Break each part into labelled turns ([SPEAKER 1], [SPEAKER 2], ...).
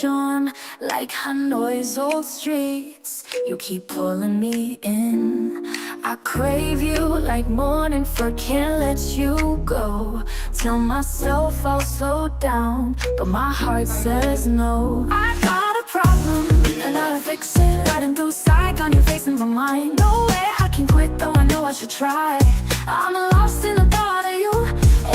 [SPEAKER 1] charm, like Hanoi's old streets. You keep pulling me in. I crave you like morning fur, can't let you go. Tell myself I'll slow down, but my heart says no. I got a problem, and I'll fix it. Riding through psych on your face in my mind. No way I can quit, though I know I should try. I'm lost in the thought of you,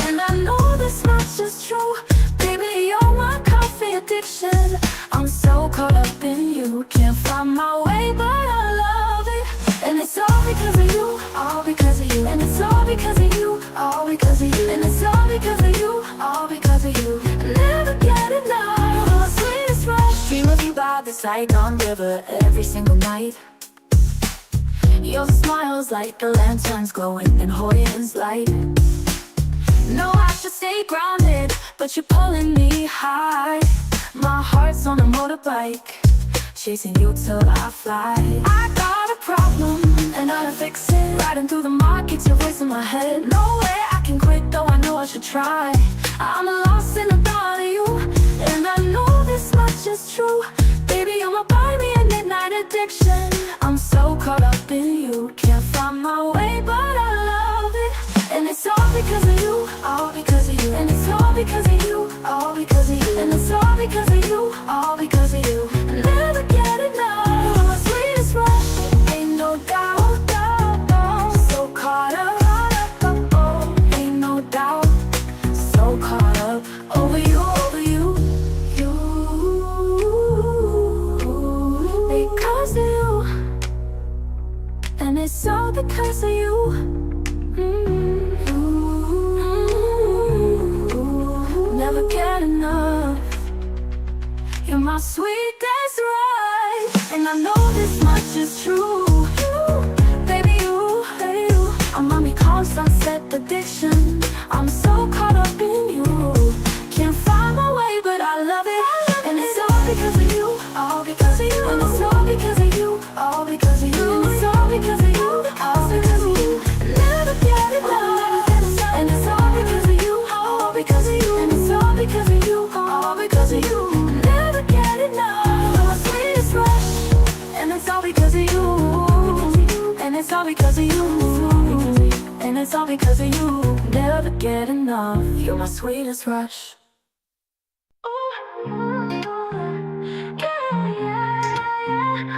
[SPEAKER 1] and I know this much is true. Baby, you're my coffee addiction. I'm so caught up in you, can't find my way, but I love it. And it's all because of you, all because of you. And it's all because of you, all because of you. And it's all because of you, all because of you. Never get enough, the sweetest rush. Dream of you by the Saigon River every single night. Your smile's like the lanterns glowing in Hawaiian's light. No, I should stay grounded, but you're pulling me high. My heart's on a motorbike, chasing you till I fly. I got a problem, and I'll fix it. Riding through the markets, your voice in my head. No way I can quit, though I know I should try. I'm lost in the thought of you, and I know this much is true. Baby, you're my buy me a midnight addiction. I'm so caught up in you, can't find my way, but I love it. And it's all because of you, all because of you. And it's all because of you, all because of you. And it's all because of you, all because of you. Never get enough, my sweetest rush. Ain't no doubt, doubt, so caught up, oh, ain't no doubt, so caught up over you, over you, you. Because of you, and it's all because of you. Never get enough. You're my sweetest rush, and I know this much is true. Baby, hey, you. I'm on me calm sunset addiction. I'm so caught up in you, can't find my way, but I love it. And it's all because of you, all because of you. And it's all because of you, all because of you. And it's all because of you, all because of you. Never get enough. And it's all because of you, all because of you. And it's all because of you, all because of you. Never get enough, my sweetest rush. And it's all because of you. And it's all because of you. And it's all because of you. Never get enough. You're my sweetest rush.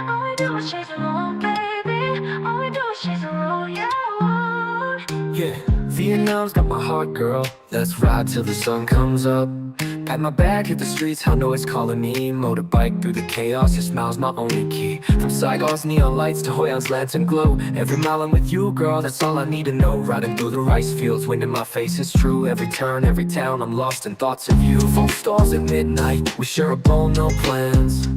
[SPEAKER 1] All we do is chase the road, baby. All we do is chase the road, yeah.
[SPEAKER 2] Yeah, Vietnam's got my heart, girl. Let's ride till the sun comes up. Pat my back, hit the streets, I know it's calling me. Motorbike through the chaos, your smile's my only key. From Saigon's neon lights to Hoi An's lantern glow. Every mile I'm with you, girl, that's all I need to know. Riding through the rice fields, wind in my face is true. Every turn, every town, I'm lost in thoughts of you. Phone stalls at midnight, we share a bowl, no plans.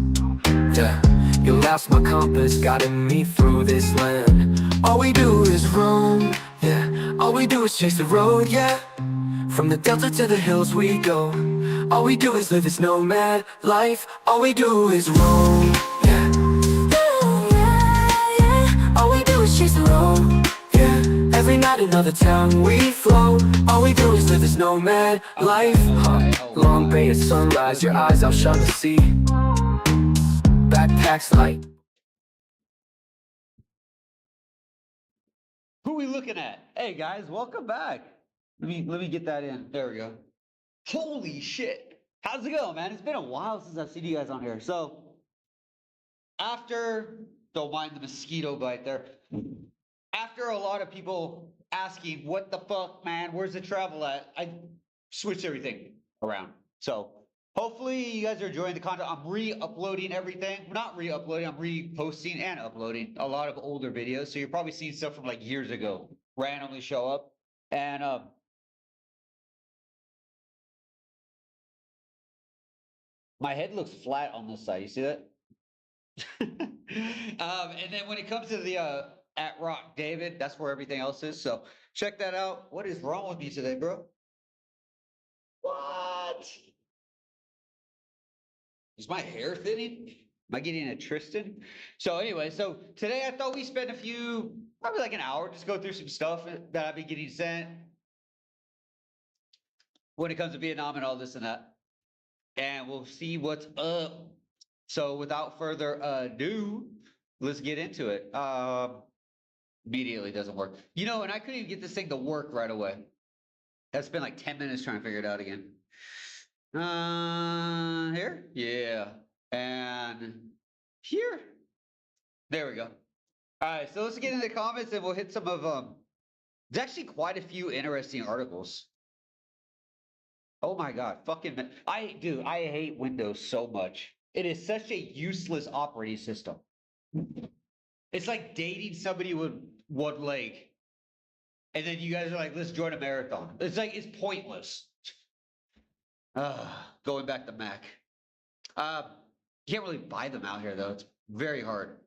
[SPEAKER 2] Yeah, your laugh's my compass, guiding me through this land. All we do is roam, yeah. All we do is chase the road, yeah. From the delta to the hills we go. All we do is live this nomad life. All we do is roam, yeah. All we do is chase the road, yeah. Every night another town we flow. All we do is live this nomad life. Long Bay at sunrise, your eyes outshine the sea. Backpacks light.
[SPEAKER 3] Who we looking at? Hey guys, welcome back. Let me get that in. There we go. Holy shit. How's it going, man? It's been a while since I've seen you guys on here. So after, don't mind the mosquito bite there. After a lot of people asking, what the fuck, man, where's the travel at? I switched everything around. So hopefully you guys are enjoying the content. I'm re-uploading everything. Not re-uploading, I'm reposting and uploading a lot of older videos. So you're probably seeing stuff from like years ago randomly show up. And my head looks flat on this side. You see that? And then when it comes to the at Rock David, that's where everything else is. So check that out. What is wrong with me today, bro? What? Is my hair thinning? Am I getting a Tristan? So anyway, so today I thought we spend probably like an hour, just go through some stuff that I've been getting sent when it comes to Vietnam and all this and that. and we'll see what's up. So without further ado, let's get into it. Immediately doesn't work. You know, and I couldn't even get this thing to work right away. I spent like 10 minutes trying to figure it out again. Here? Yeah. And here. There we go. All right, so let's get into the comments and we'll hit some of there's actually quite a few interesting articles. Oh my God, fucking, I hate Windows so much. It is such a useless operating system. It's like dating somebody with one leg. And then you guys are like, let's join a marathon. It's like, it's pointless. Going back to Mac. You can't really buy them out here though. It's very hard.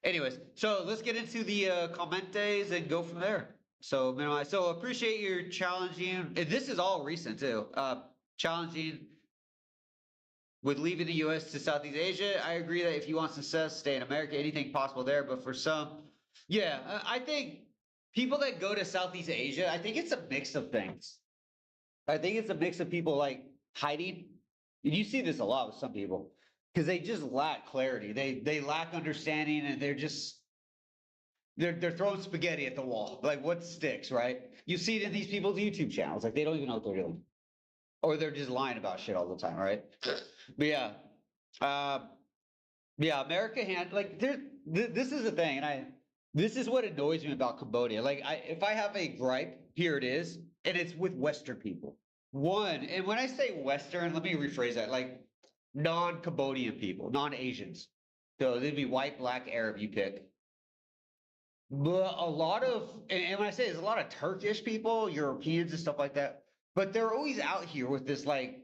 [SPEAKER 3] Anyways, so let's get into the commentes and go from there. So minimize. So appreciate your challenging. And this is all recent too. Challenging with leaving the U.S. to Southeast Asia. I agree that if you want success, stay in America. Anything possible there. But for some, yeah, I think people that go to Southeast Asia, I think it's a mix of things. I think it's a mix of people like hiding. And you see this a lot with some people because they just lack clarity. They lack understanding, and they're throwing spaghetti at the wall. Like, what sticks, right? You see it in these people's YouTube channels. Like, they don't even know what they're doing, or they're just lying about shit all the time, right? But yeah, America this is the thing, and this is what annoys me about Cambodia. Like, if I have a gripe, here it is, and it's with Western people. One, and when I say Western, let me rephrase that, like non-Cambodian people, non-Asians. So they'd be white, black, Arab, you pick. But a lot of, and when I say there's a lot of Turkish people, Europeans and stuff like that, but they're always out here with this like,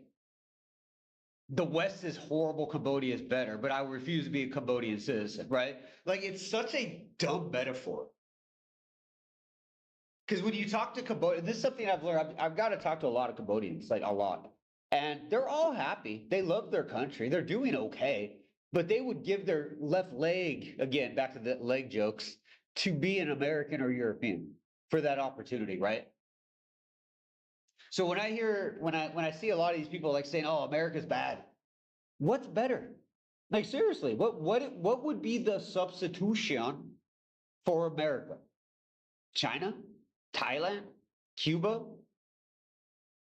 [SPEAKER 3] the West is horrible, Cambodia is better, but I refuse to be a Cambodian citizen, right? Like, it's such a dumb metaphor. Because when you talk to Cambodia, this is something I've learned. I've got to talk to a lot of Cambodians, like a lot. And they're all happy. They love their country. They're doing okay. But they would give their left leg, again, back to the leg jokes, to be an American or European for that opportunity, right? So when I see a lot of these people like saying, "Oh, America's bad," what's better? Like, seriously, what would be the substitution for America? China? Thailand? Cuba?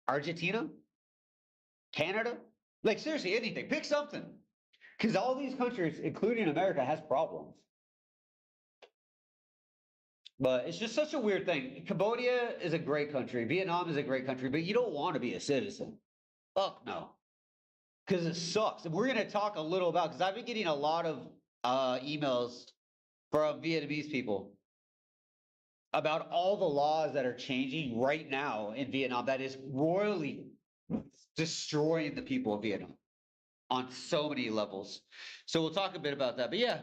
[SPEAKER 3] Argentina? Canada? Like, seriously, anything. Pick something. Because all these countries, including America, has problems. But it's just such a weird thing. Cambodia is a great country. Vietnam is a great country, but you don't want to be a citizen. Fuck no. Because it sucks. And we're going to talk a little about, because I've been getting a lot of emails from Vietnamese people about all the laws that are changing right now in Vietnam that is royally destroying the people of Vietnam on so many levels. So we'll talk a bit about that. But yeah,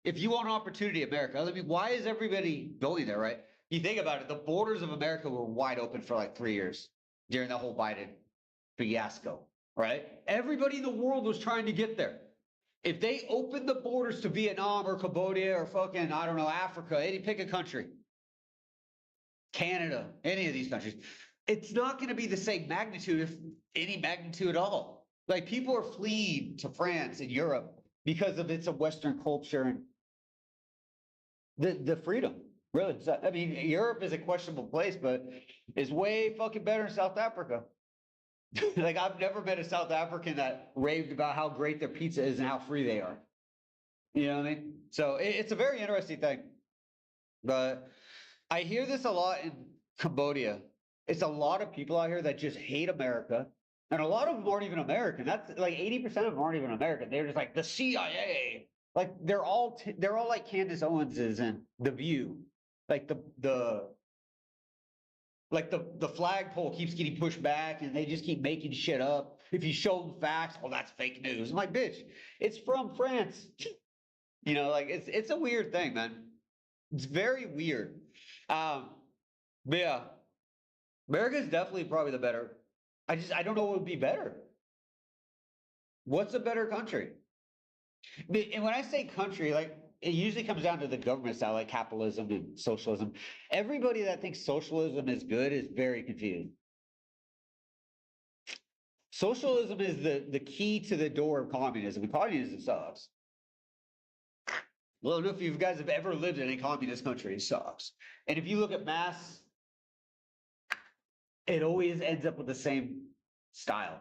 [SPEAKER 3] if you want opportunity, America, I mean, why is everybody going there, right? You think about it, the borders of America were wide open for like 3 years during the whole Biden fiasco, right? Everybody in the world was trying to get there. If they opened the borders to Vietnam or Cambodia or fucking, I don't know, Africa, pick a country, Canada, any of these countries, it's not going to be the same magnitude, if any magnitude at all. Like, people are fleeing to France and Europe because of it's a Western culture and the freedom. Really, I mean, Europe is a questionable place, but it's way fucking better in South Africa. Like, I've never met a South African that raved about how great their pizza is and how free they are. You know what I mean? So it's a very interesting thing. But I hear this a lot in Cambodia. It's a lot of people out here that just hate America. And a lot of them aren't even American. That's like 80% of them aren't even American. They're just like the CIA. Like, they're all like Candace Owens's and The View. Like the flagpole keeps getting pushed back and they just keep making shit up. If you show them facts, oh, that's fake news. I'm like, bitch, it's from France. You know, like, it's a weird thing, man. It's very weird. But yeah, America's definitely probably the better. I don't know what would be better. What's a better country? And when I say country, like, it usually comes down to the government style, like capitalism and socialism. Everybody that thinks socialism is good is very confused. Socialism is the key to the door of communism. Communism sucks. Well, I don't know if you guys have ever lived in a communist country, it sucks. And if you look at mass, it always ends up with the same style.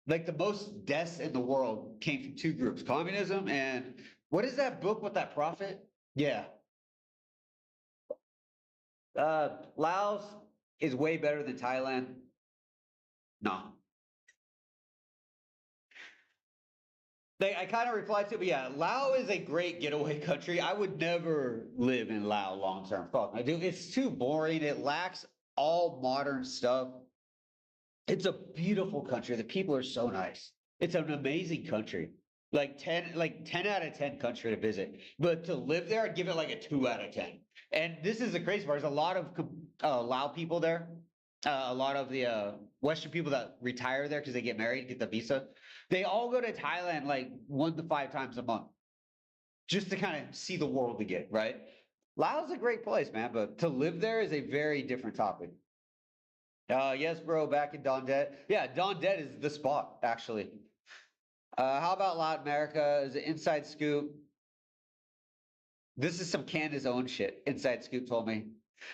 [SPEAKER 3] Like the most deaths in the world came from two groups, communism and what is that book with that prophet? Yeah. Laos is way better than Thailand. No. I kind of replied to it, but yeah, Laos is a great getaway country. I would never live in Laos long term. Fuck, I do. It's too boring. It lacks all modern stuff. It's a beautiful country. The people are so nice. It's an amazing country. Like 10 out of 10 country to visit. But to live there, I'd give it like a 2 out of 10. And this is the crazy part. There's a lot of Lao people there. A lot of the Western people that retire there because they get married, get the visa. They all go to Thailand like 1 to 5 times a month just to kind of see the world again, right? Laos is a great place, man, but to live there is a very different topic. Yes, bro, back in Don Det. Yeah, Don Det is the spot, actually. How about Latin America? Is an inside scoop. This is some Canada's own shit. Inside scoop told me.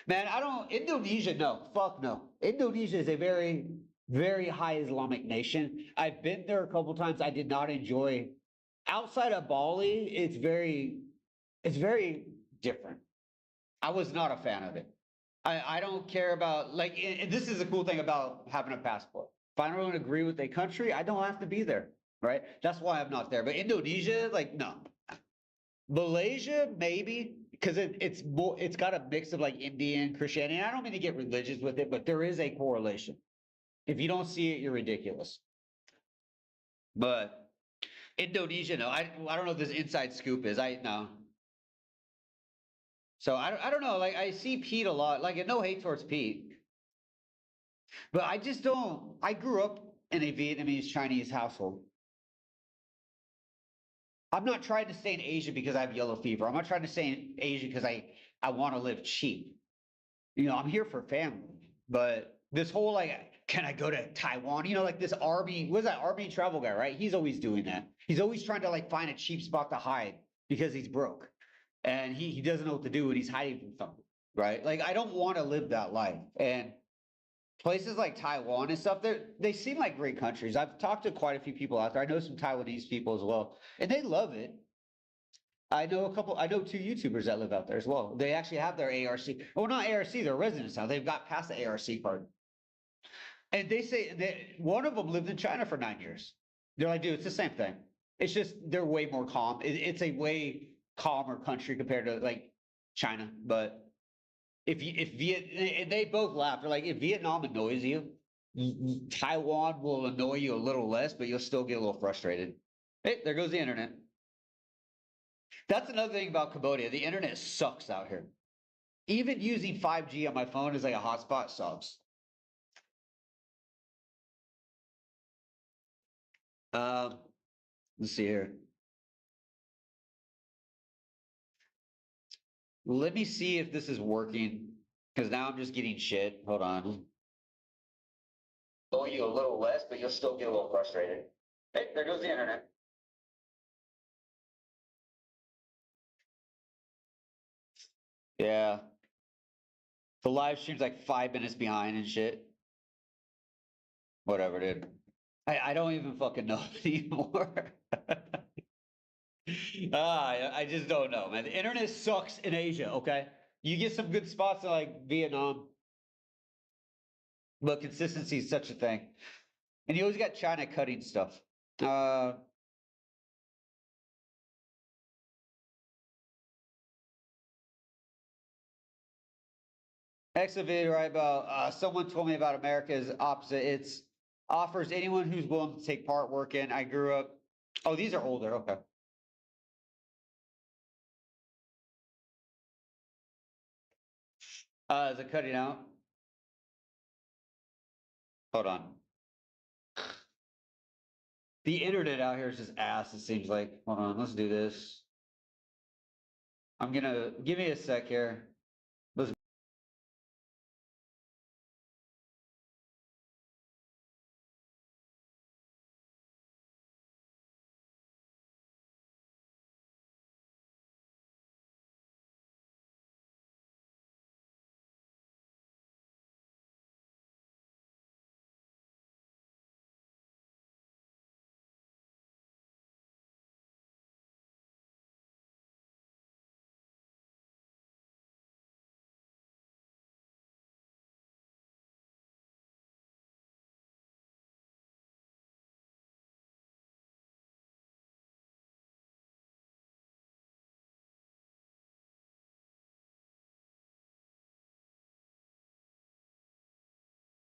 [SPEAKER 3] Man, Indonesia, no, fuck no. Indonesia is a very, very high Islamic nation. I've been there a couple times. I did not enjoy. Outside of Bali, it's very different. I was not a fan of it. I don't care about, like, and this is the cool thing about having a passport. If I don't agree with a country, I don't have to be there, right? That's why I'm not there. But Indonesia, like, no. Malaysia, maybe, because it's got a mix of like Indian, Christianity. I don't mean to get religious with it, but there is a correlation. If you don't see it, you're ridiculous. But Indonesia, no, I don't know what this inside scoop is. No. So I don't know. Like I see Pete a lot. Like no hate towards Pete, but I just don't. I grew up in a Vietnamese Chinese household. I'm not trying to stay in Asia because I have yellow fever. I'm not trying to stay in Asia because I want to live cheap. You know, I'm here for family. But this whole like, can I go to Taiwan? You know, like this army, what's that army travel guy, right? He's always doing that. He's always trying to like find a cheap spot to hide because he's broke. And he doesn't know what to do and he's hiding from something, right? Like I don't want to live that life. And places like Taiwan and stuff, they seem like great countries. I've talked to quite a few people out there. I know some Taiwanese people as well, and they love it. I know 2 YouTubers that live out there as well. They actually have their ARC. Well, not ARC, they're residents now. They've got past the ARC card. And they say that one of them lived in China for 9 years. They're like, dude, it's the same thing. It's just they're way more calm. It's a way calmer country compared to like China. But they both laugh. They're like, if Vietnam annoys you, Taiwan will annoy you a little less, but you'll still get a little frustrated. Hey, there goes the internet. That's another thing about Cambodia. The internet sucks out here. Even using 5G on my phone is like a hotspot sucks. Let's see here. Let me see if this is working, because now I'm just getting shit. Hold on. Annoy you a little less, but you'll still get a little frustrated. Hey, there goes the internet. Yeah. The live stream's like 5 minutes behind and shit. Whatever, dude. I don't even fucking know anymore. I just don't know, man. The internet sucks in Asia, okay? You get some good spots in like Vietnam. But consistency is such a thing. And you always got China cutting stuff. Next video right about someone told me about America is opposite. It's offers anyone who's willing to take part work in. I grew up. Oh, these are older. Okay. Is it cutting out? Hold on. The internet out here is just ass, it seems like. Hold on, let's do this. Give me a sec here.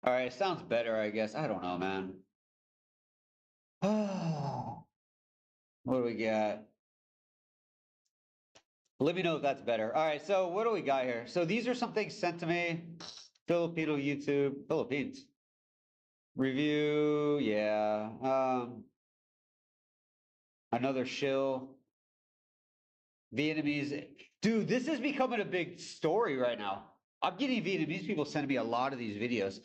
[SPEAKER 3] All right, sounds better, I guess. I don't know, man. What do we got? Let me know if that's better. All right, so what do we got here? So these are some things sent to me. Filipino YouTube, Philippines. Review, yeah. Another shill. Vietnamese. Dude, this is becoming a big story right now. I'm getting Vietnamese people sending me a lot of these videos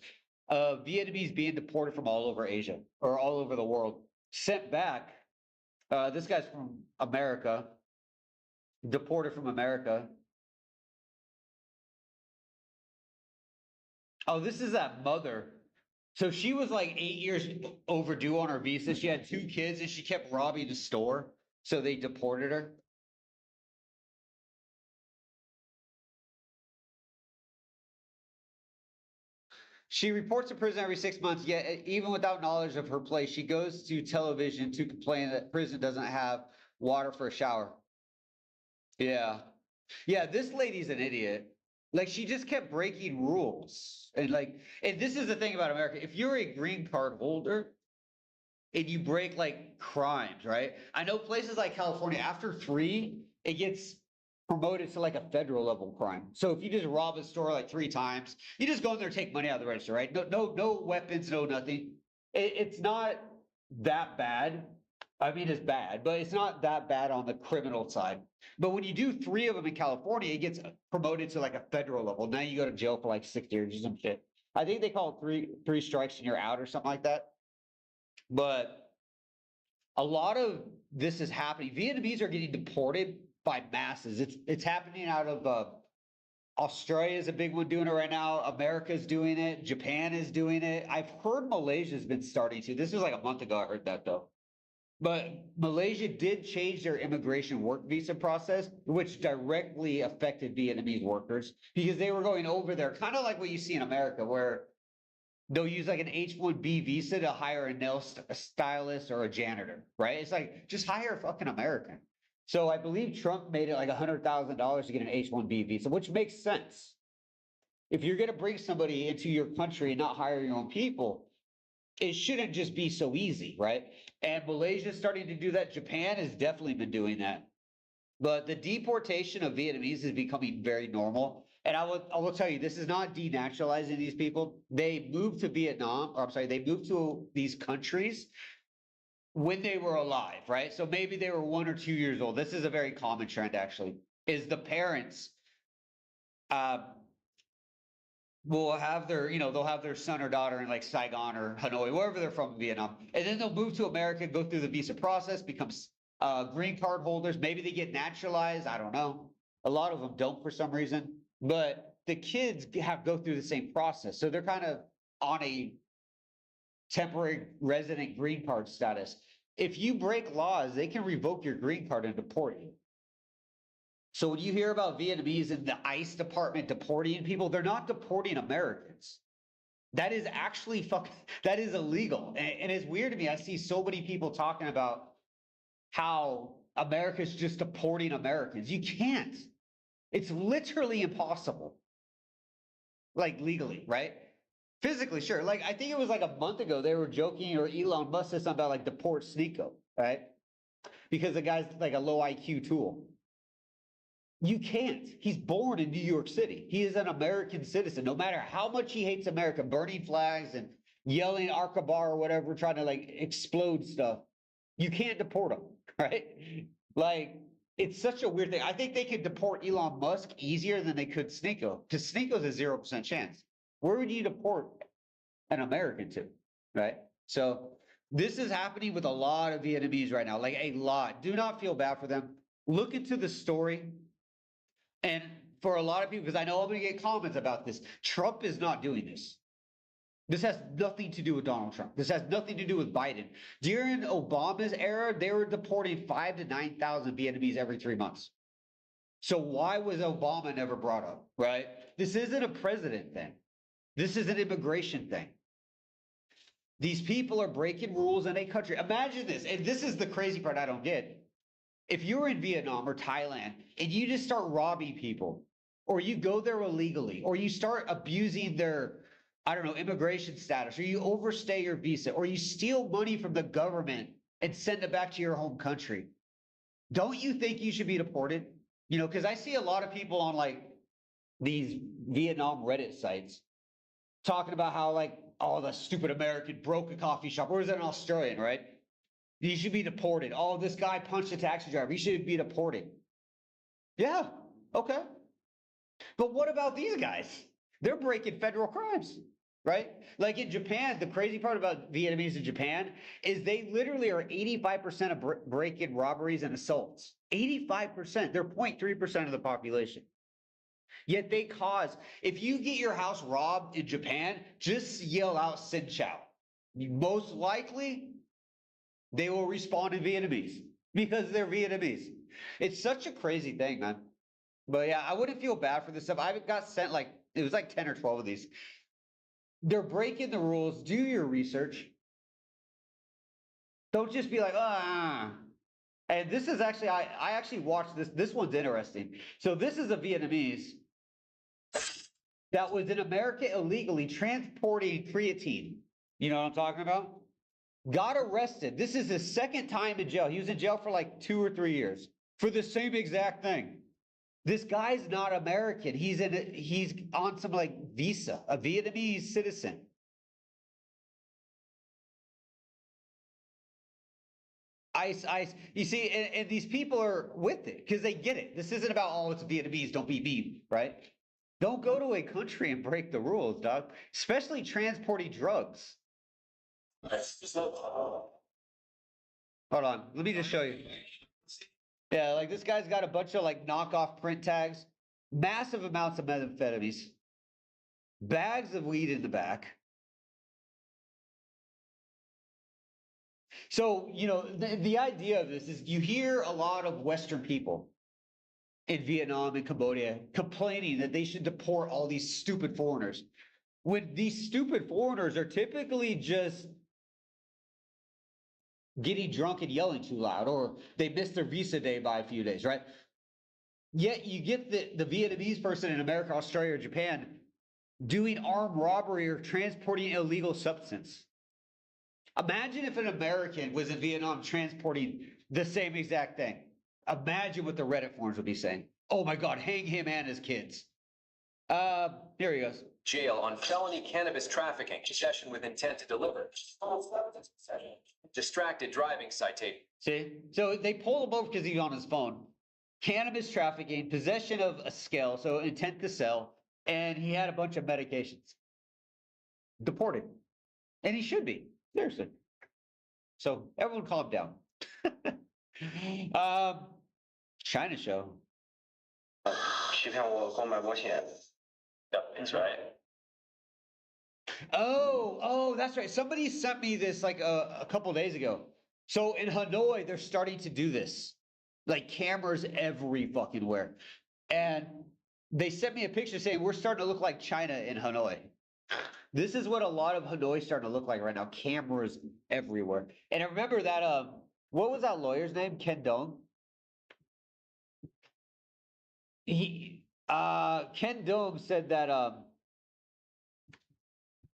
[SPEAKER 3] of Vietnamese being deported from all over Asia or all over the world, sent back. This guy's from America, deported from America. Oh, this is that mother. So she was like 8 years overdue on her visa. She had 2 kids and she kept robbing the store. So they deported her. She reports to prison every 6 months, yet even without knowledge of her place, she goes to television to complain that prison doesn't have water for a shower. Yeah. Yeah, this lady's an idiot. Like, she just kept breaking rules. And like, and this is the thing about America. If you're a green card holder and you break like crimes, right? I know places like California, after 3, it gets promoted to like a federal level crime. So if you just rob a store like 3 times, you just go in there, take money out of the register, right? No weapons, no nothing. It's not that bad. I mean, it's bad, but it's not that bad on the criminal side. But when you do 3 of them in California, it gets promoted to like a federal level. Now you go to jail for like 6 years or some shit. I think they call it three strikes and you're out or something like that. But a lot of this is happening. Vietnamese are getting deported by masses. It's happening out of Australia is a big one doing it right now. America's doing it. Japan is doing it. I've heard Malaysia's been starting to. This was like a month ago I heard that though. But Malaysia did change their immigration work visa process, which directly affected Vietnamese workers because they were going over there, kind of like what you see in America, where they'll use like an H-1B visa to hire a nail stylist or a janitor, right? It's like, just hire a fucking American. So I believe Trump made it like $100,000 to get an H-1B visa, which makes sense. If you're going to bring somebody into your country and not hire your own people, it shouldn't just be so easy, right? And Malaysia's starting to do that. Japan has definitely been doing that. But the deportation of Vietnamese is becoming very normal. And I will tell you, this is not denaturalizing these people. They moved to Vietnam, or I'm sorry, they moved to these countries when they were alive, right? So maybe they were 1 or 2 years old. This is a very common trend, actually, is the parents will have their, they'll have their son or daughter in like Saigon or Hanoi, wherever they're from in Vietnam. And then they'll move to America, go through the visa process, become green card holders. Maybe they get naturalized. I don't know. A lot of them don't for some reason. But the kids go through the same process. So they're kind of on a temporary resident green card status. If you break laws, they can revoke your green card and deport you. So when you hear about Vietnamese and the ICE department deporting people, they're not deporting Americans. That is actually that is illegal. And it's weird to me. I see so many people talking about how America's just deporting Americans. You can't. It's literally impossible. Like legally, right? Physically, sure. Like I think it was like a month ago, they were joking, or Elon Musk said something about like deport Sneeko, right? Because the guy's like a low IQ tool. You can't. He's born in New York City. He is an American citizen. No matter how much he hates America, burning flags and yelling Arkabar or whatever, trying to like explode stuff, you can't deport him, right? Like, it's such a weird thing. I think they could deport Elon Musk easier than they could Sneeko, because Sneeko's a 0% chance. Where would you deport an American to, right? So this is happening with a lot of Vietnamese right now, like a lot. Do not feel bad for them. Look into the story. And for a lot of people, because I know I'm going to get comments about this, Trump is not doing this. This has nothing to do with Donald Trump. This has nothing to do with Biden. During Obama's era, they were deporting 5,000 to 9,000 Vietnamese every 3 months. So why was Obama never brought up, right? This isn't a president thing. This is an immigration thing. These people are breaking rules in a country. Imagine this, and this is the crazy part I don't get. If you're in Vietnam or Thailand and you just start robbing people, or you go there illegally, or you start abusing their I don't know, immigration status, or you overstay your visa, or you steal money from the government and send it back to your home country, don't you think you should be deported? You know, because I see a lot of people on like these Vietnam Reddit sites talking about how like, oh, the stupid American broke a coffee shop, or is that an Australian, right? You should be deported. Oh, this guy punched a taxi driver. He should be deported. Yeah, okay. But what about these guys? They're breaking federal crimes, right? Like in Japan, the crazy part about Vietnamese in Japan is they literally are 85% of break-in robberies and assaults. 85%. They're 0.3% of the population. Yet they cause, if you get your house robbed in Japan, just yell out Xin Chao. Most likely, they will respond in Vietnamese because they're Vietnamese. It's such a crazy thing, man. But yeah, I wouldn't feel bad for this stuff. I got sent like, it was like 10 or 12 of these. They're breaking the rules. Do your research. Don't just be like, ah. And this is actually, I actually watched this. This one's interesting. So this is a Vietnamese that was in America illegally transporting creatine. You know what I'm talking about? Got arrested. This is his second time in jail. He was in jail for like 2 or 3 years for the same exact thing. This guy's not American. He's on some like visa, a Vietnamese citizen. You see, and these people are with it because they get it. This isn't about, oh, it's Vietnamese, don't be mean, right? Don't go to a country and break the rules, dog, especially transporting drugs. Hold on, let me just show you. Yeah, like this guy's got a bunch of like knockoff print tags, massive amounts of methamphetamines, bags of weed in the back. So, you know, the idea of this is you hear a lot of Western people in Vietnam and Cambodia complaining that they should deport all these stupid foreigners, when these stupid foreigners are typically just getting drunk and yelling too loud, or they missed their visa day by a few days, right? Yet you get the Vietnamese person in America, Australia, or Japan doing armed robbery or transporting illegal substance. Imagine if an American was in Vietnam transporting the same exact thing. Imagine what the Reddit forums would be saying. Oh my God, hang him and his kids. Here he goes.
[SPEAKER 4] Jail on felony cannabis trafficking, possession with intent to deliver. Distracted driving citation.
[SPEAKER 3] See? So they pull him over because he's on his phone. Cannabis trafficking, possession of a scale, so intent to sell, and he had a bunch of medications. Deported. And he should be. Seriously. So everyone calm down. China show.
[SPEAKER 4] Yep, that's right.
[SPEAKER 3] Oh, that's right. Somebody sent me this like a couple days ago. So in Hanoi, they're starting to do this. Like cameras every fucking where. And they sent me a picture saying we're starting to look like China in Hanoi. This is what a lot of Hanoi is starting to look like right now. Cameras everywhere. And I remember that, what was that lawyer's name? Ken Dong? Ken Dong said that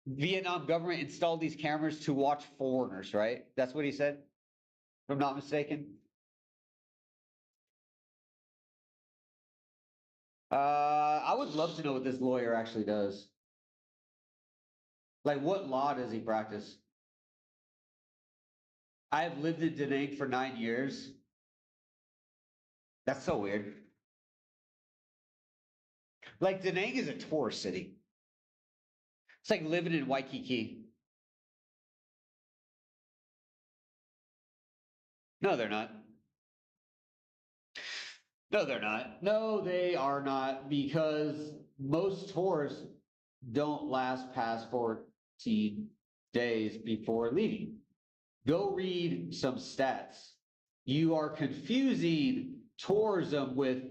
[SPEAKER 3] Vietnam government installed these cameras to watch foreigners, right? That's what he said, if I'm not mistaken. I would love to know what this lawyer actually does. Like, what law does he practice? I have lived in Da Nang for 9 years. That's so weird. Like, Da Nang is a tourist city. It's like living in Waikiki. No, they're not. No, they're not. No, they are not, because most tours don't last past 14 days before leaving. Go read some stats. You are confusing tourism with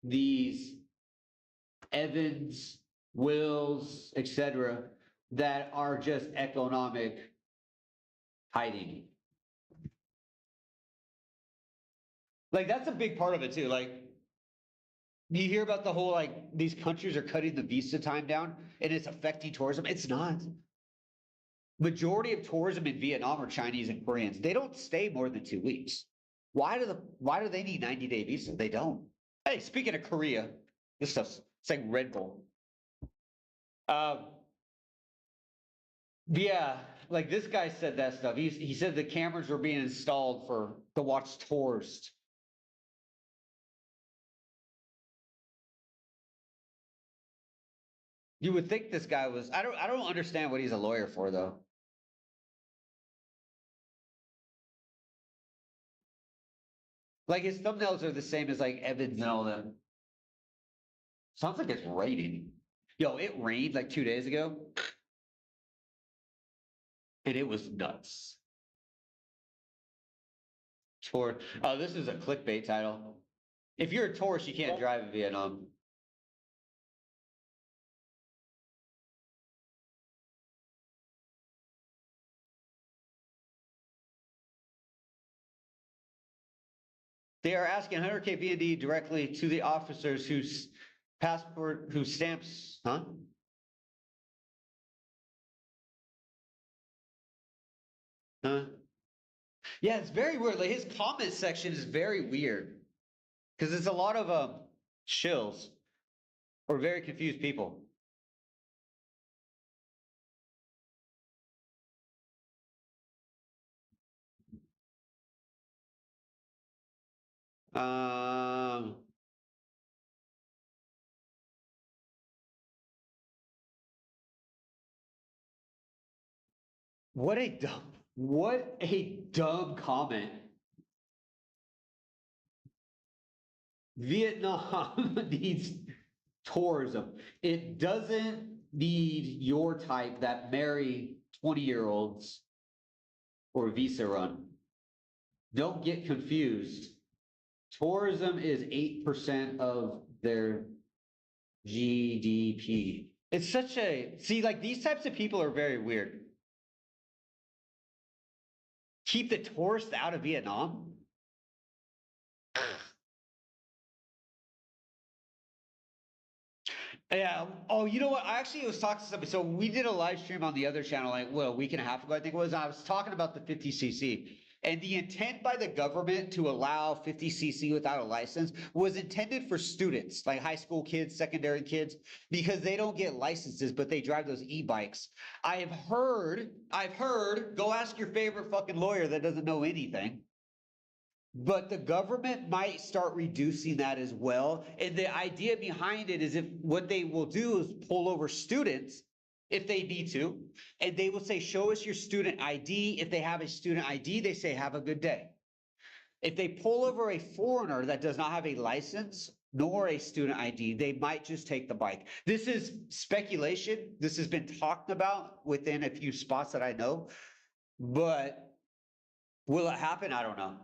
[SPEAKER 3] these Evans, Wills, etc., that are just economic hiding. Like, that's a big part of it too. Like, you hear about the whole, like, these countries are cutting the visa time down and it's affecting tourism? It's not. Majority of tourism in Vietnam are Chinese and Koreans. They don't stay more than 2 weeks. Why do they need 90-day visas? They don't. Hey, speaking of Korea, this stuff's, it's like Red Bull. Yeah, like this guy said that stuff. He said the cameras were being installed to watch tourists. You would think this guy was, I don't understand what he's a lawyer for, though. Like his thumbnails are the same as like Evans and all them. Sounds like it's raining. Yo, it rained like 2 days ago. And it was nuts. Tour. Oh, this is a clickbait title. If you're a tourist, you can't drive in Vietnam. They are asking 100K VND directly to the officers whose passport, whose stamps, huh? Huh? Yeah, it's very weird. Like his comment section is very weird because it's a lot of shills or very confused people. What a dumb comment. Vietnam needs tourism. It doesn't need your type that marry 20-year-olds or visa run. Don't get confused. Tourism is 8% of their GDP. It's such a, see, like these types of people are very weird. Keep the tourists out of Vietnam? Yeah. Oh, you know what? I actually was talking to somebody. So we did a live stream on the other channel, like, well, a week and a half ago, I think it was. I was talking about the 50cc. And the intent by the government to allow 50cc without a license was intended for students, like high school kids, secondary kids, because they don't get licenses, but they drive those e-bikes. I've heard, go ask your favorite fucking lawyer that doesn't know anything. But the government might start reducing that as well. And the idea behind it is if what they will do is pull over students if they need to, and they will say, show us your student ID. If they have a student ID, they say, have a good day. If they pull over a foreigner that does not have a license nor a student ID, they might just take the bike. This is speculation. This has been talked about within a few spots that I know, but will it happen? I don't know.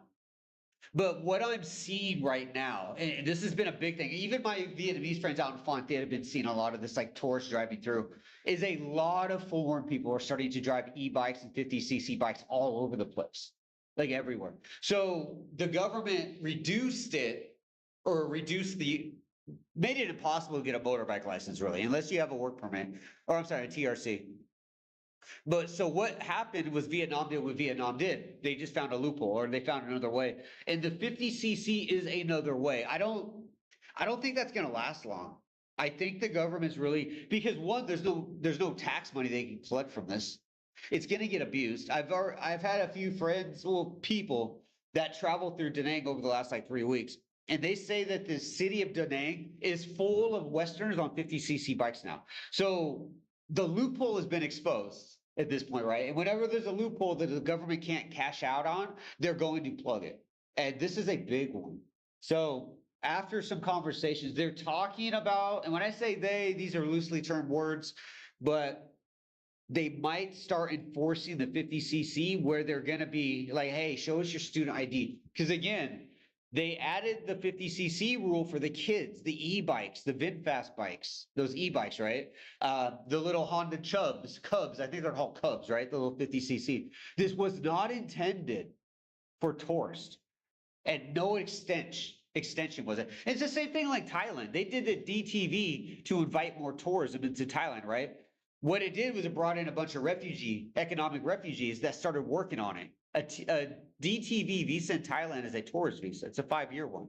[SPEAKER 3] But what I'm seeing right now, and this has been a big thing, even my Vietnamese friends out in Phon Thieu have been seeing a lot of this, like tourists driving through, is a lot of foreign people are starting to drive e-bikes and 50cc bikes all over the place, like everywhere. So the government reduced it, or made it impossible to get a motorbike license really, unless you have a work permit, or I'm sorry, a TRC. But so what happened was Vietnam did what Vietnam did. They just found a loophole, or they found another way. And the 50cc is another way. I don't think that's going to last long. I think the government's really, because one, there's no tax money they can collect from this. It's going to get abused. I've had a few friends, well, people that traveled through Da Nang over the last like 3 weeks. And they say that the city of Da Nang is full of Westerners on 50cc bikes now. So the loophole has been exposed at this point, right? And whenever there's a loophole that the government can't cash out on, they're going to plug it. And this is a big one. So after some conversations, they're talking about, and when I say they, these are loosely termed words, but they might start enforcing the 50cc where they're going to be like, hey, show us your student ID. Because again, they added the 50cc rule for the kids, the e-bikes, the VinFast bikes, those e-bikes, right? The little Honda Cubs, I think they're called Cubs, right? The little 50cc. This was not intended for tourists, and no extension extension was it? It's the same thing like Thailand. They did the DTV to invite more tourism into Thailand, right? What it did was it brought in a bunch of economic refugees that started working on it. A DTV visa in Thailand is a tourist visa. It's a 5-year one.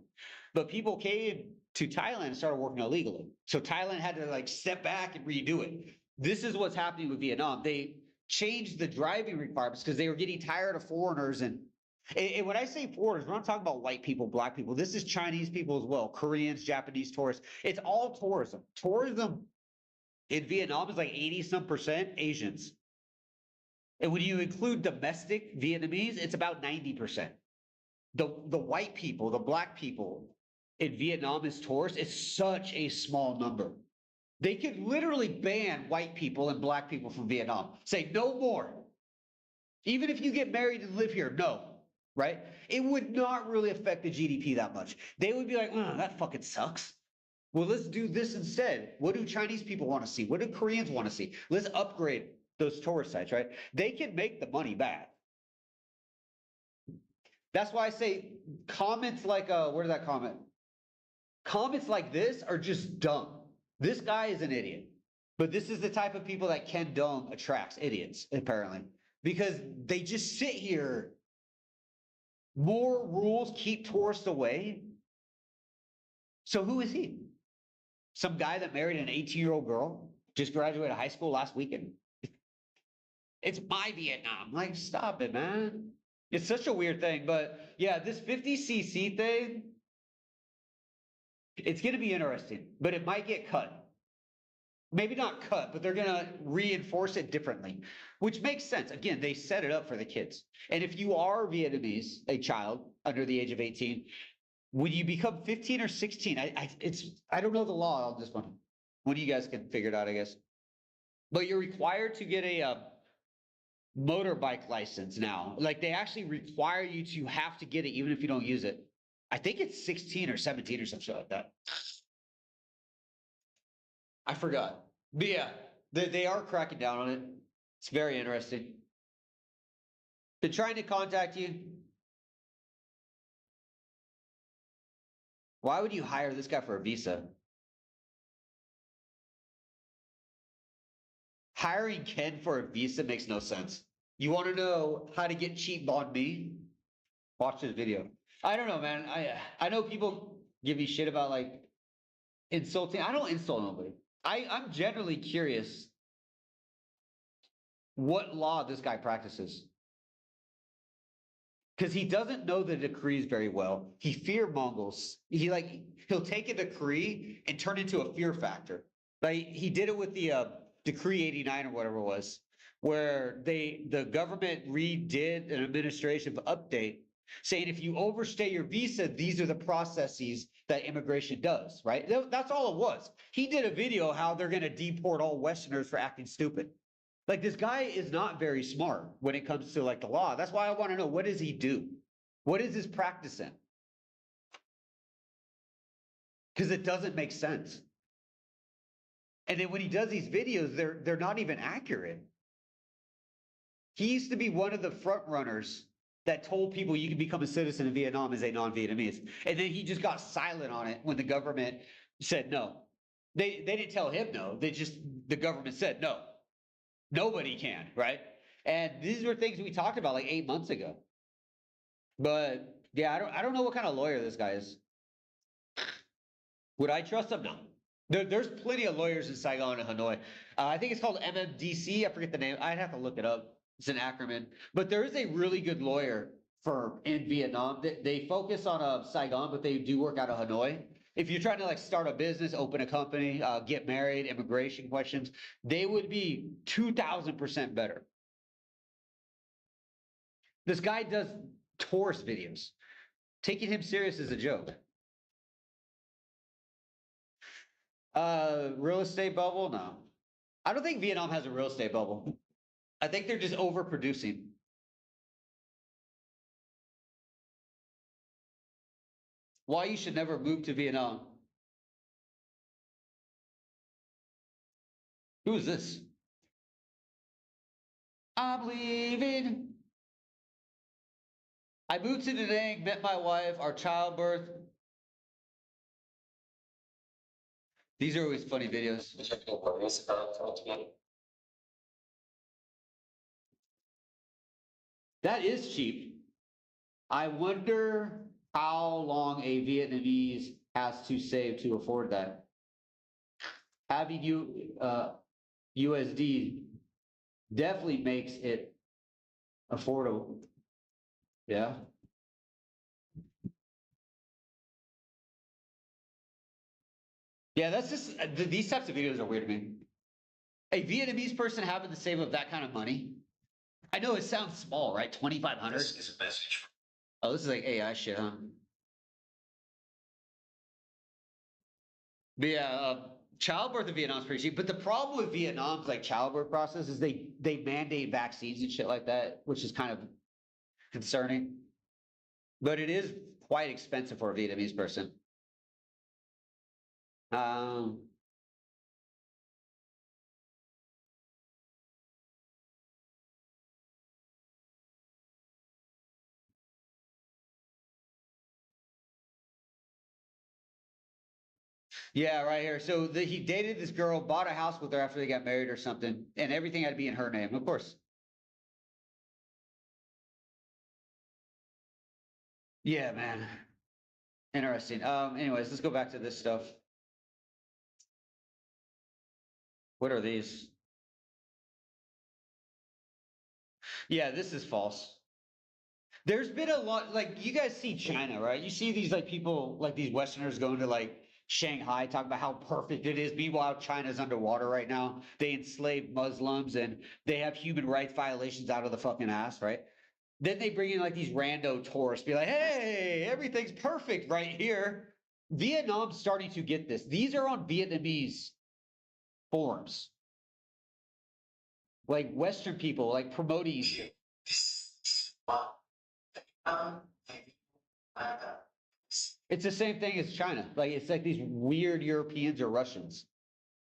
[SPEAKER 3] But people came to Thailand and started working illegally. So Thailand had to like step back and redo it. This is what's happening with Vietnam. They changed the driving requirements because they were getting tired of foreigners. And when I say foreigners, we're not talking about white people, black people. This is Chinese people as well, Koreans, Japanese tourists. It's all tourism. Tourism in Vietnam is like 80-some% Asians. And when you include domestic Vietnamese, it's about 90%. The white people, the black people in Vietnam as tourists is such a small number. They could literally ban white people and black people from Vietnam. Say no more. Even if you get married and live here, no, right? It would not really affect the GDP that much. They would be like, oh, that fucking sucks. Well, let's do this instead. What do Chinese people want to see? What do Koreans want to see? Let's upgrade those tourist sites, right? They can make the money back. That's why I say comments like, where did that comment? Comments like this are just dumb. This guy is an idiot. But this is the type of people that Ken Dong attracts, idiots, apparently. Because they just sit here. More rules keep tourists away. So who is he? Some guy that married an 18-year-old girl, just graduated high school last weekend. It's my Vietnam. Like, stop it, man. It's such a weird thing. But yeah, this 50cc thing, it's going to be interesting, but it might get cut. Maybe not cut, but they're going to reinforce it differently, which makes sense. Again, they set it up for the kids. And if you are Vietnamese, a child under the age of 18, when you become 15 or 16, I don't know the law on this one. One of you guys can figure it out, I guess. But you're required to get a motorbike license now. Like they actually require you to have to get it even if you don't use it. I think it's 16 or 17 or something like that. I forgot. But yeah, they are cracking down on it. It's very interesting. Been trying to contact you. Why would you hire this guy for a visa? Hiring Ken for a visa makes no sense. You want to know how to get cheap on me? Watch this video. I don't know, man. I know people give me shit about like insulting. I don't insult nobody. I'm generally curious what law this guy practices. Because he doesn't know the decrees very well. He fear mongers. He'll take a decree and turn it into a fear factor. Like he did it with the Decree 89 or whatever it was, where the government redid an administrative update saying if you overstay your visa, these are the processes that immigration does, right? That's all it was. He did a video how they're going to deport all Westerners for acting stupid. Like this guy is not very smart when it comes to like the law. That's why I want to know, what does he do? What is his practice in? Because it doesn't make sense. And then when he does these videos, they're not even accurate. He used to be one of the front runners that told people you can become a citizen in Vietnam as a non-Vietnamese. And then he just got silent on it when the government said no. They didn't tell him no. The government said no. Nobody can, right? And these were things we talked about like 8 months ago. But yeah, I don't know what kind of lawyer this guy is. Would I trust him? No. There's plenty of lawyers in Saigon and Hanoi. I think it's called MMDC. I forget the name. I'd have to look it up. It's an acronym. But there is a really good lawyer firm in Vietnam. They focus on Saigon, but they do work out of Hanoi. If you're trying to like start a business, open a company, get married, immigration questions, they would be 2,000% better. This guy does tourist videos. Taking him serious is a joke. Real estate bubble? No. I don't think Vietnam has a real estate bubble. I think they're just overproducing. Why you should never move to Vietnam. Who is this? I'm leaving. I moved to Da Nang, met my wife, our childbirth. These are always funny videos. That is cheap. I wonder how long a Vietnamese has to save to afford that. Having USD definitely makes it affordable. Yeah. Yeah, that's just these types of videos are weird to me. A Vietnamese person having to save up that kind of money. I know it sounds small, right? 2,500.
[SPEAKER 4] This is a message.
[SPEAKER 3] Oh, this is like AI shit, huh? But yeah, childbirth in Vietnam is pretty cheap. But the problem with Vietnam's like childbirth process is they mandate vaccines and shit like that, which is kind of concerning. But it is quite expensive for a Vietnamese person. Yeah, right here. So he dated this girl, bought a house with her after they got married or something, and everything had to be in her name, of course. Yeah, man. Interesting. Anyways, let's go back to this stuff. What are these? Yeah, this is false. There's been a lot, like you guys see China, right? You see these like people, like these Westerners going to like Shanghai, talking about how perfect it is. Meanwhile, China's underwater right now. They enslave Muslims and they have human rights violations out of the fucking ass, right? Then they bring in like these rando tourists, be like, hey, everything's perfect right here. Vietnam's starting to get this. These are on Vietnamese forums. Like Western people, like promoting. It's the same thing as China. Like it's like these weird Europeans or Russians.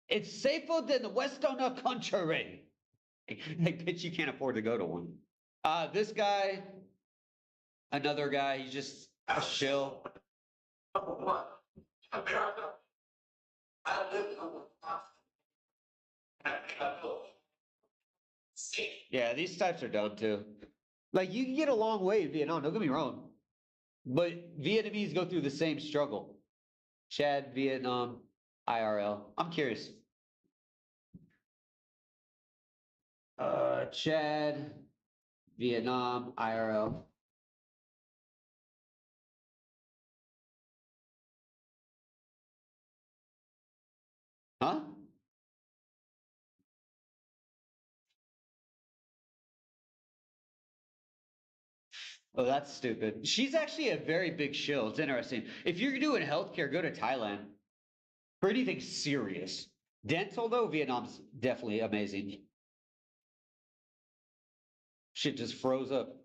[SPEAKER 3] It's safer than the Western country. Like, bitch, you can't afford to go to one. This guy, another guy, he's just a shill. Yeah, these types are dumb too. Like you can get a long way in Vietnam, don't get me wrong. But Vietnamese go through the same struggle. Chad, Vietnam, IRL. I'm curious. Chad, Vietnam, IRL. Huh? Oh, that's stupid. She's actually a very big shill. It's interesting. If you're doing healthcare, go to Thailand. For anything serious. Dental, though, Vietnam's definitely amazing. Shit just froze up.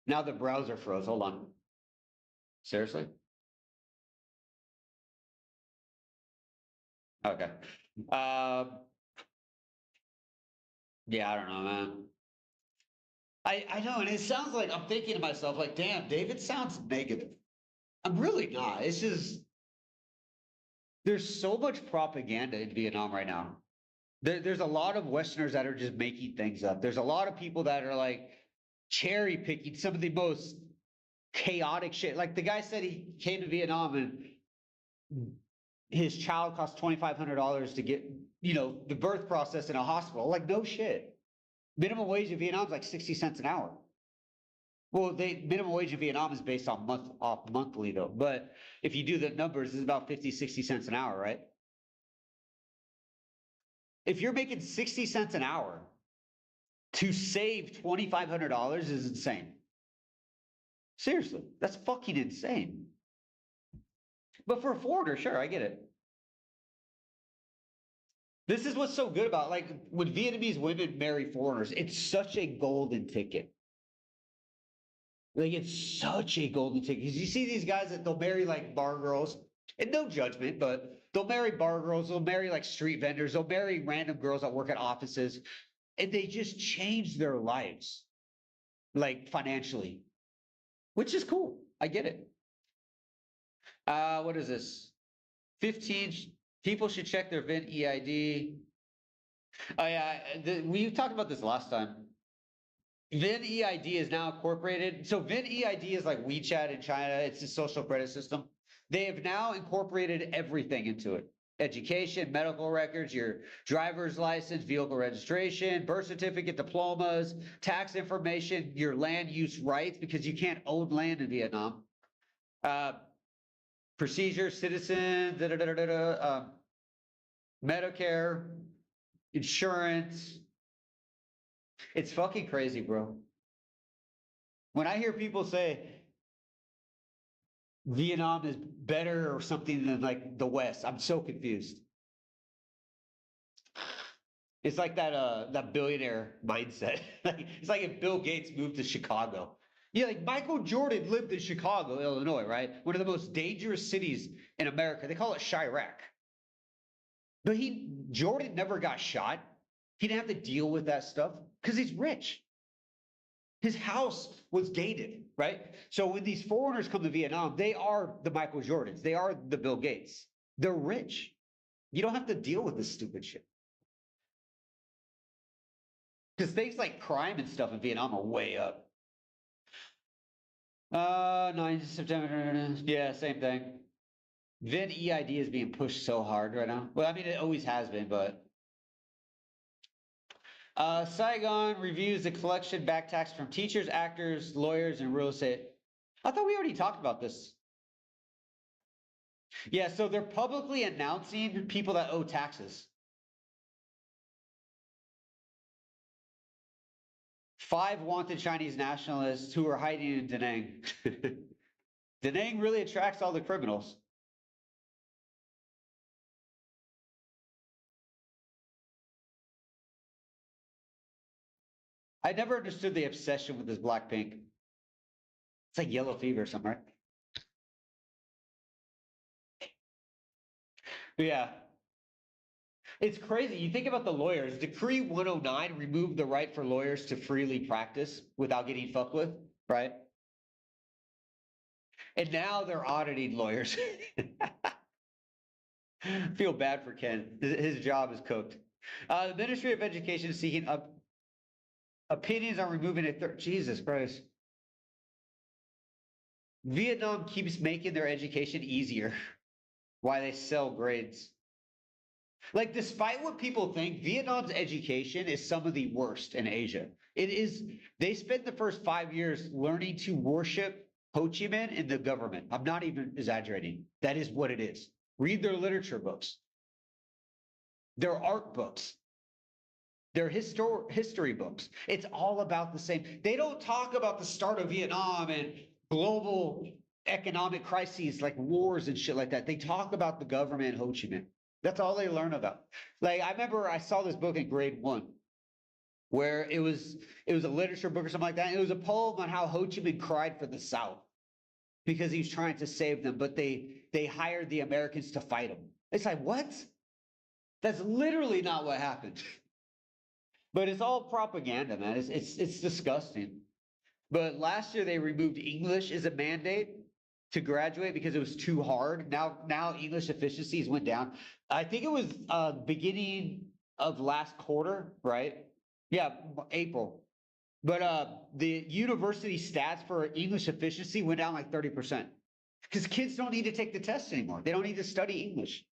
[SPEAKER 3] Now the browser froze. Hold on. Seriously? Okay. Yeah, I don't know, man. I know, and it sounds like I'm thinking to myself, like, damn, David sounds negative. I'm really not. It's just there's so much propaganda in Vietnam right now. There's a lot of Westerners that are just making things up. There's a lot of people that are like cherry picking some of the most chaotic shit. Like the guy said he came to Vietnam and his child cost $2,500 to get, you know, the birth process in a hospital. Like, no shit. Minimum wage in Vietnam is like 60 cents an hour. Well, minimum wage in Vietnam is based on monthly though. But if you do the numbers, it's about 50, 60 cents an hour, right? If you're making 60 cents an hour to save $2,500 is insane. Seriously, that's fucking insane. But for a foreigner, sure, I get it. This is what's so good about, like, when Vietnamese women marry foreigners, it's such a golden ticket. Like, it's such a golden ticket. Because you see these guys that they'll marry, like, bar girls, and no judgment, but they'll marry bar girls, they'll marry, like, street vendors, they'll marry random girls that work at offices, and they just change their lives, like, financially, which is cool. I get it. What is this? 15 people should check their VIN EID. Oh yeah, we talked about this last time. VIN EID is now incorporated. So VIN EID is like WeChat in China. It's a social credit system. They have now incorporated everything into it. Education, medical records, your driver's license, vehicle registration, birth certificate, diplomas, tax information, your land use rights, because you can't own land in Vietnam. Procedure, citizen, Medicare, insurance. It's fucking crazy, bro. When I hear people say Vietnam is better or something than like the West, I'm so confused. It's like that billionaire mindset. It's like if Bill Gates moved to Chicago. Yeah, like Michael Jordan lived in Chicago, Illinois, right? One of the most dangerous cities in America. They call it Chirac. But Jordan never got shot. He didn't have to deal with that stuff because he's rich. His house was gated, right? So when these foreigners come to Vietnam, they are the Michael Jordans. They are the Bill Gates. They're rich. You don't have to deal with this stupid shit. Because things like crime and stuff in Vietnam are way up. 9 September, yeah, same thing. VIN EID is being pushed so hard right now. Well, I mean, it always has been, but. Saigon reviews the collection back tax from teachers, actors, lawyers, and real estate. I thought we already talked about this. Yeah, so they're publicly announcing people that owe taxes. 5 wanted Chinese nationalists who are hiding in Da Nang. Da Nang really attracts all the criminals. I never understood the obsession with this Blackpink. It's like yellow fever or something, right? But yeah. It's crazy. You think about the lawyers. Decree 109 removed the right for lawyers to freely practice without getting fucked with, right? And now they're auditing lawyers. Feel bad for Ken. His job is cooked. The Ministry of Education is seeking opinions on removing it. Jesus Christ. Vietnam keeps making their education easier while they sell grades. Like, despite what people think, Vietnam's education is some of the worst in Asia. It is, they spent the first 5 years learning to worship Ho Chi Minh in the government. I'm not even exaggerating. That is what it is. Read their literature books, their art books, their history books. It's all about the same. They don't talk about the start of Vietnam and global economic crises like wars and shit like that. They talk about the government and Ho Chi Minh. That's all they learn about. Like, I remember I saw this book in grade 1 where it was a literature book or something like that. It was a poem on how Ho Chi Minh cried for the South because he was trying to save them, but they hired the Americans to fight him. It's like, what? That's literally not what happened. But it's all propaganda, man. It's disgusting. But last year they removed English as a mandate to graduate because it was too hard. Now English efficiencies went down. I think it was beginning of last quarter, right? Yeah, April. But the university stats for English efficiency went down like 30% because kids don't need to take the test anymore. They don't need to study English.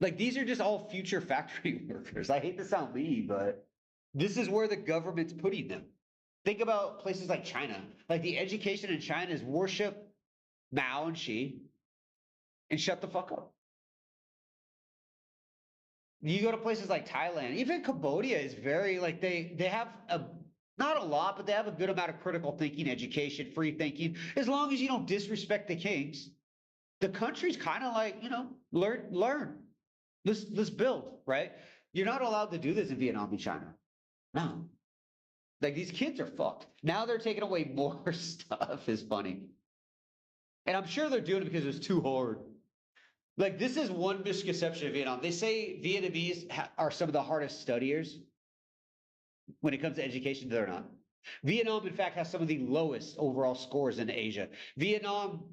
[SPEAKER 3] Like, these are just all future factory workers. I hate to sound mean, but this is where the government's putting them. Think about places like China. Like, the education in China is worship Mao and Xi and shut the fuck up. You go to places like Thailand, even Cambodia is very, like, they have not a lot, but they have a good amount of critical thinking, education, free thinking. As long as you don't disrespect the kings, the country's kind of like, learn. Let's build, right? You're not allowed to do this in Vietnam and China. No. Like, these kids are fucked. Now they're taking away more stuff. Is funny. And I'm sure they're doing it because it's too hard. Like, this is one misconception of Vietnam. They say Vietnamese are some of the hardest studiers when it comes to education. They're not. Vietnam, in fact, has some of the lowest overall scores in Asia. Vietnam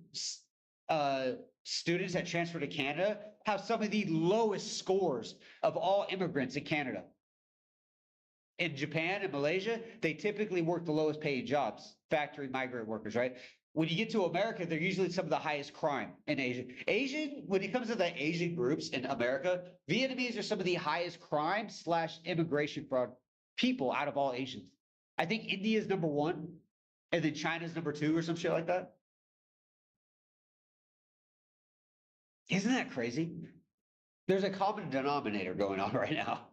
[SPEAKER 3] students that transfer to Canada have some of the lowest scores of all immigrants in Canada. In Japan and Malaysia, they typically work the lowest paid jobs, factory migrant workers, right? When you get to America, they're usually some of the highest crime in Asia. Asian, when it comes to the Asian groups in America, Vietnamese are some of the highest crime / immigration fraud people out of all Asians. I think India is number 1, and then China's number 2 or some shit like that. Isn't that crazy? There's a common denominator going on right now.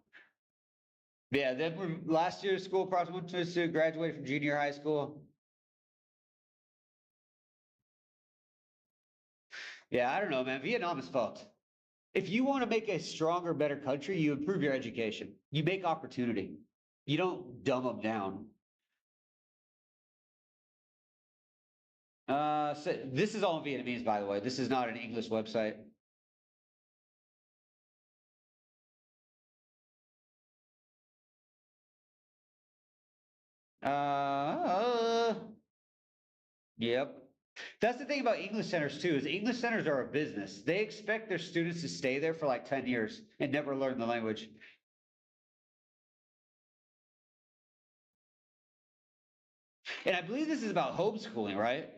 [SPEAKER 3] Yeah, then from last year's school, approximately graduated from junior high school. Yeah, I don't know, man. Vietnam is fucked. If you want to make a stronger, better country, you improve your education. You make opportunity. You don't dumb them down. So this is all in Vietnamese, by the way. This is not an English website. Yep. That's the thing about English centers too, is English centers are a business. They expect their students to stay there for like 10 years and never learn the language. And I believe this is about homeschooling, right?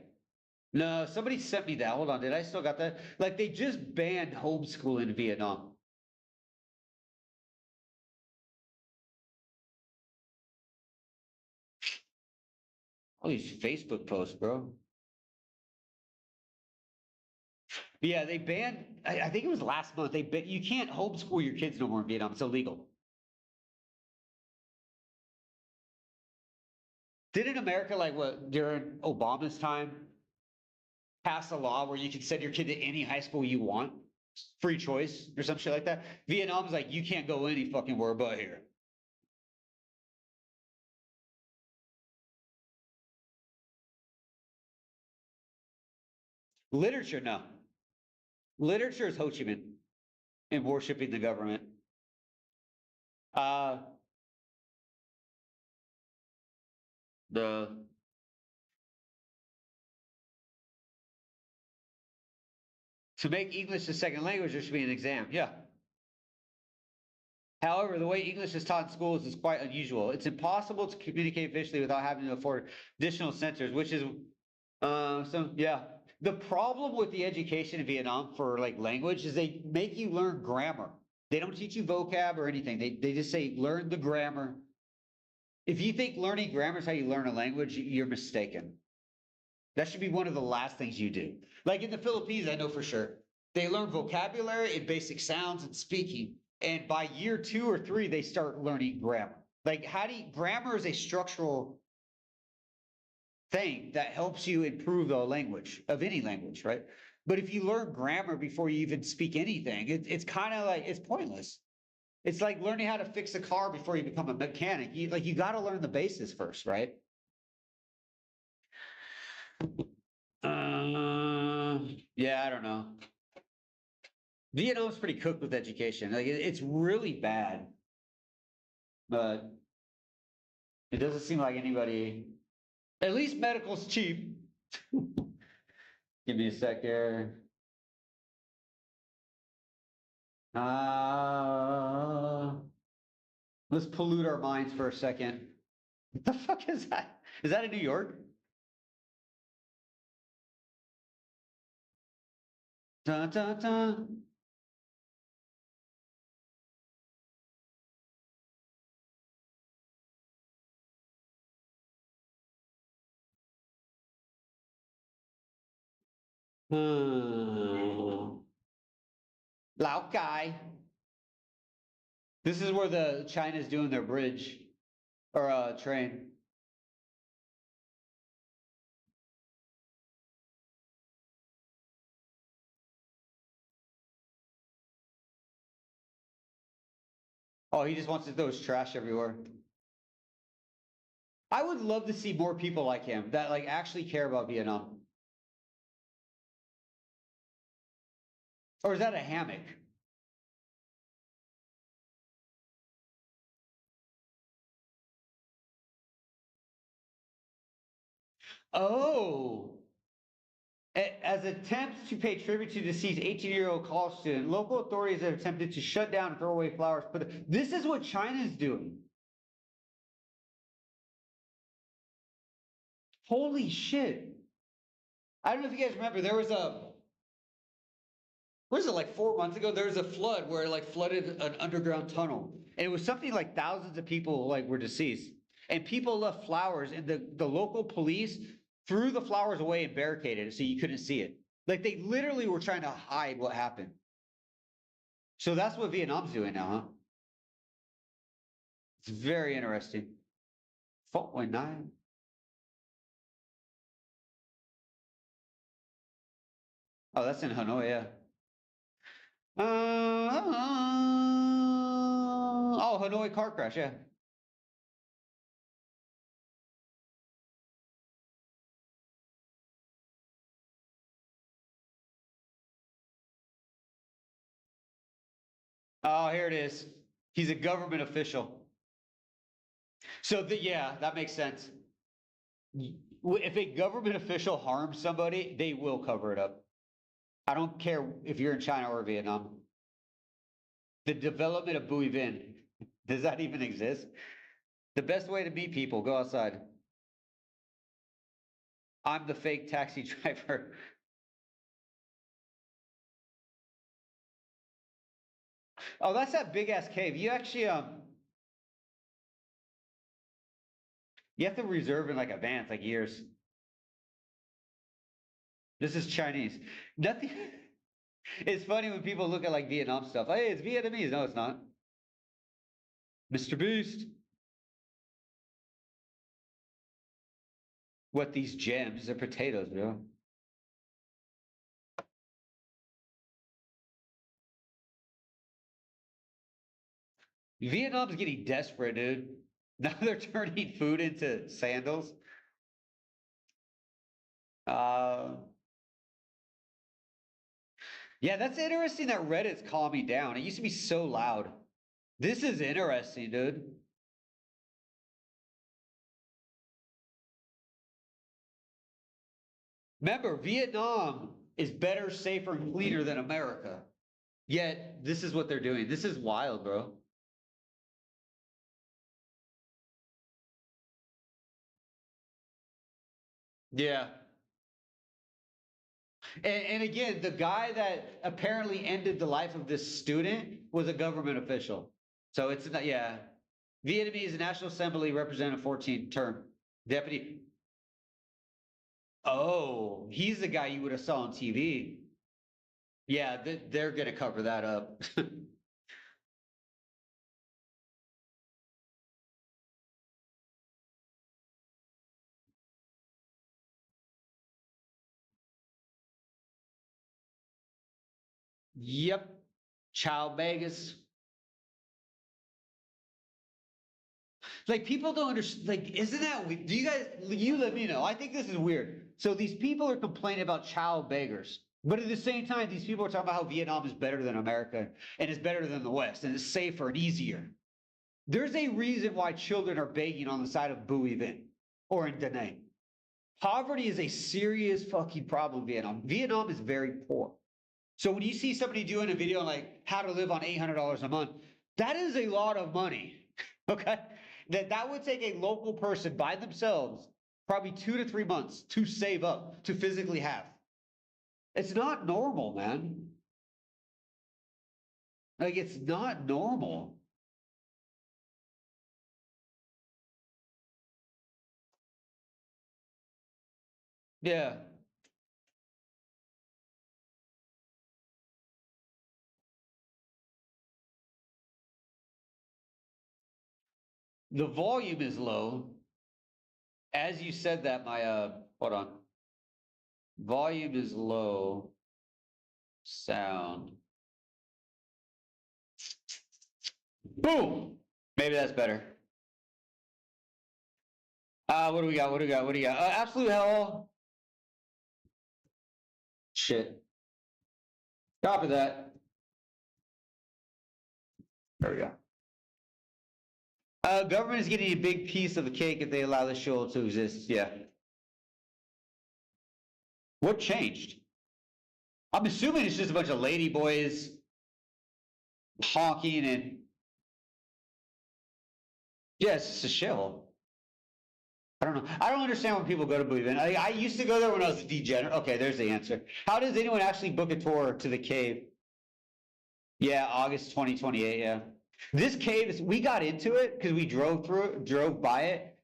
[SPEAKER 3] No, somebody sent me that. Hold on, did I still got that? Like they just banned homeschooling in Vietnam. All these Facebook posts, bro. Yeah, they banned, I think it was last month, you can't homeschool your kids no more in Vietnam. It's illegal. Didn't America, like what, during Obama's time, pass a law where you can send your kid to any high school you want? Free choice or some shit like that? Vietnam's like, you can't go any fucking where but here. Literature, no. Literature is Ho Chi Minh and worshiping the government. The To make English a second language, there should be an exam. Yeah. However, the way English is taught in schools is quite unusual. It's impossible to communicate visually without having to afford additional sensors, which is, yeah. The problem with the education in Vietnam for like language is they make you learn grammar. They don't teach you vocab or anything. They just say, learn the grammar. If you think learning grammar is how you learn a language, you're mistaken. That should be one of the last things you do. Like in the Philippines, I know for sure. They learn vocabulary and basic sounds and speaking. And by year 2 or 3, they start learning grammar. Like grammar is a structural thing that helps you improve the language of any language, right? But if you learn grammar before you even speak anything, it's kind of like, it's pointless. It's like learning how to fix a car before you become a mechanic. You got to learn the basis first, right? Yeah, I don't know. Vietnam's pretty cooked with education. Like it's really bad, but it doesn't seem like anybody. At least medical's cheap. Give me a sec here. Let's pollute our minds for a second. What the fuck is that? Is that in New York? Dun, dun, dun. Lao Cai. This is where the China's doing their bridge or train. Oh, he just wants to throw his trash everywhere. I would love to see more people like him that like actually care about Vietnam. Or is that a hammock? Oh. As attempts to pay tribute to deceased 18-year-old college student, local authorities have attempted to shut down and throw away flowers. But this is what China's doing. Holy shit. I don't know if you guys remember, there was what is it, like 4 months ago? There was a flood where it like flooded an underground tunnel. And it was something like thousands of people like were deceased. And people left flowers, and the local police threw the flowers away and barricaded it so you couldn't see it. Like they literally were trying to hide what happened. So that's what Vietnam's doing now, huh? It's very interesting. 4.9. Oh, that's in Hanoi, yeah. Oh, Hanoi car crash, yeah. Oh, here it is. He's a government official. So yeah, that makes sense. If a government official harms somebody, they will cover it up. I don't care if you're in China or Vietnam. The development of Bui Vinh, does that even exist? The best way to meet people, go outside. I'm the fake taxi driver. Oh, that's that big ass cave. You actually you have to reserve in like advance, like years. This is Chinese. Nothing. It's funny when people look at like Vietnam stuff. Hey, it's Vietnamese. No, it's not. Mr. Beast. What, these gems? They're potatoes, bro. Vietnam's getting desperate, dude. Now they're turning food into sandals. Yeah, that's interesting that Reddit's calming down. It used to be so loud. This is interesting, dude. Remember, Vietnam is better, safer, and cleaner than America. Yet, this is what they're doing. This is wild, bro. Yeah. And again, the guy that apparently ended the life of this student was a government official. So it's not, yeah. Vietnamese National Assembly Representative 14 term. Deputy. Oh, he's the guy you would have saw on TV. Yeah, they're going to cover that up. Yep. Child Vegas. Like people don't understand. Like, isn't that weird? Do you guys? You let me know. I think this is weird. So these people are complaining about child beggars, but at the same time, these people are talking about how Vietnam is better than America and is better than the West and is safer and easier. There's a reason why children are begging on the side of Bui Vinh or in Da Nang. Poverty is a serious fucking problem in Vietnam. Vietnam is very poor. So when you see somebody doing a video like how to live on $800 a month, that is a lot of money. Okay. That would take a local person by themselves probably 2 to 3 months to save up to physically have. It's not normal, man. Like, it's not normal. Yeah. The volume is low. As you said that, my hold on. Volume is low. Sound. Boom. Maybe that's better. What do we got? What do we got? What do you got? Absolute hell. Shit. Copy that. There we go. Government is getting a big piece of the cake if they allow the show to exist. Yeah. What changed? I'm assuming it's just a bunch of lady boys honking and yeah, it's just a shithole. I don't know. I don't understand what people go to believe in. I used to go there when I was a degenerate. Okay, there's the answer. How does anyone actually book a tour to the cave? Yeah, August 2028, yeah. This cave is, we got into it because we drove by it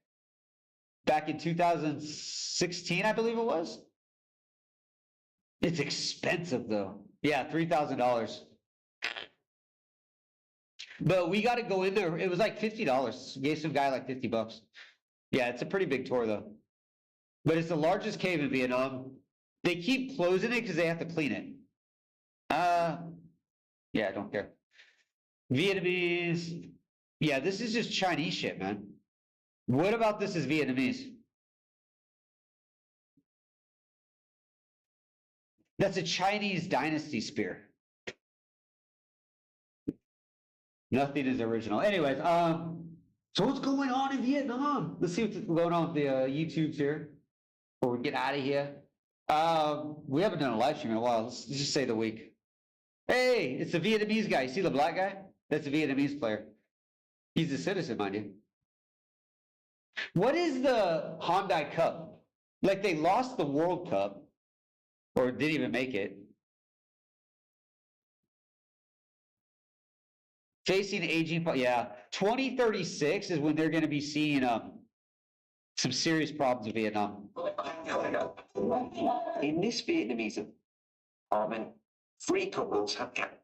[SPEAKER 3] back in 2016, I believe it was. It's expensive though. Yeah, $3,000. But we got to go in there. It was like $50. Gave some guy like $50. Yeah, it's a pretty big tour though. But it's the largest cave in Vietnam. They keep closing it because they have to clean it. Yeah, I don't care. Vietnamese. Yeah, this is just Chinese shit, man. What about this is Vietnamese? That's a Chinese dynasty spear. Nothing is original. Anyways, so what's going on in Vietnam? Let's see what's going on with the YouTubes here. Before we get out of here. We haven't done a live stream in a while. Let's just say the week. Hey, it's the Vietnamese guy. You see the black guy? That's a Vietnamese player. He's a citizen, mind you. What is the Hyundai Cup? Like they lost the World Cup, or didn't even make it. Facing aging, yeah, 2036 is when they're going to be seeing some serious problems in Vietnam.
[SPEAKER 4] In this Vietnamese apartment, 3 couples have gathered.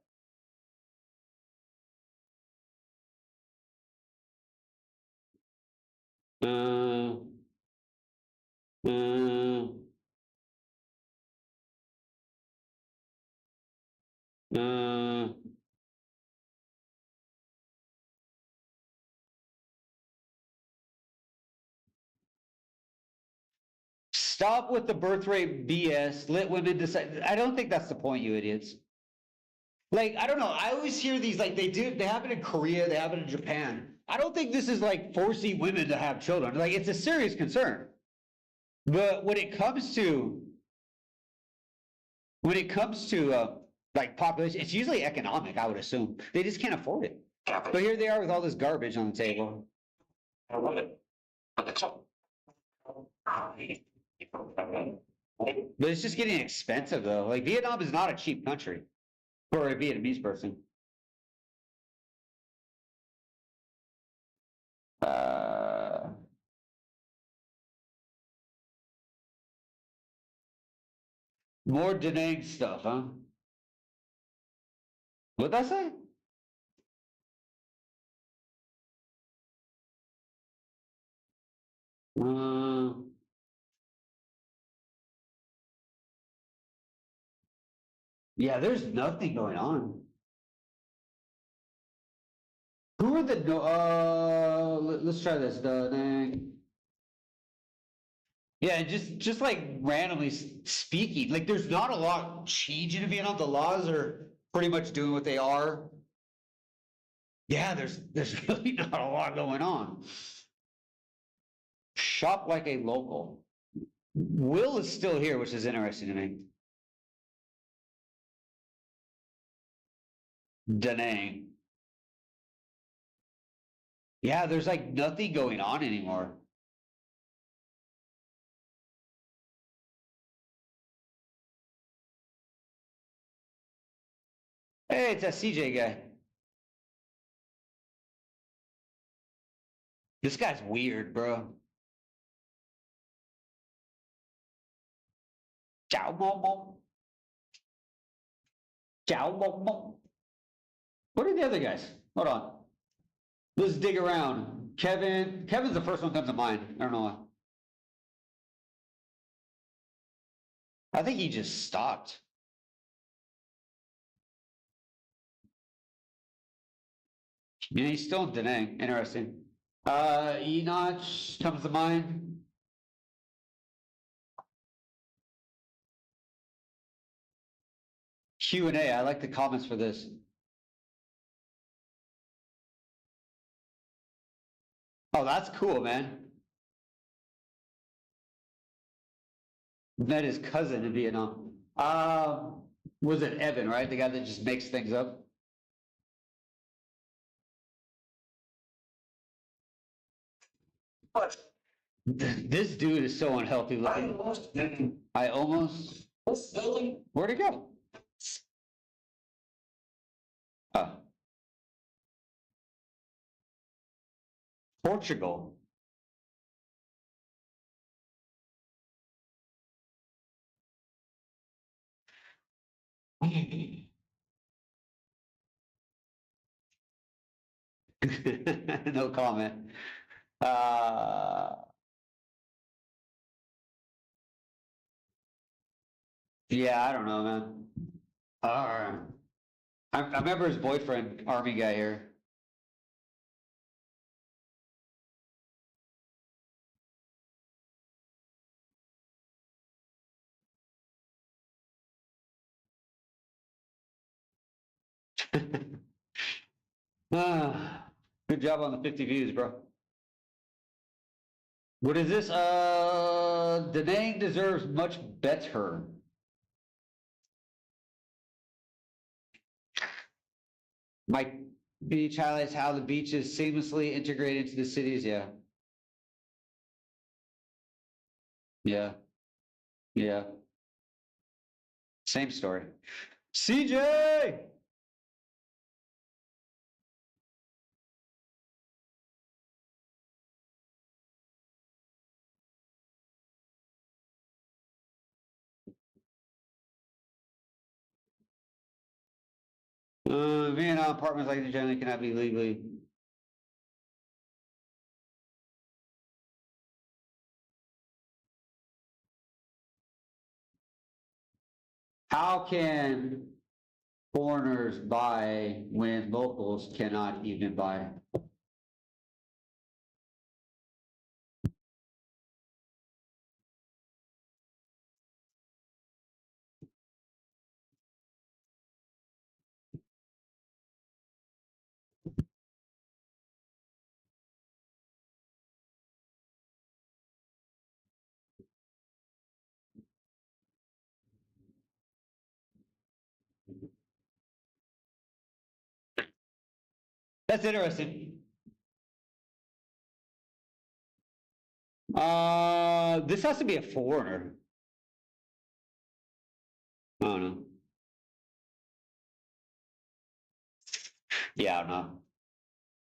[SPEAKER 3] Stop with the birth rate BS. Let women decide. I don't think that's the point, you idiots. Like, I don't know. I always hear these, like, they happen in Korea, they happen in Japan. I don't think this is like forcing women to have children. Like, it's a serious concern. But when it comes to like population, it's usually economic, I would assume. They just can't afford it. But here they are with all this garbage on the table. But it's just getting expensive though. Like Vietnam is not a cheap country for a Vietnamese person. More Da Nang stuff, huh? What'd I say? Yeah, there's nothing going on. Who are the no? Let's try this. Da Nang. Yeah, just like randomly speaking, like there's not a lot changing in Vietnam. The laws are pretty much doing what they are. Yeah, there's really not a lot going on. Shop like a local. Will is still here, which is interesting to me. Da Nang. Yeah, there's like nothing going on anymore. Hey, it's that CJ guy. This guy's weird, bro. Ciao mong mong. Ciao mong mong. What are the other guys? Hold on. Let's dig around. Kevin's the first one that comes to mind. I don't know why. I think he just stopped. Yeah, he's still in Da Nang. Interesting. Enoch comes to mind. Q&A. I like the comments for this. Oh, that's cool, man. Met his cousin in Vietnam. Was it Evan, right? The guy that just makes things up?
[SPEAKER 4] But
[SPEAKER 3] This dude is so unhealthy
[SPEAKER 4] I
[SPEAKER 3] looking.
[SPEAKER 4] almost didn't.
[SPEAKER 3] I almost,
[SPEAKER 4] This building,
[SPEAKER 3] where'd it go? Oh. Portugal. No comment. Yeah, I don't know, man. I remember his boyfriend, army guy here. Good job on the 50 views, bro. What is this? Da Nang deserves much better. Mike Beach highlights how the beach is seamlessly integrated into the cities. Yeah. Yeah. Yeah. Same story. CJ! Vietnam apartments like the generally cannot be legally. How can foreigners buy when locals cannot even buy? That's interesting. This has to be a foreigner. I don't know. Yeah, I don't know.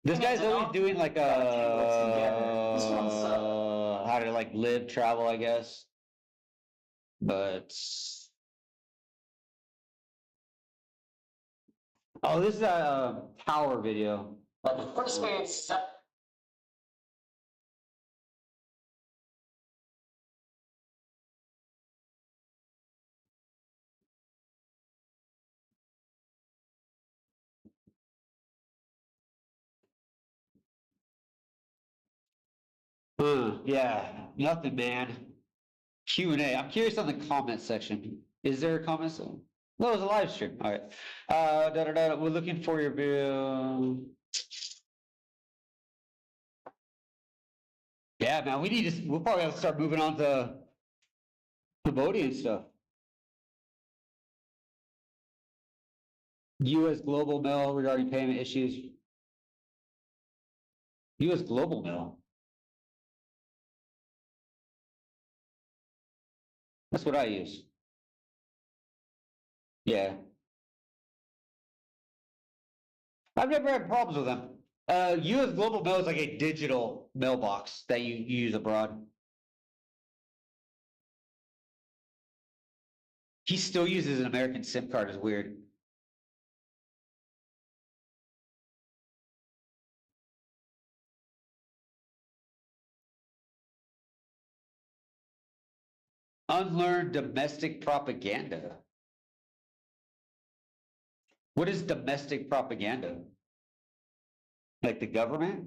[SPEAKER 3] This guy's always doing like
[SPEAKER 4] This one's,
[SPEAKER 3] how to like live, travel, I guess. But. Oh, this is a tower video.
[SPEAKER 4] but the first man set.
[SPEAKER 3] Yeah, nothing, man. Q&A. I'm curious on the comment section. Is there a comment? No, it was a live stream. All right. We're looking for your bill. Yeah, man, we'll probably have to start moving on to Cambodia and stuff. US Global Mail regarding payment issues. US Global Mail. That's what I use. Yeah. I've never had problems with them. US Global Mail is like a digital mailbox that you use abroad. He still uses an American SIM card, is weird. Unlearn domestic propaganda. What is domestic propaganda? Like the government?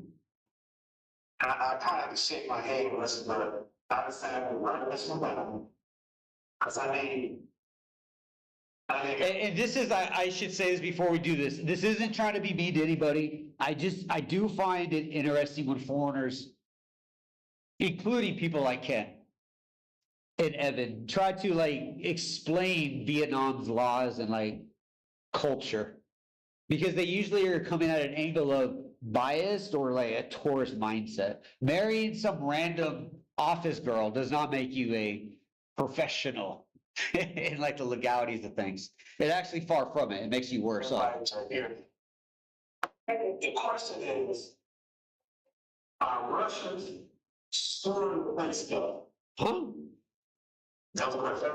[SPEAKER 4] I kind of have to shake my head and listen, but I understand the right listen, but because
[SPEAKER 3] And this is, I should say this before we do this. This isn't trying to be mean to anybody. I do find it interesting when foreigners, including people like Ken, and Evan try to like explain Vietnam's laws and like culture, because they usually are coming at an angle of biased or like a tourist mindset. Marrying some random office girl does not make you a professional in like the legalities of things. It actually far from it. It makes you worse off.
[SPEAKER 4] The question is, are Russians storing place stuff?
[SPEAKER 3] Huh?
[SPEAKER 4] That was a question.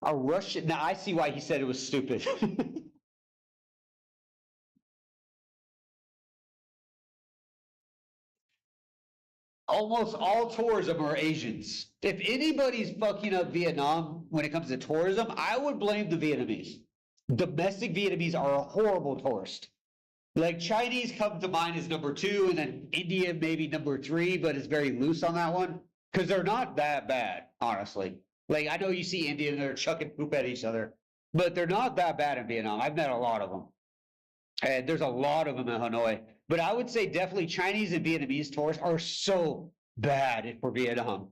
[SPEAKER 3] A Russian. Now I see why he said it was stupid. Almost all tourism are Asians. If anybody's fucking up Vietnam when it comes to tourism, I would blame the Vietnamese. Domestic Vietnamese are a horrible tourist. Like Chinese come to mind as number 2, and then India maybe number 3, but it's very loose on that one because they're not that bad, honestly. Like I know you see India and they're chucking poop at each other, but they're not that bad in Vietnam. I've met a lot of them, and there's a lot of them in Hanoi. But I would say definitely Chinese and Vietnamese tourists are so bad for Vietnam.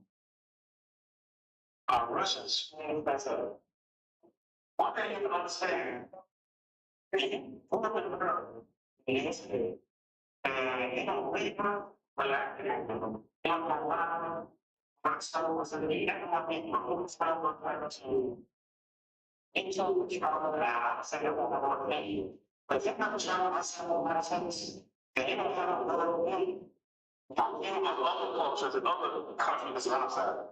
[SPEAKER 4] Are Russians storing place stuff? One thing you can understand. Yesterday, and you know, we were relaxing. So was in the economic performance to into the trouble that I over me. But if not trouble, I said, well, my sense, they don't have a little way. Not in other cultures and other countries outside.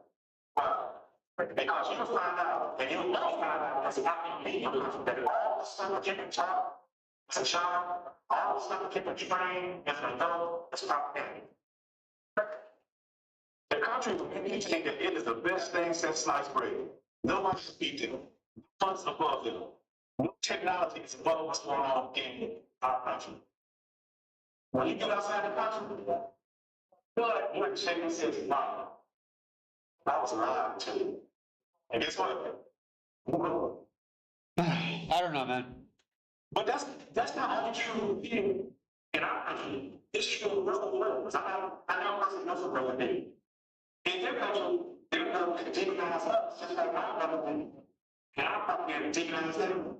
[SPEAKER 4] But because you find out, and you will find out, that's happening in your country, that all the stuff that you can talk as a child, all the stuff that you can train as an adult, is propaganda. The country will think that it is the best thing since sliced bread. No one should beat them. Funds above them. No technology is above what's going on in our country. When you get outside the country, but what Shaman says, wow, I was alive too. And guess what?
[SPEAKER 3] I don't know, man.
[SPEAKER 4] But that's not only true here in our country. It's true in the rest of the world. I know a person knows what really means. In their country, they're going to demonize us, just like our government and our propaganda demonize them.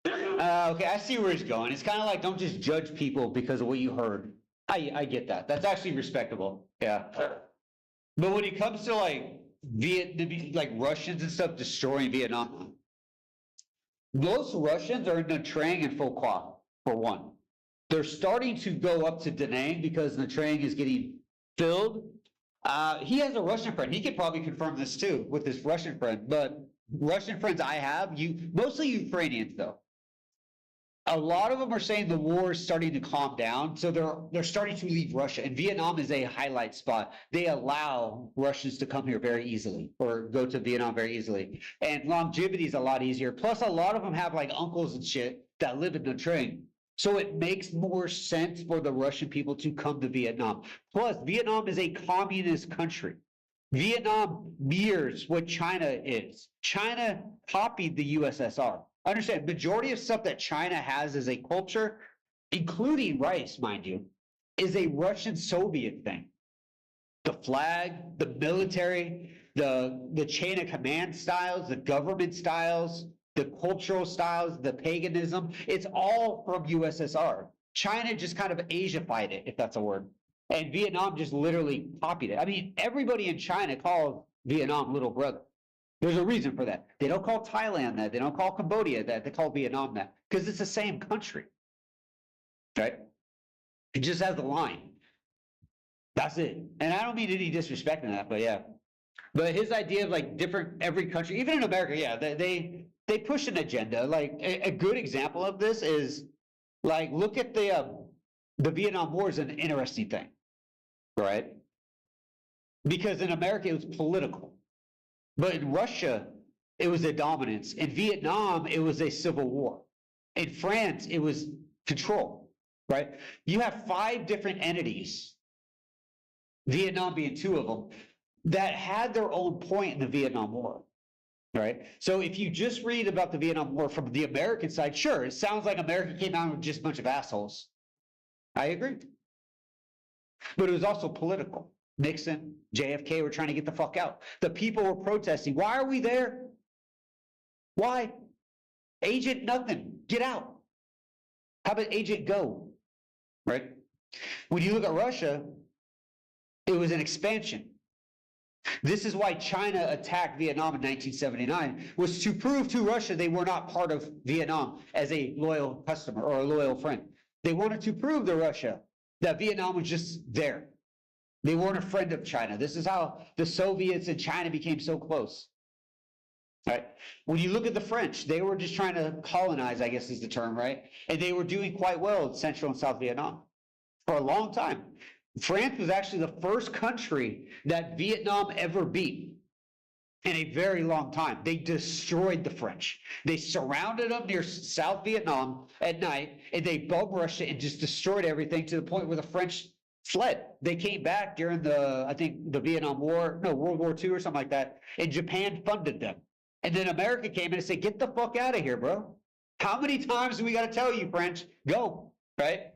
[SPEAKER 3] Okay, I see where he's going. It's kind of like don't just judge people because of what you heard. I get that. That's actually respectable. Yeah. But when it comes to like like Russians and stuff destroying Vietnam, those Russians are in Nha Trang and Pho Quoc, for one. They're starting to go up to Da Nang because Nha Trang is getting filled. He has a Russian friend. He could probably confirm this too with his Russian friend. But Russian friends I have, mostly Ukrainians though. A lot of them are saying the war is starting to calm down, so they're starting to leave Russia. And Vietnam is a highlight spot. They allow Russians to come here very easily, or go to Vietnam very easily. And longevity is a lot easier. Plus, a lot of them have like uncles and shit that live in Nha Trang. So it makes more sense for the Russian people to come to Vietnam. Plus, Vietnam is a communist country. Vietnam mirrors what China is. China copied the USSR. Understand, majority of stuff that China has as a culture, including rice, mind you, is a Russian Soviet thing. The flag, the military, the chain of command styles, the government styles, the cultural styles, the paganism, it's all from USSR. China just kind of Asiafied it, if that's a word. And Vietnam just literally copied it. I mean, everybody in China calls Vietnam little brother. There's a reason for that. They don't call Thailand that. They don't call Cambodia that. They call Vietnam that because it's the same country, right? It just has the line. That's it. And I don't mean any disrespect in that, but yeah. But his idea of like different, every country, even in America, yeah, they push an agenda. Like a good example of this is like, look at the Vietnam War is an interesting thing, right? Because in America, it was political. But in Russia, it was a dominance. In Vietnam, it was a civil war. In France, it was control, right? You have 5 different entities, Vietnam being 2 of them, that had their own point in the Vietnam War, right? So if you just read about the Vietnam War from the American side, sure, it sounds like America came out with just a bunch of assholes. I agree. but it was also political. Nixon, JFK were trying to get the fuck out. The people were protesting. Why are we there? Why? Agent nothing. Get out. How about agent go? Right? When you look at Russia, it was an expansion. This is why China attacked Vietnam in 1979, was to prove to Russia they were not part of Vietnam as a loyal customer or a loyal friend. They wanted to prove to Russia that Vietnam was just there. They weren't a friend of China. This is how the Soviets and China became so close. Right? When you look at the French, they were just trying to colonize, I guess is the term, right? And they were doing quite well in Central and South Vietnam for a long time. France was actually the first country that Vietnam ever beat in a very long time. They destroyed the French. They surrounded them near South Vietnam at night, and they bum rushed it and just destroyed everything to the point where the French fled. They came back during I think the Vietnam War, no, World War II or something like that, and Japan funded them. And then America came in and said, get the fuck out of here, bro. How many times do we got to tell you, French? Go, right?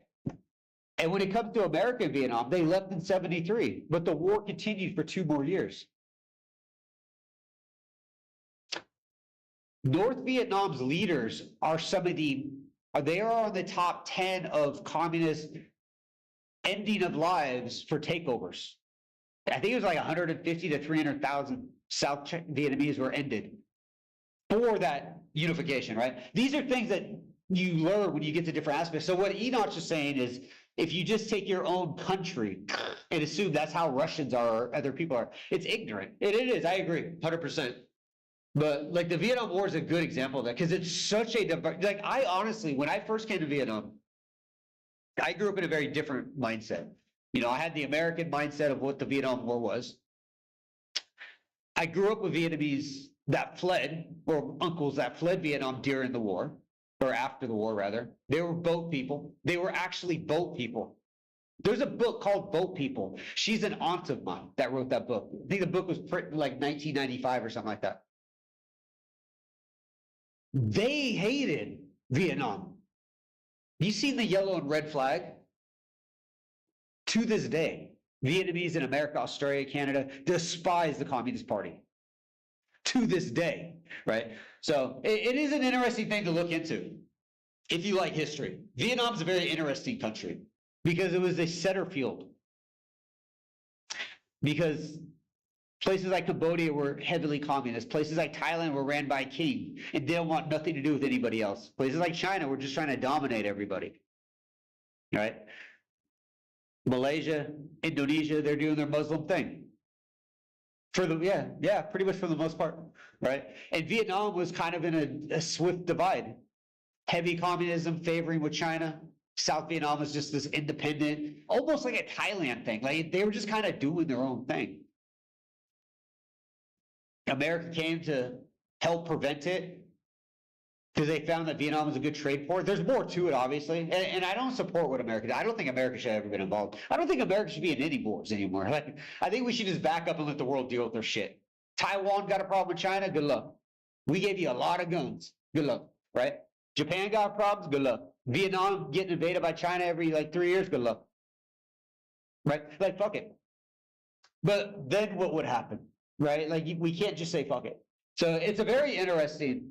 [SPEAKER 3] And when it comes to America and Vietnam, they left in 73, but the war continued for 2 more years. North Vietnam's leaders are they are on the top 10 of communist ending of lives for takeovers. I think it was like 150 to 300,000 South Vietnamese were ended for that unification, right? These are things that you learn when you get to different aspects. So what Enoch is saying is, if you just take your own country and assume that's how Russians are or other people are, it's ignorant. It is, I agree, 100%. But like the Vietnam War is a good example of that because it's such a, like I honestly, when I first came to Vietnam, I grew up in a very different mindset. You know, I had the American mindset of what the Vietnam War was. I grew up with Vietnamese that fled, or uncles that fled Vietnam during the war. Or after the war, rather. They were boat people. They were actually boat people. There's a book called Boat People. She's an aunt of mine that wrote that book. I think the book was written like 1995 or something like that. They hated Vietnam. You seen the yellow and red flag? To this day, Vietnamese in America, Australia, Canada despise the Communist Party. To this day, right? So it is an interesting thing to look into if you like history. Vietnam's a very interesting country because it was a setter field. Because places like Cambodia were heavily communist. Places like Thailand were ran by a king and didn't want nothing to do with anybody else. Places like China were just trying to dominate everybody. Right? Malaysia, Indonesia, they're doing their Muslim thing. For the, pretty much for the most part, right? And Vietnam was kind of in a swift divide. Heavy communism favoring with China. South Vietnam was just this independent, almost like a Thailand thing. Like they were just kind of doing their own thing. America came to help prevent it because they found that Vietnam was a good trade port. There's more to it, obviously. And I don't support what America did. I don't think America should have ever been involved. I don't think America should be in any wars anymore. Like, I think we should just back up and let the world deal with their shit. Taiwan got a problem with China? Good luck. We gave you a lot of guns. Good luck, right? Japan got problems? Good luck. Vietnam getting invaded by China every like 3 years? Good luck. Right? Like, fuck it. But then what would happen? Right? Like, we can't just say fuck it. So it's a very interesting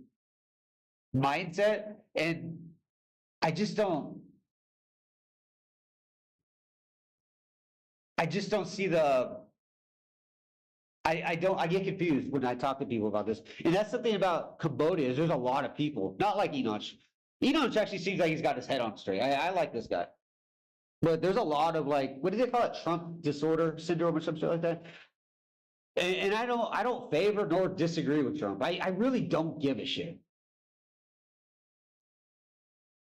[SPEAKER 3] mindset, and I just don't see I get confused when I talk to people about this. And that's the thing about Cambodia is there's a lot of people, not like Enoch. Enoch actually seems like he's got his head on straight. I like this guy. But there's a lot of like, what do they call it? Trump disorder syndrome or something like that. And I don't favor nor disagree with Trump. I really don't give a shit.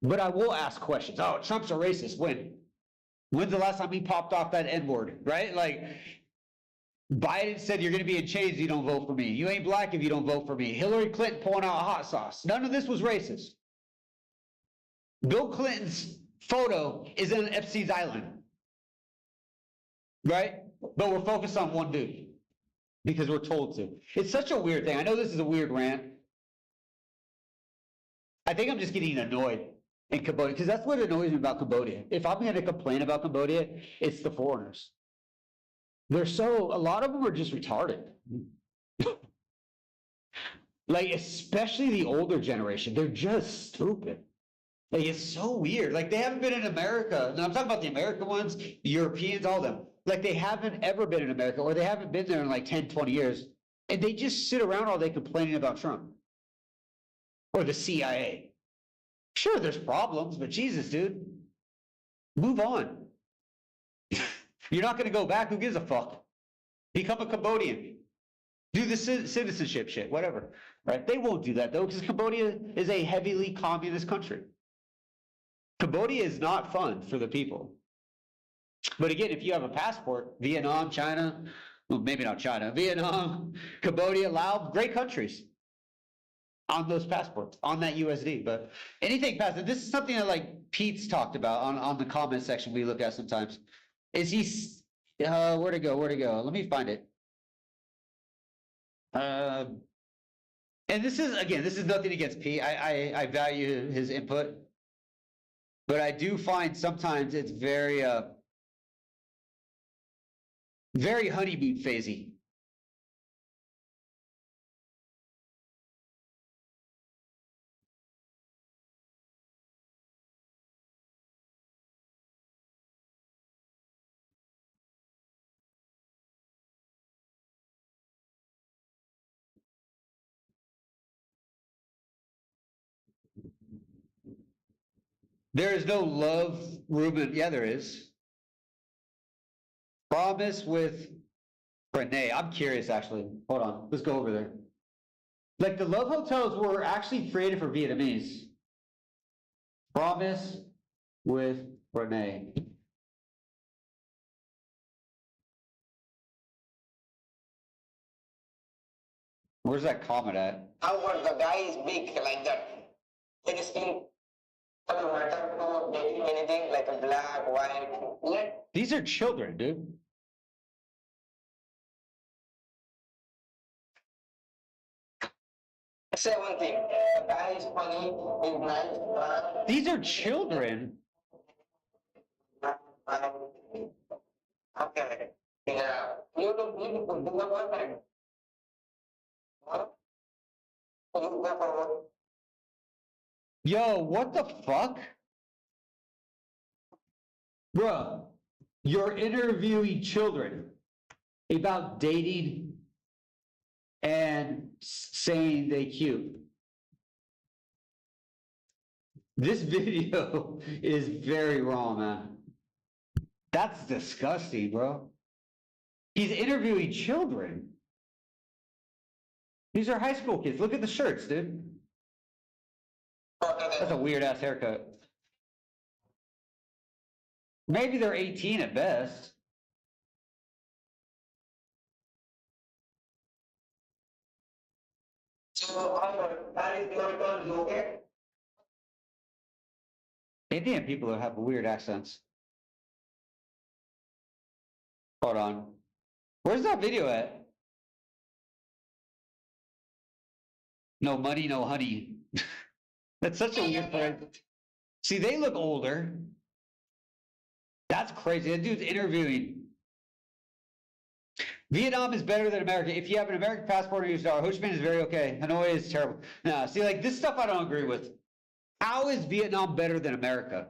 [SPEAKER 3] But I will ask questions. Oh, Trump's a racist. When? When's the last time he popped off that N-word, right? Like, Biden said you're going to be in chains if you don't vote for me. You ain't black if you don't vote for me. Hillary Clinton pulling out hot sauce. None of this was racist. Bill Clinton's photo is in Epstein's Island, right? But we're focused on one dude because we're told to. It's such a weird thing. I know this is a weird rant. I think I'm just getting annoyed. in Cambodia, because that's what annoys me about Cambodia. If I'm going to complain about Cambodia, it's the foreigners. A lot of them are just retarded. Like, especially the older generation, they're just stupid. Like, it's so weird. Like, they haven't been in America. Now, I'm talking about the American ones, Europeans, all of them. Like, they haven't ever been in America, or they haven't been there in like 10, 20 years. And they just sit around all day complaining about Trump or the CIA. Sure, there's problems, but Jesus, dude, move on. You're not going to go back. Who gives a fuck? Become a Cambodian. Do the citizenship shit, whatever. Right? They won't do that, though, because Cambodia is a heavily communist country. Cambodia is not fun for the people. But again, if you have a passport, Vietnam, China, well, maybe not China, Vietnam, Cambodia, Laos, great countries on those passports, on that USD. But anything past it, this is something that like Pete's talked about on the comment section we look at sometimes. Is he, where'd it go? Let me find it. And this is, again, this is nothing against Pete. I value his input. But I do find sometimes it's very honeymoon phasey. There is no love, Ruben. Yeah, there is. Promise with Renee. I'm curious, actually. Hold on. Let's go over there. Like, the love hotels were actually created for Vietnamese. Promise with Renee. Where's that comment at?
[SPEAKER 4] How about the guy is big like that? Can you speak? Doesn't matter to dating anything like a black, white.
[SPEAKER 3] These are children, dude.
[SPEAKER 4] Say one thing. The guy is funny, he's nice, but
[SPEAKER 3] These are children.
[SPEAKER 4] okay. Yeah. You look beautiful. Do your boyfriend. What? You go for
[SPEAKER 3] Yo, what the fuck? Bruh, you're interviewing children about dating and saying they cute. This video is very wrong, man. That's disgusting, bro. He's interviewing children. These are high school kids. Look at the shirts, dude. That's a weird ass haircut. Maybe they're 18 at best.
[SPEAKER 4] So, that is your turn, okay?
[SPEAKER 3] Indian people have weird accents. Hold on. Where's that video at? No money, no honey. That's such a weird phrase. See, they look older. That's crazy. That dude's interviewing. Vietnam is better than America. If you have an American passport or $, Ho Chi Minh is very okay. Hanoi is terrible. No, see, like this stuff I don't agree with. How is Vietnam better than America?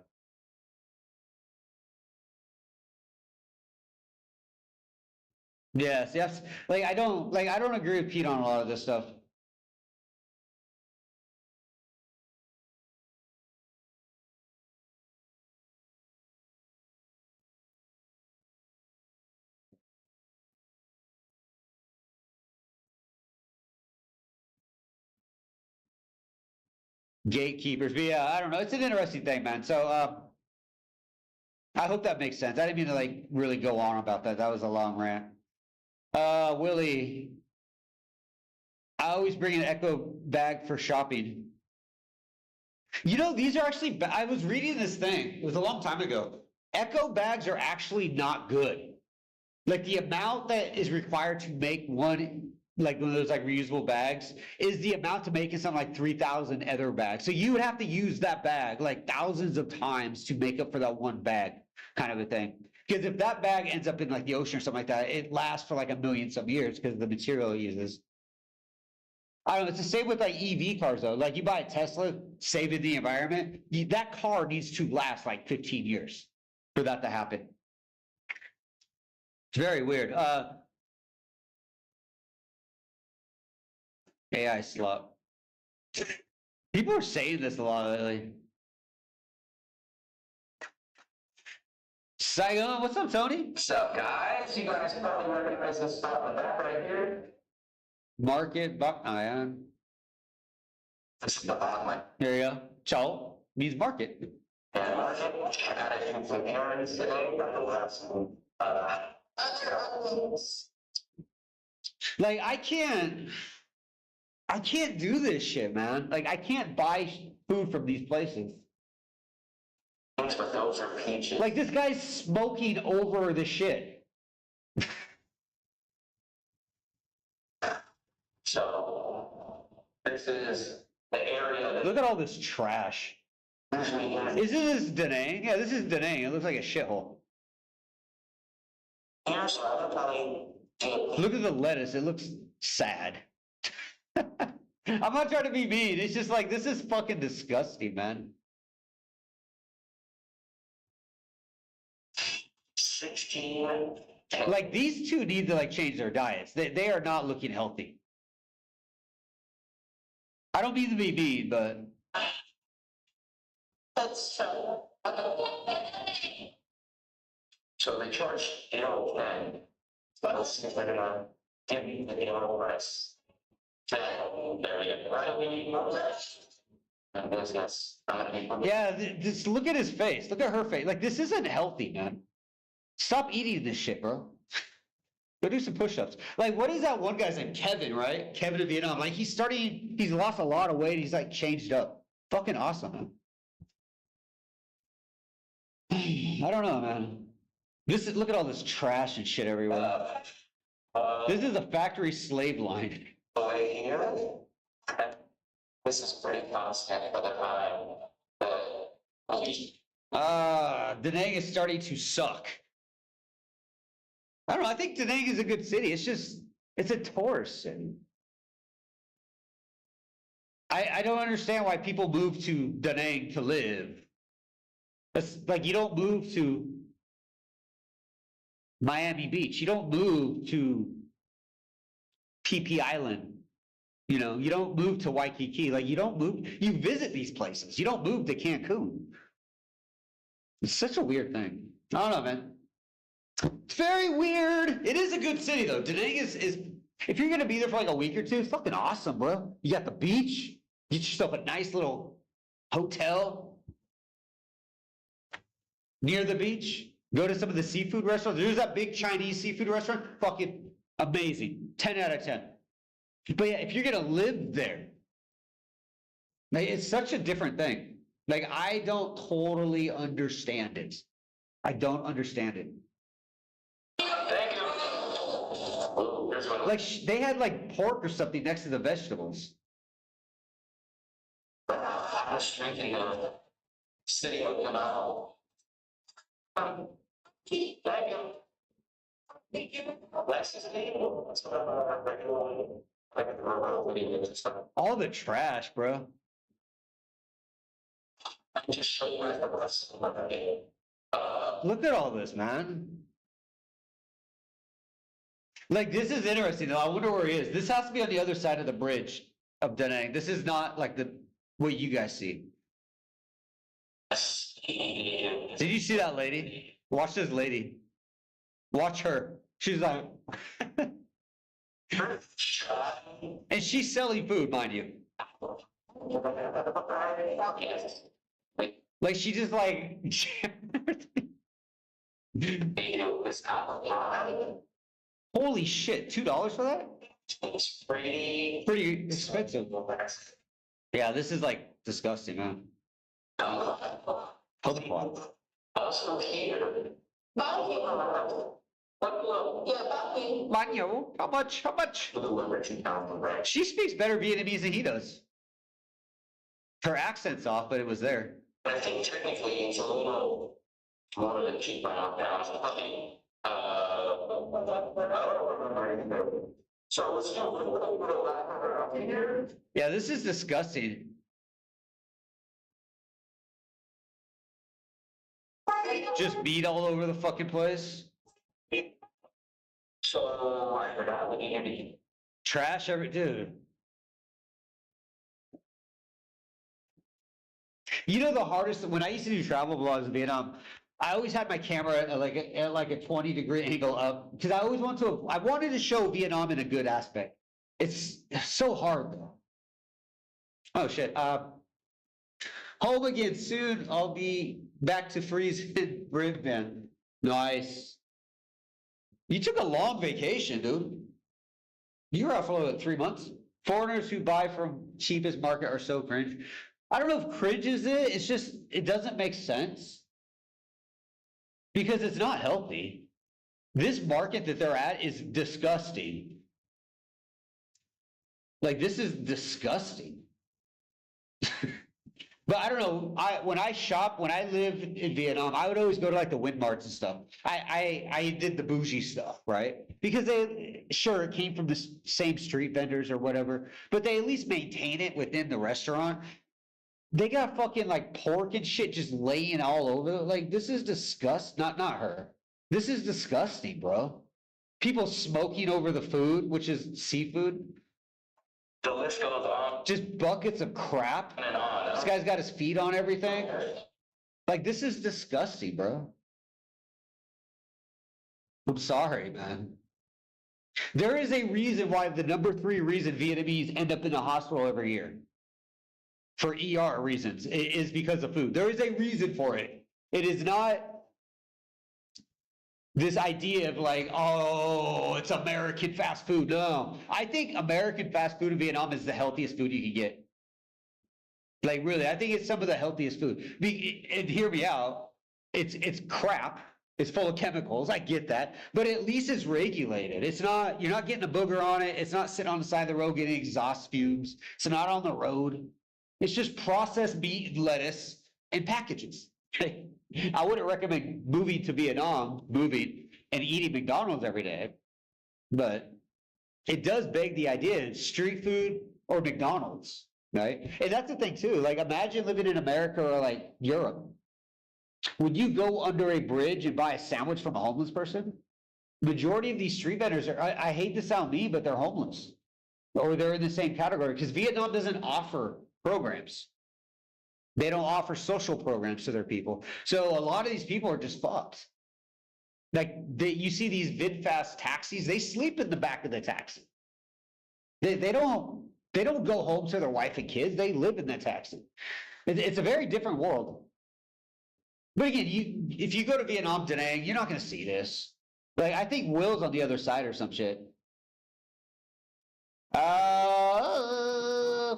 [SPEAKER 3] Yes, yes. Like I don't agree with Pete on a lot of this stuff. Gatekeepers, but yeah, I don't know. It's an interesting thing, man. So I hope that makes sense. I didn't mean to like really go on about that. That was a long rant. Willie, I always bring an Echo bag for shopping. You know, these are actually, I was reading this thing. It was a long time ago. Echo bags are actually not good. Like the amount that is required to make one like one of those like reusable bags, is the amount to making something like 3,000 other bags. So you would have to use that bag like thousands of times to make up for that one bag, kind of a thing. Because if that bag ends up in like the ocean or something like that, it lasts for like a million some years because of the material it uses. I don't know, it's the same with like EV cars though. Like you buy a Tesla, saving the environment, that car needs to last like 15 years for that to happen. It's very weird. AI slut. People are saying this a lot lately. Saigon, what's up, Tony?
[SPEAKER 4] What's up, guys? You guys probably recognize this spot in the back right here.
[SPEAKER 3] Market, Buck, Ion.
[SPEAKER 4] This is the bottom.
[SPEAKER 3] There you go. Ciao means market.
[SPEAKER 4] And market, I gotta do some errands today, but the last one.
[SPEAKER 3] Like I can't do this shit, man. Like I can't buy food from these places.
[SPEAKER 4] But those are peaches.
[SPEAKER 3] Like this guy's smoking over the shit.
[SPEAKER 4] So, this is the area that
[SPEAKER 3] Look at all this trash.
[SPEAKER 4] usually has.
[SPEAKER 3] Is this Da Nang? Yeah, this is Da Nang. It looks like a shithole.
[SPEAKER 4] Here's what I'm telling you.
[SPEAKER 3] Look at the lettuce. It looks sad. I'm not trying to be mean. It's just like, this is fucking disgusting, man.
[SPEAKER 4] 16.
[SPEAKER 3] Like these two need to like change their diets. They are not looking healthy. I don't mean to be mean, but
[SPEAKER 4] That's so. So they charge $10, but let's see if they're gonna give me the price. There you go. Right, we need more rice. And business.
[SPEAKER 3] yeah, just look at his face. Look at her face. Like this isn't healthy, man. Stop eating this shit, bro. Go do some push-ups. Like, what is that one guy's name? Kevin, right? Kevin of Vietnam. Like, he's lost a lot of weight. He's like changed up. Fucking awesome, man. I don't know, man. Look at all this trash and shit everywhere. This is a factory slave line.
[SPEAKER 4] Over here, this is pretty constant for the time.
[SPEAKER 3] Da Nang is starting to suck. I don't know. I think Da Nang is a good city. It's a tourist city. I don't understand why people move to Da Nang to live. It's like you don't move to Miami Beach. You don't move to PP Island. You know, you don't move to Waikiki. Like you visit these places. You don't move to Cancun. It's such a weird thing. I don't know, man. It's very weird. It is a good city though. Da Nang is if you're gonna be there for like a week or two, it's fucking awesome, bro. You got the beach, get yourself a nice little hotel near the beach. Go to some of the seafood restaurants. There's that big Chinese seafood restaurant. Fucking amazing. 10 out of 10. But yeah, if you're gonna live there, like, it's such a different thing. Like I don't totally understand it. I don't understand it.
[SPEAKER 4] Thank you. Oh, here's one.
[SPEAKER 3] Like they had like pork or something next to the vegetables.
[SPEAKER 4] I was drinking a city of Canal. Thank you. Thank you. Alexis, that's what I'm regularly.
[SPEAKER 3] All the trash, bro.
[SPEAKER 4] Just show you the rest of the day.
[SPEAKER 3] Look at all this, man. Like this is interesting though. I wonder where he is. This has to be on the other side of the bridge of Da Nang. This is not like what you guys see. Did you see that lady? Watch this lady. Watch her. She's like, and she's selling food, mind you. Like she just like. Holy shit! $2 for that?
[SPEAKER 4] It's pretty.
[SPEAKER 3] Pretty expensive. Yeah, this is like disgusting, man.
[SPEAKER 4] Also here.
[SPEAKER 3] Bao nhiêu? How much? How much?
[SPEAKER 4] A little over 2,000 right?
[SPEAKER 3] She speaks better Vietnamese than he does. Her accent's off, but it was there.
[SPEAKER 4] But I think technically it's a little more than 2,000. So let's do a little bit of that here.
[SPEAKER 3] Yeah, this is disgusting. Just meat all over the fucking place.
[SPEAKER 4] So I forgot what you need.
[SPEAKER 3] Trash every dude. You know the hardest when I used to do travel vlogs in Vietnam, I always had my camera at like a 20-degree angle up because I wanted to show Vietnam in a good aspect. It's so hard though. Oh shit. Home again soon. I'll be back to freezing Brisbane. Nice. You took a long vacation, dude. You were out for like 3 months. Foreigners who buy from cheapest market are so cringe. I don't know if cringe is it. It's just, it doesn't make sense. Because it's not healthy. This market that they're at is disgusting. Like, this is disgusting. But I don't know, when I lived in Vietnam, I would always go to like the Win Marts and stuff. I did the bougie stuff, right? Because it came from the same street vendors or whatever, but they at least maintain it within the restaurant. They got fucking like pork and shit just laying all over. Like, this is not her. This is disgusting, bro. People smoking over the food, which is seafood.
[SPEAKER 4] The list goes on
[SPEAKER 3] Just buckets of crap.
[SPEAKER 4] and on.
[SPEAKER 3] This guy's got his feet on everything. Like, this is disgusting, bro. I'm sorry, man. There is a reason why the number 3 reason Vietnamese end up in the hospital every year for ER reasons is because of food. There is a reason for it. It is not this idea of like, oh, it's American fast food. No, I think American fast food in Vietnam is the healthiest food you can get. Like, really, I think it's some of the healthiest food. And hear me out. It's crap. It's full of chemicals. I get that, but at least it's regulated. It's not. You're not getting a booger on it. It's not sitting on the side of the road getting exhaust fumes. It's not on the road. It's just processed meat and lettuce and packages. I wouldn't recommend moving to Vietnam, and eating McDonald's every day, but it does beg the idea: street food or McDonald's. Right? And that's the thing too. Like, imagine living in America or like Europe. Would you go under a bridge and buy a sandwich from a homeless person? Majority of these street vendors are, I hate to sound mean, but they're homeless. Or they're in the same category because Vietnam doesn't offer programs. They don't offer social programs to their people. So a lot of these people are just fucked. Like, you see these VinFast taxis, they sleep in the back of the taxi. They don't go home to their wife and kids. They live in that taxi. It's a very different world. But again, if you go to Vietnam today, you're not going to see this. Like, I think Will's on the other side or some shit.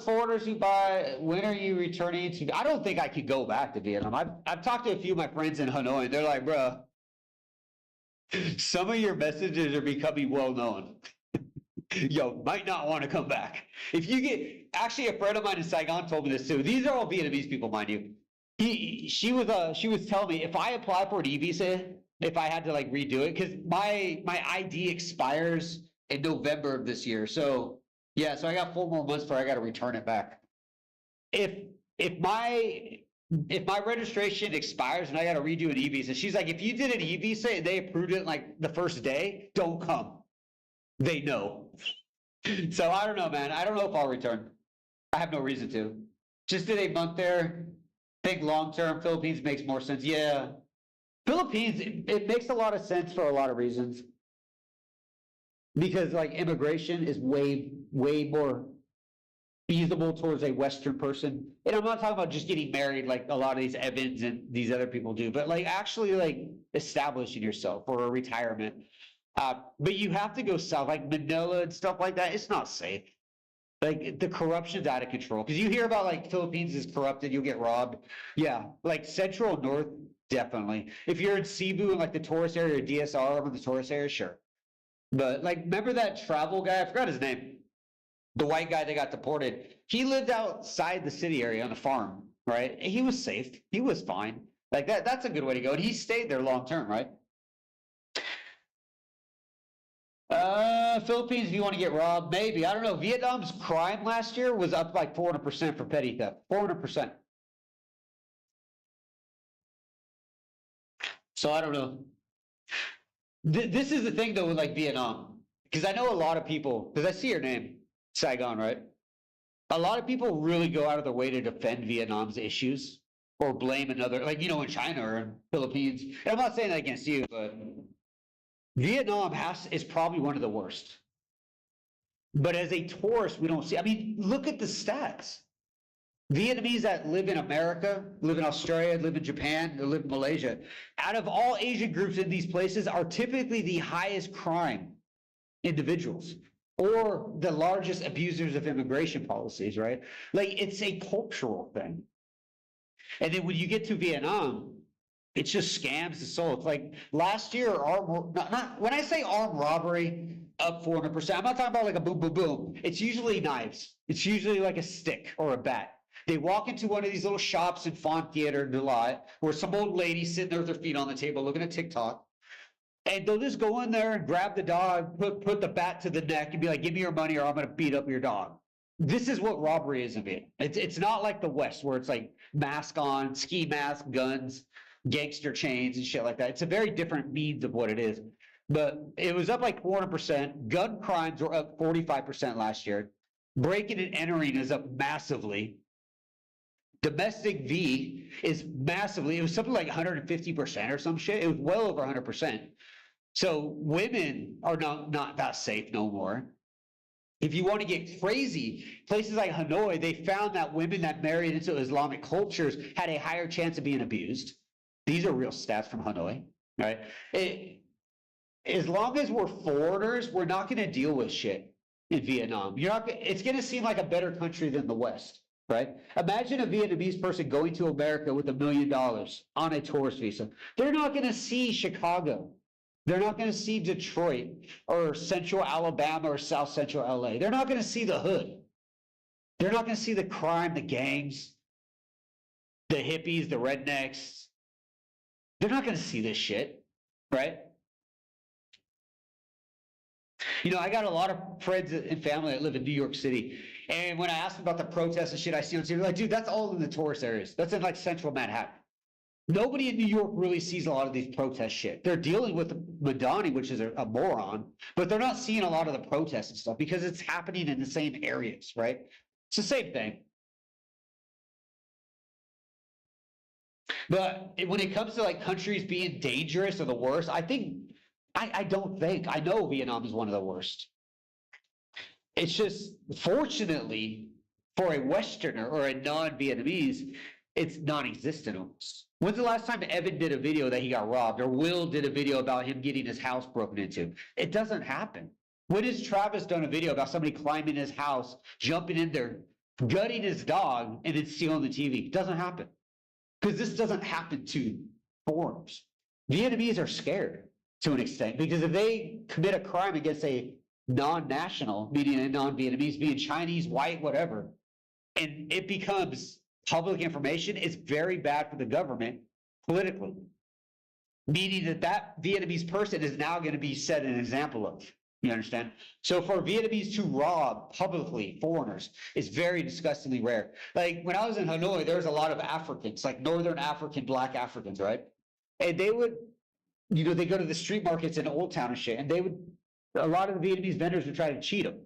[SPEAKER 3] Foreigners who buy, when are you returning to? I don't think I could go back to Vietnam. I've talked to a few of my friends in Hanoi, and they're like, bro, some of your messages are becoming well known. Yo, might not want to come back. If you get, actually, a friend of mine in Saigon told me this too. These are all Vietnamese people, mind you. She was telling me if I apply for an e-visa, if I had to like redo it, because my ID expires in November of this year. So yeah, so I got 4 more months before I got to return it back. If my registration expires and I got to redo an e-visa, she's like, if you did an e-visa and they approved it like the first day, don't come. They know. So I don't know, man. I don't know if I'll return. I have no reason to. Just did a month there. Think long-term, Philippines makes more sense. Yeah. Philippines, it makes a lot of sense for a lot of reasons. Because like immigration is way more feasible towards a Western person. And I'm not talking about just getting married like a lot of these Evans and these other people do, but like actually like establishing yourself for a retirement. But you have to go south, like Manila and stuff like that. It's not safe. Like the corruption's out of control. Because you hear about like Philippines is corrupted, you'll get robbed. Yeah, like Central and North, definitely. If you're in Cebu, like the tourist area, or DSR, in the tourist area, sure. But like, remember that travel guy? I forgot his name. The white guy that got deported. He lived outside the city area on a farm, right? He was safe. He was fine. Like that's a good way to go. And he stayed there long term, right? Philippines, if you want to get robbed, maybe. I don't know. Vietnam's crime last year was up like 400% for petty theft. 400%. So I don't know. This is the thing though with like Vietnam, because I know a lot of people, because I see your name, Saigon, right? A lot of people really go out of their way to defend Vietnam's issues or blame another, like, in China or in Philippines. And I'm not saying that against you, but Vietnam is probably one of the worst. But as a tourist, we don't see, I mean, look at the stats. Vietnamese that live in America, live in Australia, live in Japan, or live in Malaysia, out of all Asian groups in these places are typically the highest crime individuals or the largest abusers of immigration policies, right? Like it's a cultural thing. And then when you get to Vietnam, it's just scams, assaults. Like last year, when I say armed robbery, up 400%, I'm not talking about like a boom, boom, boom. It's usually knives. It's usually like a stick or a bat. They walk into one of these little shops in Font Theater in July, where some old lady sitting there with her feet on the table looking at TikTok. And they'll just go in there and grab the dog, put the bat to the neck and be like, give me your money or I'm going to beat up your dog. This is what robbery is in Vietnam. It's not like the West where it's like mask on, ski mask, guns, gangster chains and shit like that. It's a very different means of what it is. But it was up like 400%. Gun crimes were up 45% last year. Breaking and entering is up massively. Domestic V is massively, it was something like 150% or some shit. It was well over 100%. So women are not that safe no more. If you want to get crazy, places like Hanoi, they found that women that married into Islamic cultures had a higher chance of being abused. These are real stats from Hanoi, right? As long as we're foreigners, we're not going to deal with shit in Vietnam. It's going to seem like a better country than the West, right? Imagine a Vietnamese person going to America with $1 million on a tourist visa. They're not going to see Chicago. They're not going to see Detroit or Central Alabama or South Central LA. They're not going to see the hood. They're not going to see the crime, the gangs, the hippies, the rednecks. They're not going to see this shit, right? I got a lot of friends and family that live in New York City. And when I ask them about the protests and shit I see on TV, they're like, dude, that's all in the tourist areas. That's in like central Manhattan. Nobody in New York really sees a lot of these protest shit. They're dealing with Madani, which is a moron, but they're not seeing a lot of the protests and stuff because it's happening in the same areas, right? It's the same thing. But when it comes to like countries being dangerous or the worst, I know Vietnam is one of the worst. It's just, fortunately, for a Westerner or a non-Vietnamese, it's non-existent almost. When's the last time Evan did a video that he got robbed, or Will did a video about him getting his house broken into? It doesn't happen. When has Travis done a video about somebody climbing his house, jumping in there, gutting his dog, and then stealing the TV? It doesn't happen. Because this doesn't happen to foreigners. Vietnamese are scared to an extent, because if they commit a crime against a non-national, meaning a non-Vietnamese, being Chinese, white, whatever, and it becomes public information, it's very bad for the government politically. Meaning that Vietnamese person is now going to be set an example of. You understand? So for Vietnamese to rob publicly foreigners is very disgustingly rare. Like when I was in Hanoi, there was a lot of Africans, like Northern African, Black Africans, right? And they would, they go to the street markets in Old Town and shit, and a lot of the Vietnamese vendors would try to cheat them.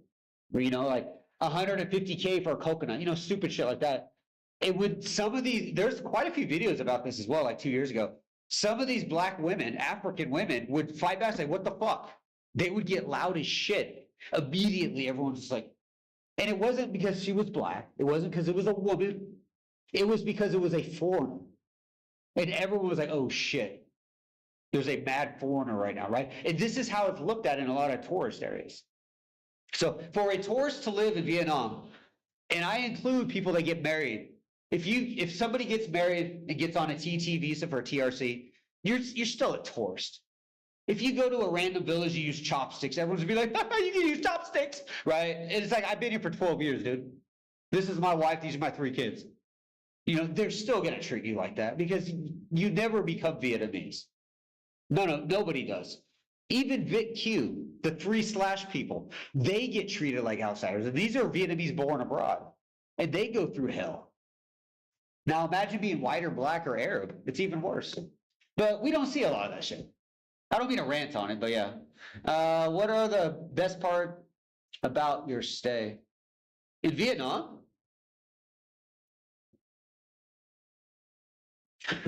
[SPEAKER 3] Where, like $150K for a coconut, stupid shit like that. There's quite a few videos about this as well, like 2 years ago. Some of these Black women, African women, would fight back and say, what the fuck? They would get loud as shit. Immediately, everyone's just like, and it wasn't because she was Black. It wasn't because it was a woman. It was because it was a foreigner. And everyone was like, oh shit, there's a mad foreigner right now, right? And this is how it's looked at in a lot of tourist areas. So for a tourist to live in Vietnam, and I include people that get married, if somebody gets married and gets on a TT visa for a TRC, you're still a tourist. If you go to a random village, you use chopsticks, everyone's gonna be like, you can use chopsticks, right? And it's like, I've been here for 12 years, dude. This is my wife, these are my 3 kids. You know, they're still gonna treat you like that because you never become Vietnamese. No, nobody does. Even Viet Q, the 3 people, they get treated like outsiders. And these are Vietnamese born abroad. And they go through hell. Now imagine being white or black or Arab. It's even worse. But we don't see a lot of that shit. I don't mean to rant on it, but yeah. What are the best part about your stay? In Vietnam?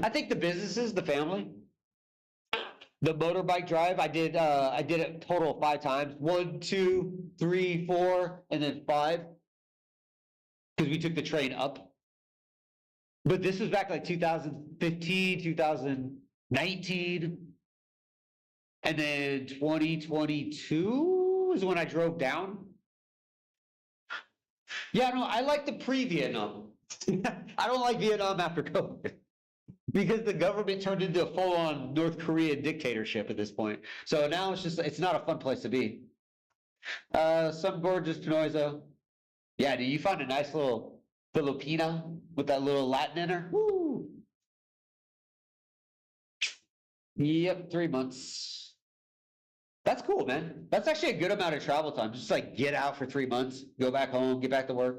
[SPEAKER 3] I think the businesses, the family. The motorbike drive, I did it total of 5 times. 1, 2, 3, 4, and then 5. Because we took the train up. But this was back like 2015, 2019. And then 2022 is when I drove down. Yeah, no, I like the pre-Vietnam. I don't like Vietnam after COVID. Because the government turned into a full-on North Korean dictatorship at this point. So now it's not a fun place to be. Some gorgeous Pinoyzo. Yeah, do you find a nice little Filipina with that little Latin in her? Woo! Yep, 3 months. That's cool, man. That's actually a good amount of travel time. Just like get out for 3 months, go back home, get back to work.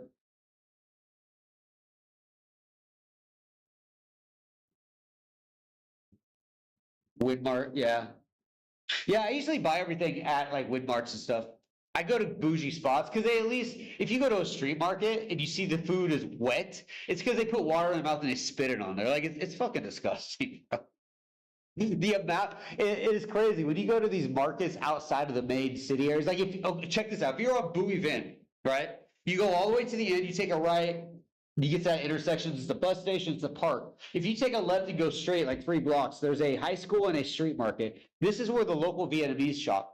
[SPEAKER 3] Winmart, yeah. Yeah, I usually buy everything at like Winmarts and stuff. I go to bougie spots because they at least, if you go to a street market and you see the food is wet, it's because they put water in their mouth and they spit it on there. Like it's fucking disgusting. The amount, it is crazy. When you go to these markets outside of the main city areas, like check this out. If you're on Bowie Vin, right? You go all the way to the end, you take a right, you get to that intersection, it's the bus station, it's the park. If you take a left and go straight like 3 blocks, there's a high school and a street market. This is where the local Vietnamese shop.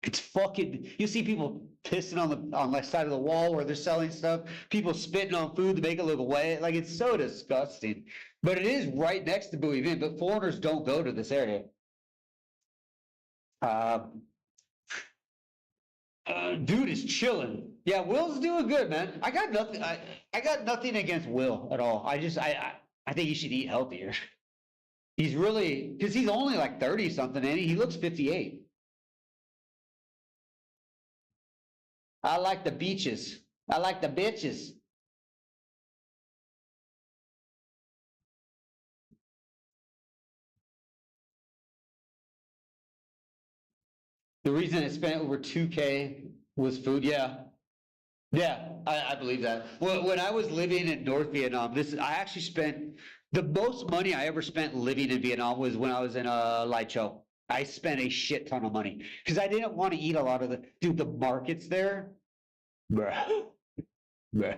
[SPEAKER 3] It's fucking, you see people pissing on the side of the wall where they're selling stuff, people spitting on food to make it look wet. Like it's so disgusting. But it is right next to Bowie Vin, but foreigners don't go to this area. Dude is chilling. Yeah, Will's doing good, man. I got nothing. I got nothing against Will at all. I think he should eat healthier. He's really, because he's only like 30 something, and he looks 58. I like the beaches. I like the bitches. The reason I spent over 2K was food. Yeah. Yeah, I believe that. Well, when I was living in North Vietnam, I actually spent the most money I ever spent living in Vietnam was when I was in Lai Châu. I spent a shit ton of money because I didn't want to eat a lot of the markets there. Bruh. Bruh.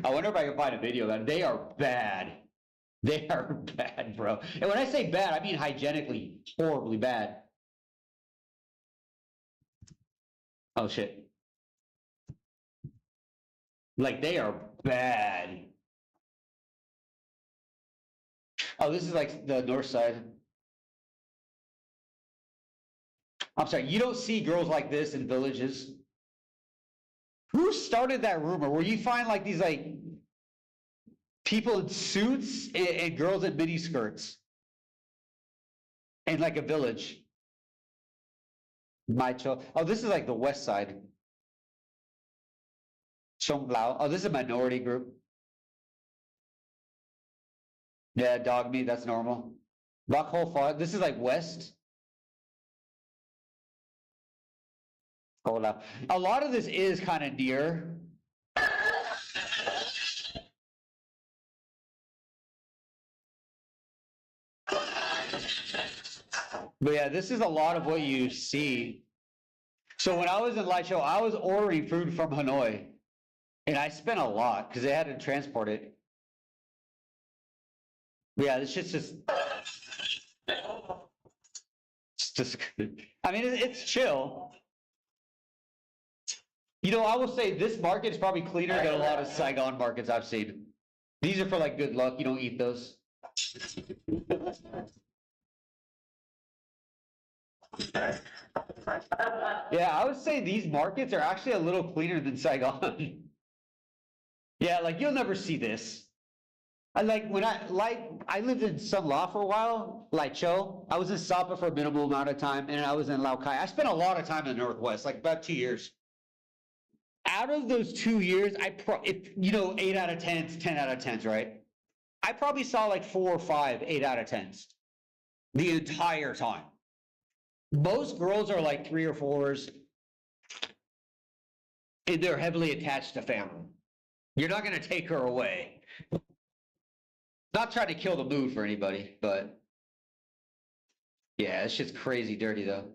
[SPEAKER 3] I wonder if I can find a video of that. They are bad. They are bad, bro. And when I say bad, I mean hygienically horribly bad. Oh shit. Like they are bad. Oh, this is like the north side. I'm sorry, you don't see girls like this in villages. Who started that rumor where you find like these like people in suits and girls in mini skirts in like a village? Oh, this is like the west side. Song Lao. Oh, this is a minority group. Yeah, dog meat, that's normal. Rock Hole Farm. This is like west. Hold up. A lot of this is kind of near. But yeah, this is a lot of what you see. So when I was in Lai Châu, I was ordering food from Hanoi. And I spent a lot because they had to transport it. But yeah, this shit's just. It's just. I mean, it's chill. You know, I will say this market is probably cleaner than a lot of Saigon markets I've seen. These are for like good luck. You don't eat those. Yeah, I would say these markets are actually a little cleaner than Saigon. Yeah, like you'll never see this. I lived in Sun La for a while, Lai Cho. I was in Sapa for a minimal amount of time, and I was in Lao Cai. I spent a lot of time in the Northwest, like about 2 years. Out of those 2 years, if you know, 8 out of 10s, 10 out of 10s, right? I probably saw like 4 or 5, 8 out of 10s the entire time. Most girls are like 3 or 4s, and they're heavily attached to family. You're not going to take her away. Not trying to kill the mood for anybody, but yeah, it's just crazy dirty though.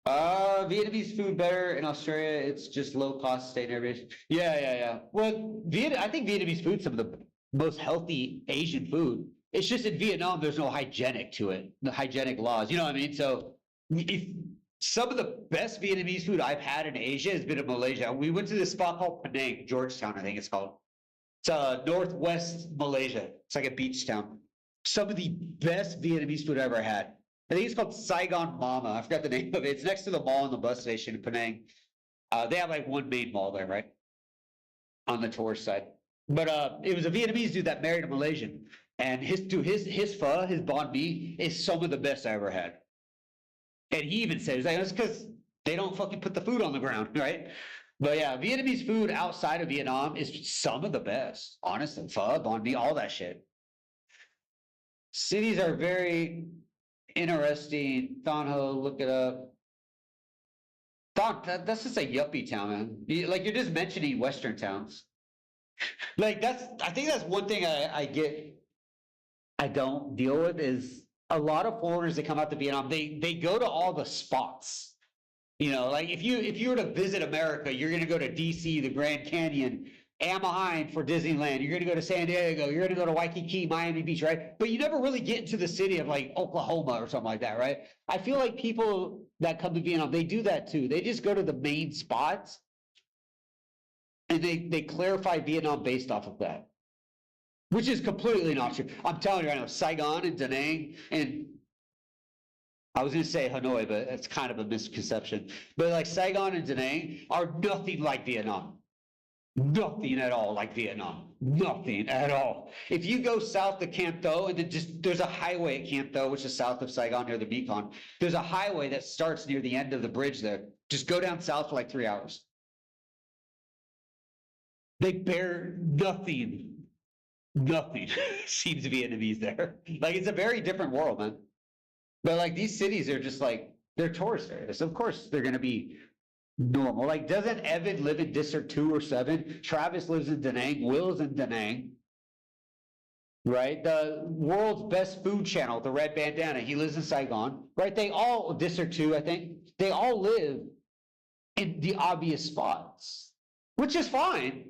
[SPEAKER 3] Vietnamese food better in Australia. It's just low cost, stay near. Yeah. Well, I think Vietnamese food's some of the most healthy Asian food. It's just in Vietnam, there's no hygienic to it, the hygienic laws. You know what I mean? So if some of the best Vietnamese food I've had in Asia has been in Malaysia. We went to this spot called Penang, Georgetown, I think it's called. It's northwest Malaysia. It's like a beach town. Some of the best Vietnamese food I ever had. I think it's called Saigon Mama. I forgot the name of it. It's next to the mall and the bus station in Penang. They have like one main mall there, right? On the tourist side. But it was a Vietnamese dude that married a Malaysian. And his pho, his banh mi, is some of the best I ever had. And he even said, it's because they don't fucking put the food on the ground, right? But yeah, Vietnamese food outside of Vietnam is some of the best. Honestly, pho, banh mi, all that shit. Cities are very interesting. Thon Ho, look it up. That's just a yuppie town, man. You're just mentioning Western towns. Like I think that's one thing I don't deal with is a lot of foreigners that come out to Vietnam, they go to all the spots. You know, like if you were to visit America, you're gonna go to DC, the Grand Canyon, Anaheim for Disneyland, you're gonna go to San Diego, you're gonna go to Waikiki, Miami Beach, right? But you never really get into the city of like Oklahoma or something like that, right? I feel like people that come to Vietnam, they do that too. They just go to the main spots and they clarify Vietnam based off of that. Which is completely not true. I'm telling you right now, Saigon and Da Nang, and I was going to say Hanoi, but it's kind of a misconception. But like Saigon and Da Nang are nothing like Vietnam. Nothing at all like Vietnam. Nothing at all. If you go south to Camp Tho, and then there's a highway at Camp Tho, which is south of Saigon near the Mekong. There's a highway that starts near the end of the bridge there. Just go down south for like 3 hours. They bear nothing seems Vietnamese there. Like it's a very different world, man. But like these cities are just like, they're tourist areas. Of course they're gonna be normal. Like doesn't Evan live in District 2 or 7? Travis lives in Da Nang, Will's in Da Nang. Right? The world's best food channel, the Red Bandana, he lives in Saigon. Right? They all, District 2, I think, they all live in the obvious spots. Which is fine.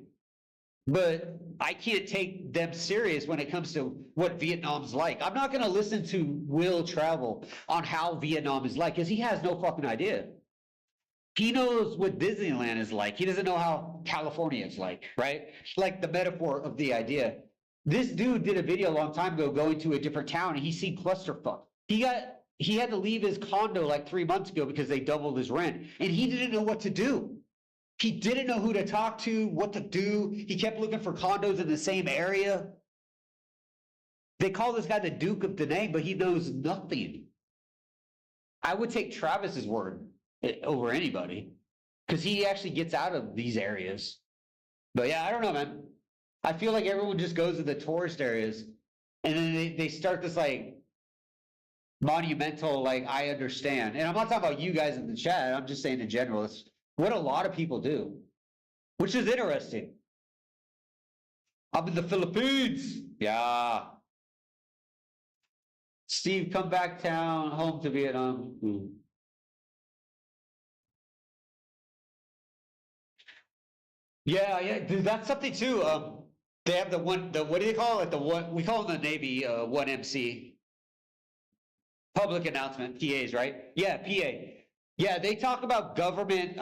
[SPEAKER 3] But I can't take them serious when it comes to what Vietnam's like. I'm not going to listen to Will Travel on how Vietnam is like, because he has no fucking idea. He knows what Disneyland is like. He doesn't know how California is like, right? Like the metaphor of the idea. This dude did a video a long time ago going to a different town, and he's seen clusterfuck. He had to leave his condo like 3 months ago because they doubled his rent, and he didn't know what to do. He didn't know who to talk to, what to do. He kept looking for condos in the same area. They call this guy the Duke of Da Nang, but he knows nothing. I would take Travis's word over anybody because he actually gets out of these areas. But yeah, I don't know, man. I feel like everyone just goes to the tourist areas and then they start this like monumental, like, I understand. And I'm not talking about you guys in the chat. I'm just saying in general, it's what a lot of people do, which is interesting. I'm in the Philippines. Yeah. Steve, come back town, home to Vietnam. Yeah, dude, that's something too. They have what do they call it? We call it in the Navy, 1MC. Public announcement, PAs, right? Yeah, PA. Yeah, they talk about government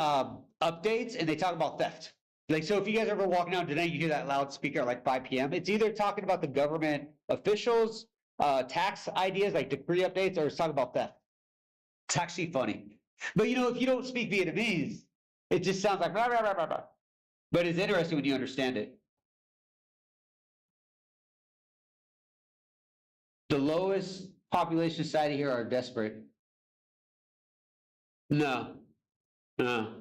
[SPEAKER 3] updates and they talk about theft. Like, so if you guys ever walk down today, you hear that loudspeaker at like 5 p.m. It's either talking about the government officials, tax ideas like decree updates, or it's talking about theft. It's actually funny. But you know, if you don't speak Vietnamese, it just sounds like blah, blah, blah, blah, blah. But it's interesting when you understand it. The lowest population society here are desperate. No. The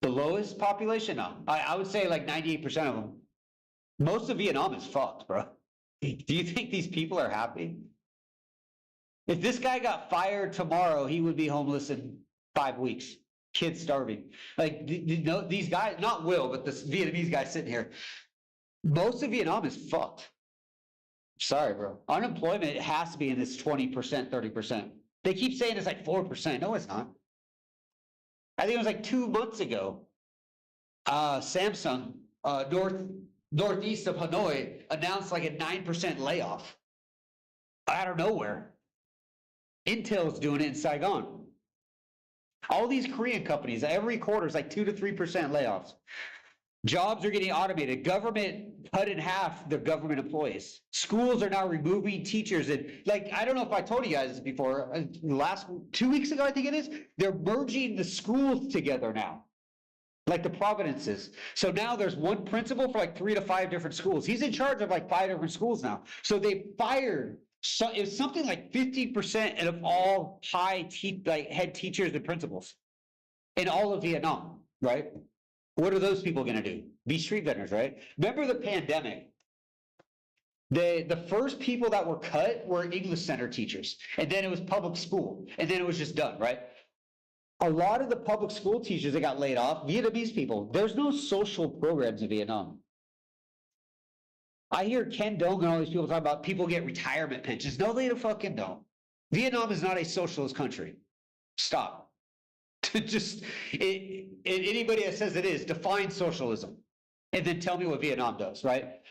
[SPEAKER 3] lowest population? No. I would say like 98% of them. Most of Vietnam is fucked, bro. Do you think these people are happy? If this guy got fired tomorrow, he would be homeless in 5 weeks. Kids starving. Like, these guys, not Will, but this Vietnamese guy sitting here. Most of Vietnam is fucked. Sorry, bro. Unemployment has to be in this 20%, 30%. They keep saying it's like 4%. No, it's not. I think it was like 2 months ago. Samsung, northeast of Hanoi, announced like a 9% layoff out of nowhere. Intel's doing it in Saigon. All these Korean companies, every quarter is like 2 to 3% layoffs. Jobs are getting automated. Government cut in half the government employees. Schools are now removing teachers. And like, I don't know if I told you guys this before, last 2 weeks ago, I think it is, they're merging the schools together now, like the provinces. So now there's one principal for like 3 to 5 different schools. He's in charge of like 5 different schools now. So they fired, so it's something like 50% of all head teachers and principals in all of Vietnam, right? What are those people going to do? Be street vendors, right? Remember the pandemic? The first people that were cut were English center teachers, and then it was public school, and then it was just done, right? A lot of the public school teachers that got laid off, Vietnamese people, there's no social programs in Vietnam. I hear Ken Dong and all these people talk about people get retirement pensions. No, they fucking don't. Vietnam is not a socialist country. Stop. Just anybody that says it is, define socialism and then tell me what Vietnam does, right?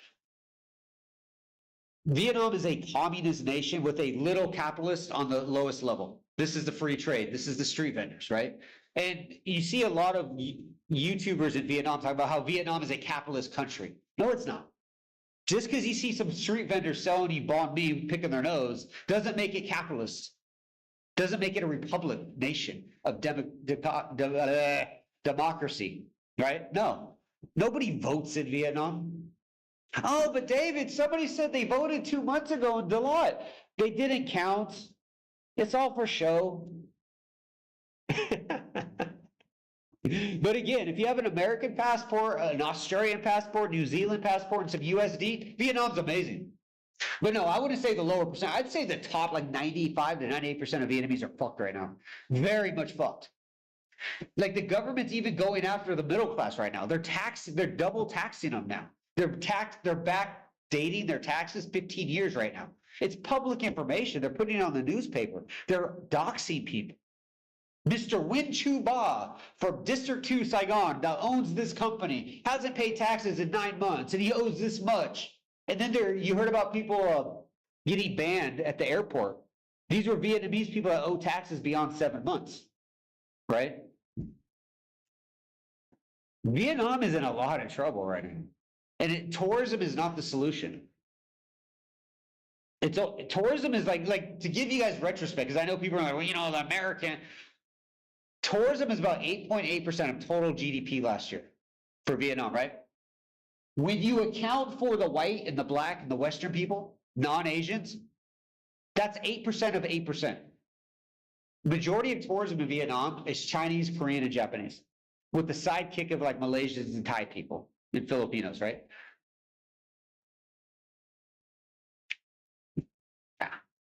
[SPEAKER 3] Vietnam is a communist nation with a little capitalist on the lowest level. This is the free trade. This is the street vendors, right? And you see a lot of YouTubers in Vietnam talk about how Vietnam is a capitalist country. No, it's not. Just because you see some street vendors selling you banh mi, picking their nose, doesn't make it capitalist. Doesn't make it a republic nation of democracy, right? No, nobody votes in Vietnam. Oh, but David, somebody said they voted 2 months ago in Deloitte. They didn't count. It's all for show. But again, if you have an American passport, an Australian passport, New Zealand passport, and some USD, Vietnam's amazing. But no, I wouldn't say the lower percent. I'd say the top like 95 to 98% of Vietnamese are fucked right now. Very much fucked. Like the government's even going after the middle class right now. They're double taxing them now. They're back dating their taxes 15 years right now. It's public information. They're putting it on the newspaper. They're doxing people. Mr. Win Chu Ba from District 2 Saigon that owns this company hasn't paid taxes in 9 months and he owes this much. And then you heard about people getting banned at the airport. These were Vietnamese people that owe taxes beyond 7 months, right? Vietnam is in a lot of trouble right now. And tourism is not the solution. Tourism is like to give you guys retrospect, because I know people are like, well, you know, the American. Tourism is about 8.8% of total GDP last year for Vietnam, right? When you account for the white and the black and the Western people, non-Asians, that's 8% of 8%. Majority of tourism in Vietnam is Chinese, Korean, and Japanese, with the sidekick of like Malaysians and Thai people and Filipinos, right?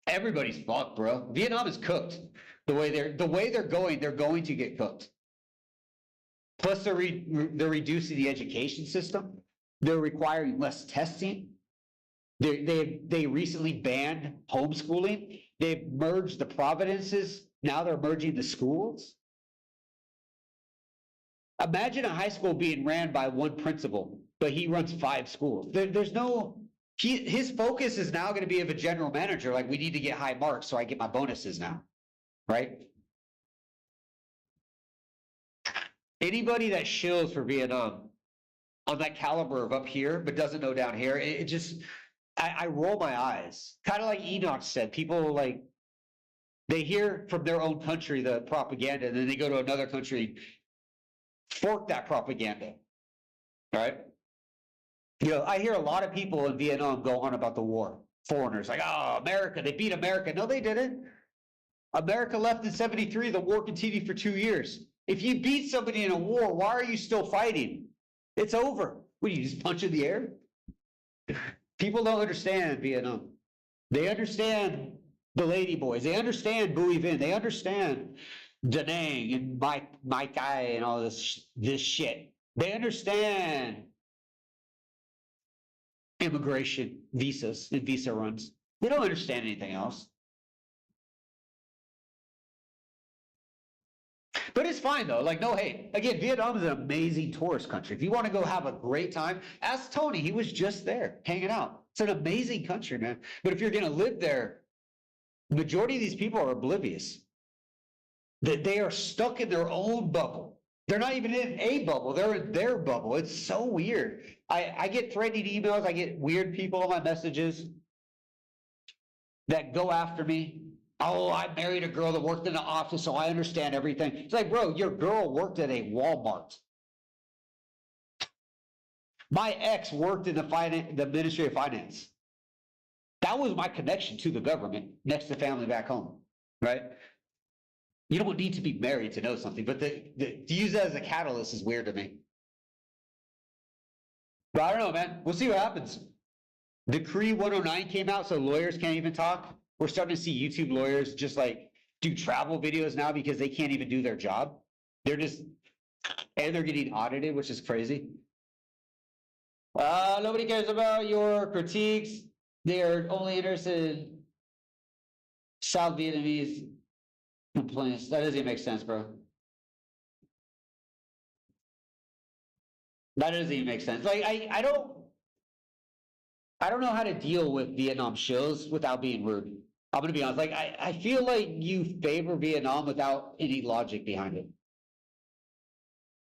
[SPEAKER 3] Everybody's fucked, bro. Vietnam is cooked. The way they're going, they're going to get cooked. Plus, they're reducing the education system. They're requiring less testing. They recently banned homeschooling. They've merged the provinces. Now they're merging the schools. Imagine a high school being ran by one principal, but he runs 5 schools. There's no. His focus is now going to be of a general manager. Like, we need to get high marks so I get my bonuses now, right? Anybody that shills for Vietnam on that caliber of up here, but doesn't know down here, it just, I roll my eyes. Kind of like Enoch said, people like, they hear from their own country the propaganda, and then they go to another country, fork that propaganda. All right? You know, I hear a lot of people in Vietnam go on about the war. Foreigners, like, oh, America, they beat America. No, they didn't. America left in 73. The war continued for 2 years. If you beat somebody in a war, why are you still fighting? It's over. What, you just punch in the air? People don't understand Vietnam. They understand the Lady Boys. They understand Bui Vinh. They understand Da Nang and Mai Tai and all this shit. They understand immigration visas and visa runs. They don't understand anything else. But it's fine though, like no hate. Again, Vietnam is an amazing tourist country. If you want to go have a great time, ask Tony. He was just there hanging out. It's an amazing country, man. But if you're going to live there, the majority of these people are oblivious. That they are stuck in their own bubble. They're not even in a bubble. They're in their bubble. It's so weird. I get threatening emails. I get weird people on my messages that go after me. Oh, I married a girl that worked in the office, so I understand everything. It's like, bro, your girl worked at a Walmart. My ex worked in the Ministry of Finance. That was my connection to the government next to family back home, right? You don't need to be married to know something, but to use that as a catalyst is weird to me. But I don't know, man. We'll see what happens. Decree 109 came out, so lawyers can't even talk. We're starting to see YouTube lawyers just like do travel videos now because they can't even do their job. They're getting audited, which is crazy. Nobody cares about your critiques. They're only interested in South Vietnamese complaints. That doesn't even make sense, bro. That doesn't even make sense. Like I don't know how to deal with Vietnam shills without being rude. I'm gonna be honest. Like I feel like you favor Vietnam without any logic behind it.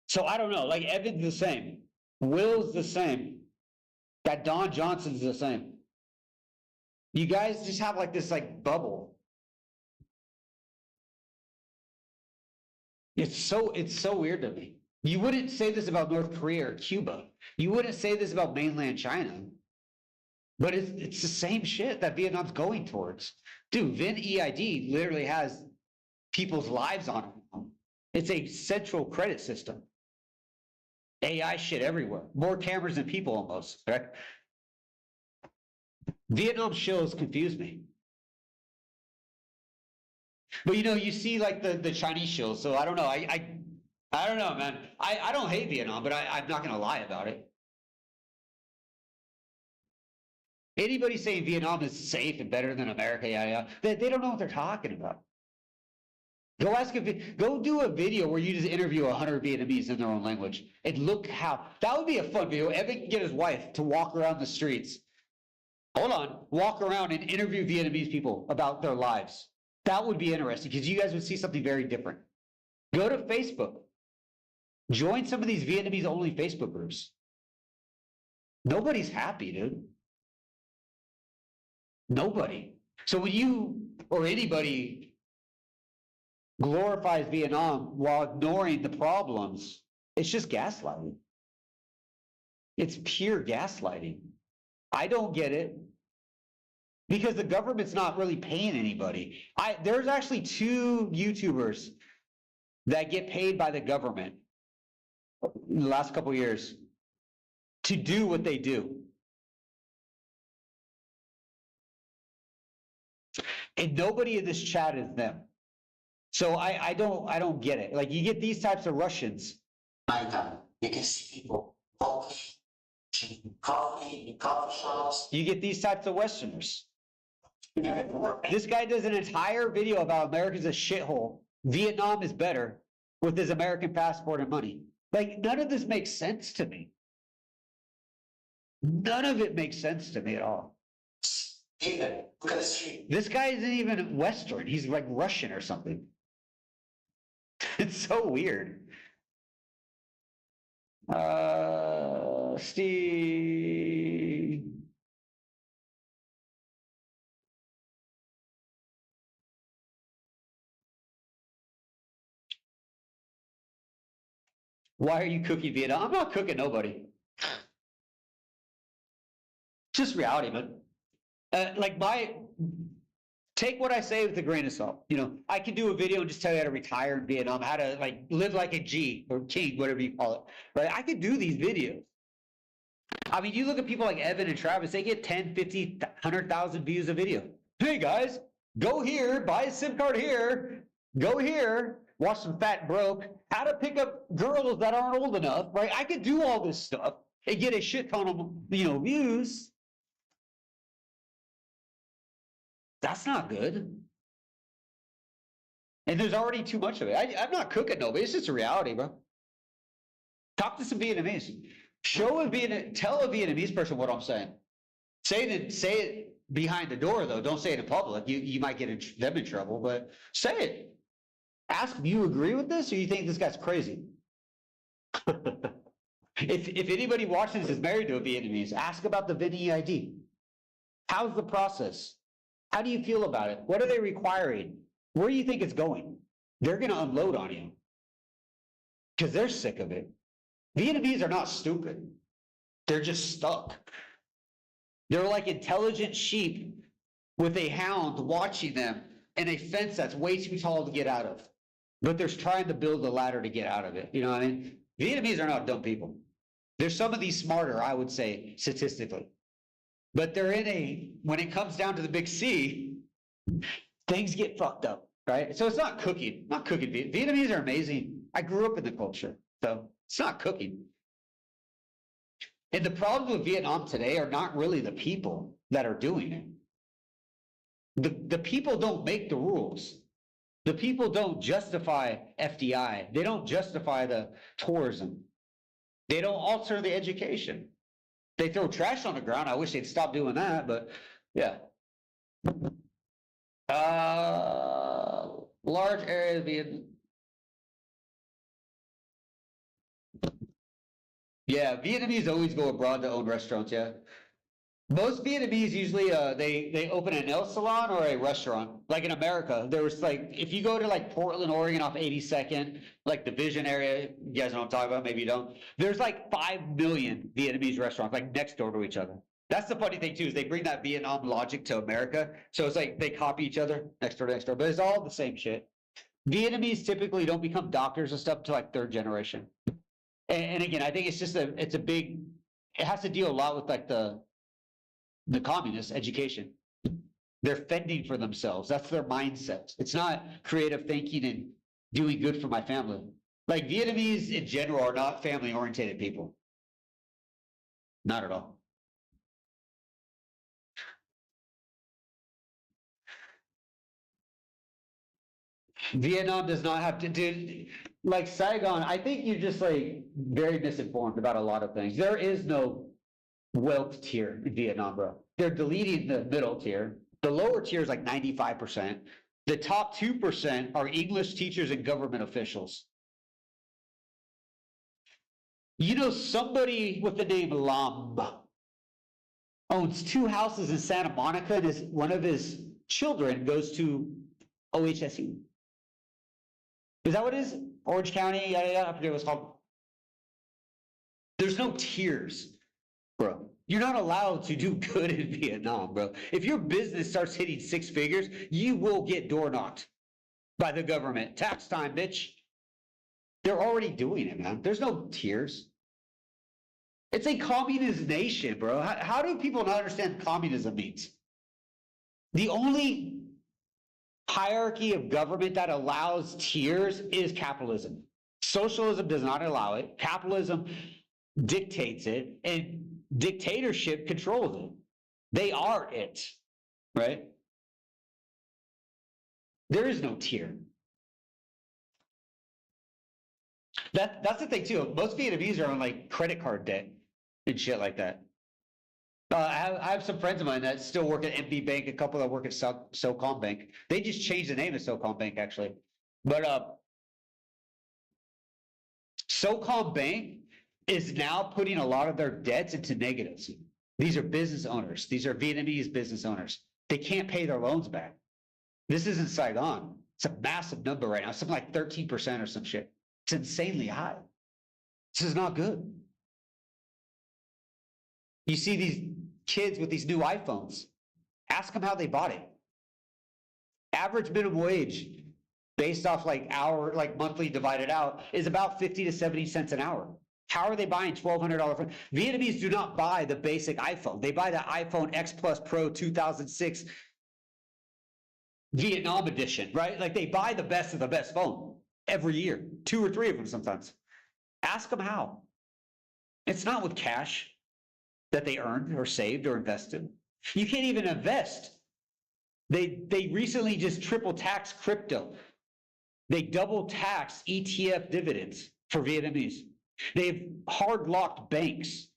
[SPEAKER 3] So I don't know. Like Evan's the same. Will's the same. That Don Johnson's the same. You guys just have like this like bubble. It's so weird to me. You wouldn't say this about North Korea or Cuba. You wouldn't say this about mainland China. But it's the same shit that Vietnam's going towards. Dude, VinEID literally has people's lives on it. It's a central credit system. AI shit everywhere. More cameras than people almost, right? Vietnam shills confuse me. But you know, you see like the Chinese shills, so I don't know. I don't know, man. I don't hate Vietnam, but I'm not gonna lie about it. Anybody saying Vietnam is safe and better than America, they don't know what they're talking about. Go do a video where you just interview 100 Vietnamese in their own language and look how, that would be a fun video. Evan can get his wife to walk around the streets. Hold on, walk around and interview Vietnamese people about their lives. That would be interesting because you guys would see something very different. Go to Facebook. Join some of these Vietnamese only Facebook groups. Nobody's happy, dude. Nobody. So when you or anybody glorifies Vietnam while ignoring the problems, it's just gaslighting. It's pure gaslighting. I don't get it because the government's not really paying anybody. There's actually 2 YouTubers that get paid by the government in the last couple of years to do what they do. And nobody in this chat is them. So I don't get it. Like you get these types of Russians.
[SPEAKER 4] You can see people walking, drinking coffee in coffee shops.
[SPEAKER 3] You get these types of Westerners. This guy does an entire video about America's a shithole. Vietnam is better with his American passport and money. Like none of this makes sense to me. None of it makes sense to me at all.
[SPEAKER 4] Even look at the street.
[SPEAKER 3] This guy isn't even Western. He's like Russian or something. It's so weird. Steve. Why are you cooking Vietnam? I'm not cooking nobody. Just reality, man. Take what I say with a grain of salt. You know, I can do a video and just tell you how to retire in Vietnam, how to like live like a G or king, whatever you call it. Right? I could do these videos. I mean, you look at people like Evan and Travis, they get 10, 50, 100,000 views a video. Hey guys, go here, buy a SIM card here, go here, watch some Fat Broke, how to pick up girls that aren't old enough, right? I could do all this stuff and get a shit ton of, views. That's not good. And there's already too much of it. I'm not cooking nobody. It's just a reality, bro. Talk to some Vietnamese. Tell a Vietnamese person what I'm saying. Say it behind the door, though. Don't say it in public. You might get them in trouble, but say it. Ask, do you agree with this, or you think this guy's crazy? If anybody watching this is married to a Vietnamese, ask about the VinEID. How's the process? How do you feel about it? What are they requiring? Where do you think it's going? They're going to unload on you because they're sick of it. Vietnamese are not stupid. They're just stuck. They're like intelligent sheep with a hound watching them and a fence that's way too tall to get out of. But they're trying to build a ladder to get out of it. You know what I mean? Vietnamese are not dumb people. There's some of these smarter, I would say, statistically. But they're when it comes down to the big C, things get fucked up, right? So it's not cooking, Vietnamese are amazing. I grew up in the culture, so it's not cooking. And the problem with Vietnam today are not really the people that are doing it. The people don't make the rules. The people don't justify FDI. They don't justify the tourism. They don't alter the education. They throw trash on the ground. I wish they'd stop doing that, but yeah. Large area of Vietnam. Yeah, Vietnamese always go abroad to own restaurants, yeah. Most Vietnamese usually they open a nail salon or a restaurant. Like in America, there was like, if you go to like Portland, Oregon off 82nd, like the Vision area, you guys know what I'm talking about, maybe you don't. There's like 5 million Vietnamese restaurants like next door to each other. That's the funny thing too, is they bring that Vietnam logic to America. So it's like they copy each other next door, but it's all the same shit. Vietnamese typically don't become doctors and stuff until like 3rd generation. And again, I think it's just it has to deal a lot with like the communist education. They're fending for themselves. That's their mindset. It's not creative thinking and doing good for my family. Like Vietnamese in general are not family oriented people. Not at all. Vietnam does not have to do, like Saigon, I think you're just like very misinformed about a lot of things. There is no wealth tier in Vietnam, bro. They're deleting the middle tier. The lower tier is like 95%. The top 2% are English teachers and government officials. You know, somebody with the name Lam owns 2 houses in Santa Monica, and one of his children goes to OHSU. Is that what it is? Orange County, I forget what it's called. There's no tiers, bro. You're not allowed to do good in Vietnam, bro. If your business starts hitting 6 figures, you will get door knocked by the government. Tax time, bitch. They're already doing it, man. There's no tiers. It's a communist nation, bro. How do people not understand what communism means? The only hierarchy of government that allows tiers is capitalism. Socialism does not allow it. Capitalism dictates it, and dictatorship controls it. They are it, right? There is no tier. That's the thing too. Most Vietnamese are on like credit card debt and shit like that. I have some friends of mine that still work at MB Bank, a couple that work at SoCom Bank. They just changed the name of SoCom Bank, actually. But SoCom Bank is now putting a lot of their debts into negatives. These are business owners. These are Vietnamese business owners. They can't pay their loans back. This isn't Saigon. It's a massive number right now, something like 13% or some shit. It's insanely high. This is not good. You see these kids with these new iPhones. Ask them how they bought it. Average minimum wage, based off like monthly divided out, is about 50 to 70 cents an hour. How are they buying $1,200 phone? Vietnamese do not buy the basic iPhone. They buy the iPhone X Plus Pro 2006 Vietnam edition, right? Like they buy the best of the best phone every year, 2 or 3 of them sometimes. Ask them how. It's not with cash that they earned or saved or invested. You can't even invest. They recently just triple taxed crypto. They double tax ETF dividends for Vietnamese. They've hard locked banks.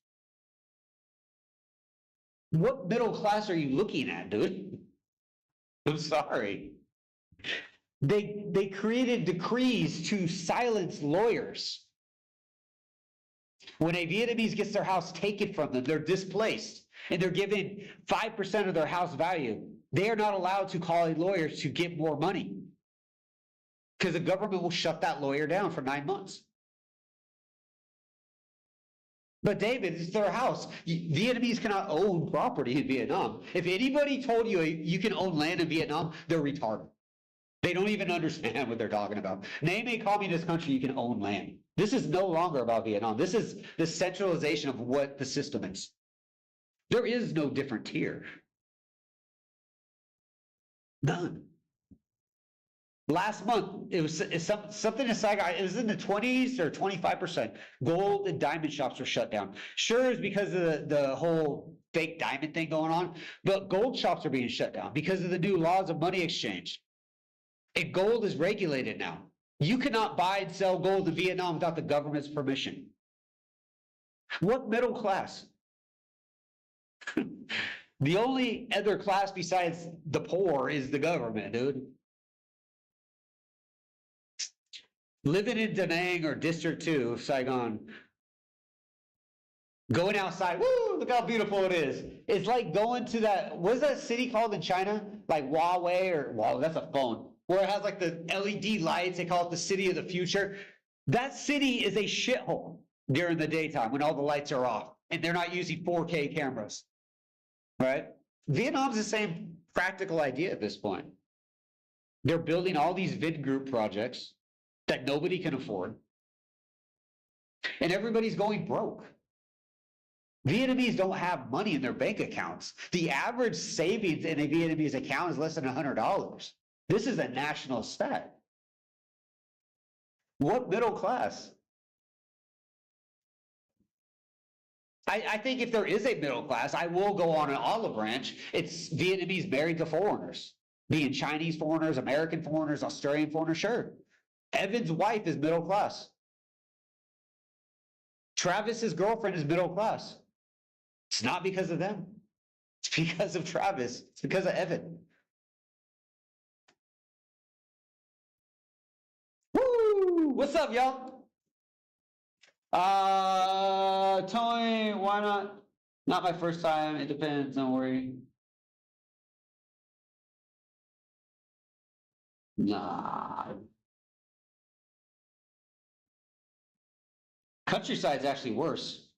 [SPEAKER 3] What middle class are you looking at, dude? I'm sorry. They created decrees to silence lawyers. When a Vietnamese gets their house taken from them, they're displaced, and they're given 5% of their house value. They are not allowed to call a lawyer to get more money because the government will shut that lawyer down for 9 months. But David, it's their house. Vietnamese cannot own property in Vietnam. If anybody told you you can own land in Vietnam, they're retarded. They don't even understand what they're talking about. Name a communist country you can own land. This is no longer about Vietnam. This is the centralization of what the system is. There is no different tier. None. Last month, it's something in Saigon, it was in the 20s or 25%. Gold and diamond shops were shut down. Sure, it's because of the whole fake diamond thing going on, but gold shops are being shut down because of the new laws of money exchange. And gold is regulated now. You cannot buy and sell gold in Vietnam without the government's permission. What middle class? The only other class besides the poor is the government, dude. Living in Da Nang or District 2 of Saigon, going outside, woo, look how beautiful it is. It's like going to that, what is that city called in China? Like Huawei or, wow, that's a phone. Where it has like the LED lights, they call it the city of the future. That city is a shithole during the daytime when all the lights are off and they're not using 4K cameras, right? Vietnam's the same practical idea at this point. They're building all these vid group projects that nobody can afford. And everybody's going broke. Vietnamese don't have money in their bank accounts. The average savings in a Vietnamese account is less than $100. This is a national stat. What middle class? I think if there is a middle class, I will go on an olive branch. It's Vietnamese married to foreigners, being Chinese foreigners, American foreigners, Australian foreigners, sure. Evan's wife is middle class. Travis's girlfriend is middle class. It's not because of them. It's because of Travis. It's because of Evan. Woo! What's up, y'all? Tony, why not? Not my first time. It depends. Don't worry. Nah. Countryside's actually worse.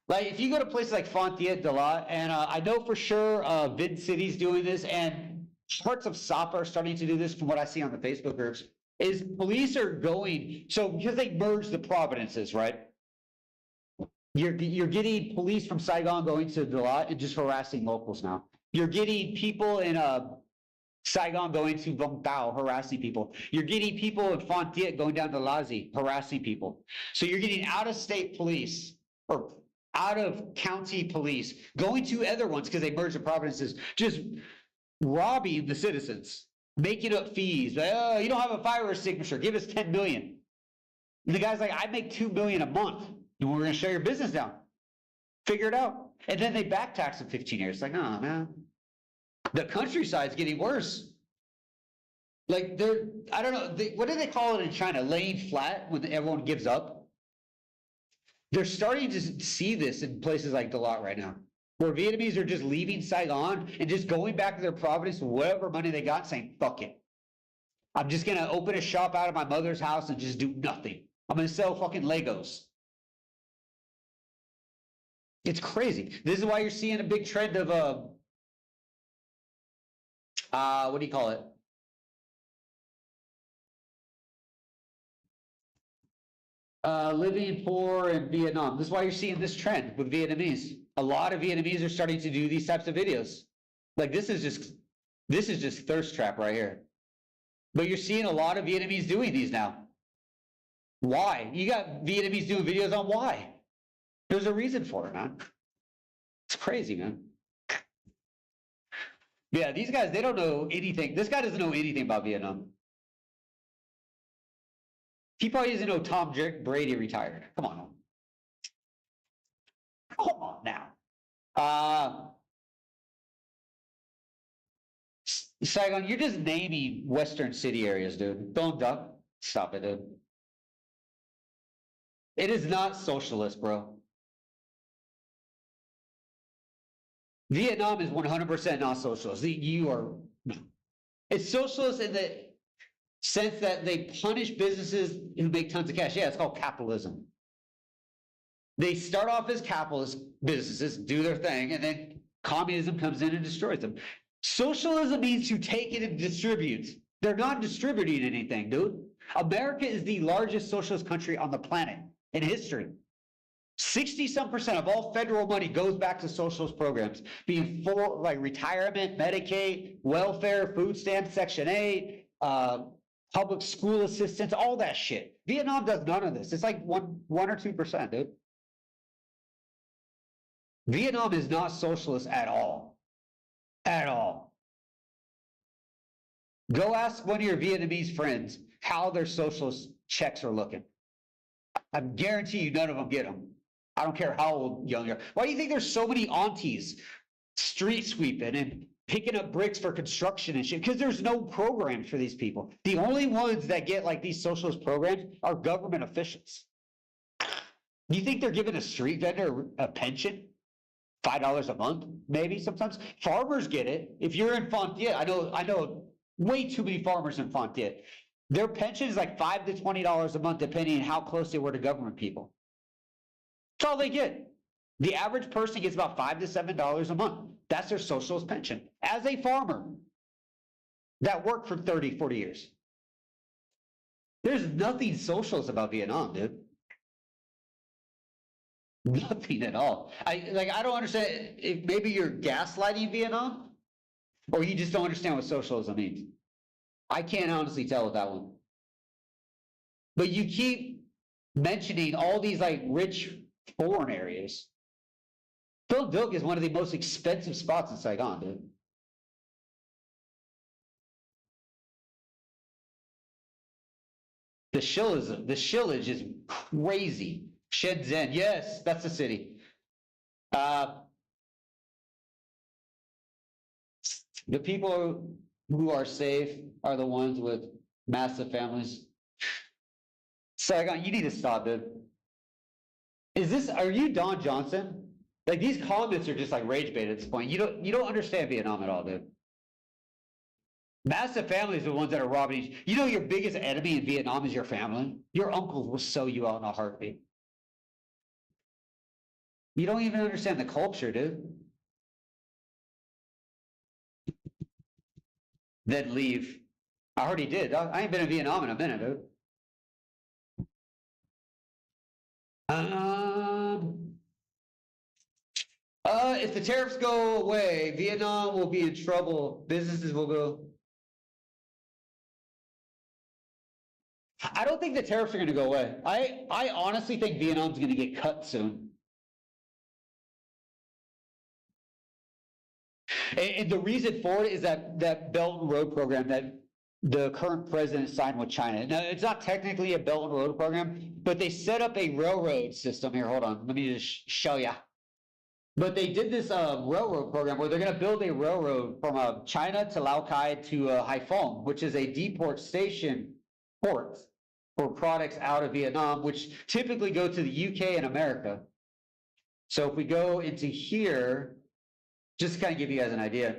[SPEAKER 3] Like if you go to places like Fontiet, Dalat, and I know for sure Vid City's doing this, and parts of Sapa are starting to do this from what I see on the Facebook groups, is police are going, so because they merged the provinces, right? You're getting police from Saigon going to Dalat and just harassing locals now. You're getting people in Saigon going to Vung Tau, harassing people. You're getting people in Fontiet going down to Lazi, harassing people. So you're getting out-of-state police, or out-of-county police, going to other ones because they merged the provinces, just robbing the citizens, making up fees. Oh, you don't have a fire extinguisher, give us 10 million. And the guy's like, I make 2 million a month, and we're gonna shut your business down. Figure it out. And then they back tax in 15 years. Like, no, man. The countryside's getting worse. Like they're, I don't know, what do they call it in China? Laying flat when everyone gives up? They're starting to see this in places like Dalat right now, where Vietnamese are just leaving Saigon and just going back to their province with whatever money they got, saying, fuck it. I'm just gonna open a shop out of my mother's house and just do nothing. I'm gonna sell fucking Legos. It's crazy. This is why you're seeing a big trend of what do you call it? Living poor in Vietnam. This is why you're seeing this trend with Vietnamese. A lot of Vietnamese are starting to do these types of videos. Like this is just thirst trap right here. But you're seeing a lot of Vietnamese doing these now. Why? You got Vietnamese doing videos on why? There's a reason for it, man. It's crazy, man. Yeah, these guys, they don't know anything. This guy doesn't know anything about Vietnam. He probably doesn't know Tom Brady retired. Come on. Come on now. Saigon, you're just naming Western city areas, dude. Don't duck. Stop it, dude. It is not socialist, bro. Vietnam is 100% not socialist. You are, no. It's socialist in the sense that they punish businesses who make tons of cash. Yeah, it's called capitalism. They start off as capitalist businesses, do their thing, and then communism comes in and destroys them. Socialism means to take it and distribute. They're not distributing anything, dude. America is the largest socialist country on the planet in history. 60-some% of all federal money goes back to socialist programs, being for like retirement, Medicaid, welfare, food stamps, Section 8, public school assistance, all that shit. Vietnam does none of this. It's like 1 or 2%, dude. Vietnam is not socialist at all. At all. Go ask one of your Vietnamese friends how their socialist checks are looking. I guarantee you none of them get them. I don't care how old, young you are. Why do you think there's so many aunties street sweeping and picking up bricks for construction and shit? Because there's no programs for these people. The only ones that get like these socialist programs are government officials. You think they're giving a street vendor a pension? $5 a month, maybe sometimes. Farmers get it. If you're in Fontier, I know way too many farmers in Fontier. Their pension is like $5 to $20 a month, depending on how close they were to government people. That's all they get. The average person gets about $5 to $7 a month. That's their socialist pension. As a farmer that worked for 30, 40 years. There's nothing socialist about Vietnam, dude. Nothing at all. I don't understand if maybe you're gaslighting Vietnam or you just don't understand what socialism means. I can't honestly tell with that one. But you keep mentioning all these like rich foreign areas. Phil Duc is one of the most expensive spots in Saigon, dude. The shillage is crazy. Shenzhen, yes, that's the city. The people who are safe are the ones with massive families. Saigon, you need to stop, dude. Are you Don Johnson? Like these comments are just like rage bait at this point. You don't understand Vietnam at all, dude. Massive families are the ones that are robbing. You know your biggest enemy in Vietnam is your family. Your uncles will sell you out in a heartbeat. You don't even understand the culture, dude. Then leave. I already did. I ain't been in Vietnam in a minute, dude. If the tariffs go away, Vietnam will be in trouble. Businesses will go. I don't think the tariffs are going to go away. I honestly think Vietnam's going to get cut soon. And the reason for it is that Belt and Road program that the current president signed with China. Now, it's not technically a Belt and Road program, but they set up a railroad system here. Hold on, let me just show you. But they did this railroad program where they're going to build a railroad from China to Lao Cai to Haiphong, which is a deport station port for products out of Vietnam, which typically go to the UK and America. So if we go into here, just to kind of give you guys an idea.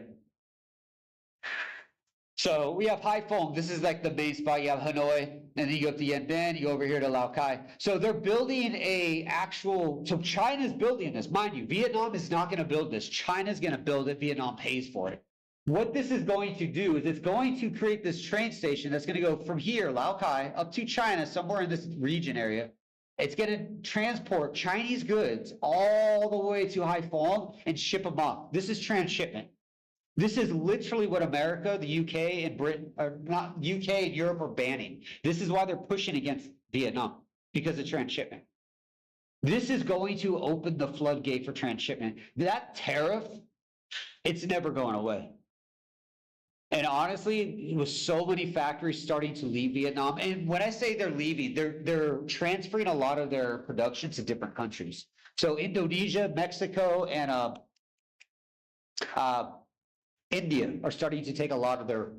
[SPEAKER 3] So we have Haiphong. This is like the main spot. You have Hanoi, and then you go up to Yen Bin, you go over here to Lao Cai. So they're building so China's building this. Mind you, Vietnam is not going to build this. China's going to build it. Vietnam pays for it. What this is going to do is it's going to create this train station that's going to go from here, Lao Cai, up to China, somewhere in this region area. It's going to transport Chinese goods all the way to Haiphong and ship them off. This is transshipment. This is literally what America, the UK, and Britain, or not UK and Europe are banning. This is why they're pushing against Vietnam, because of transshipment. This is going to open the floodgate for transshipment. That tariff, it's never going away. And honestly, with so many factories starting to leave Vietnam, and when I say they're leaving, they're transferring a lot of their production to different countries. So Indonesia, Mexico, and India are starting to take a lot of their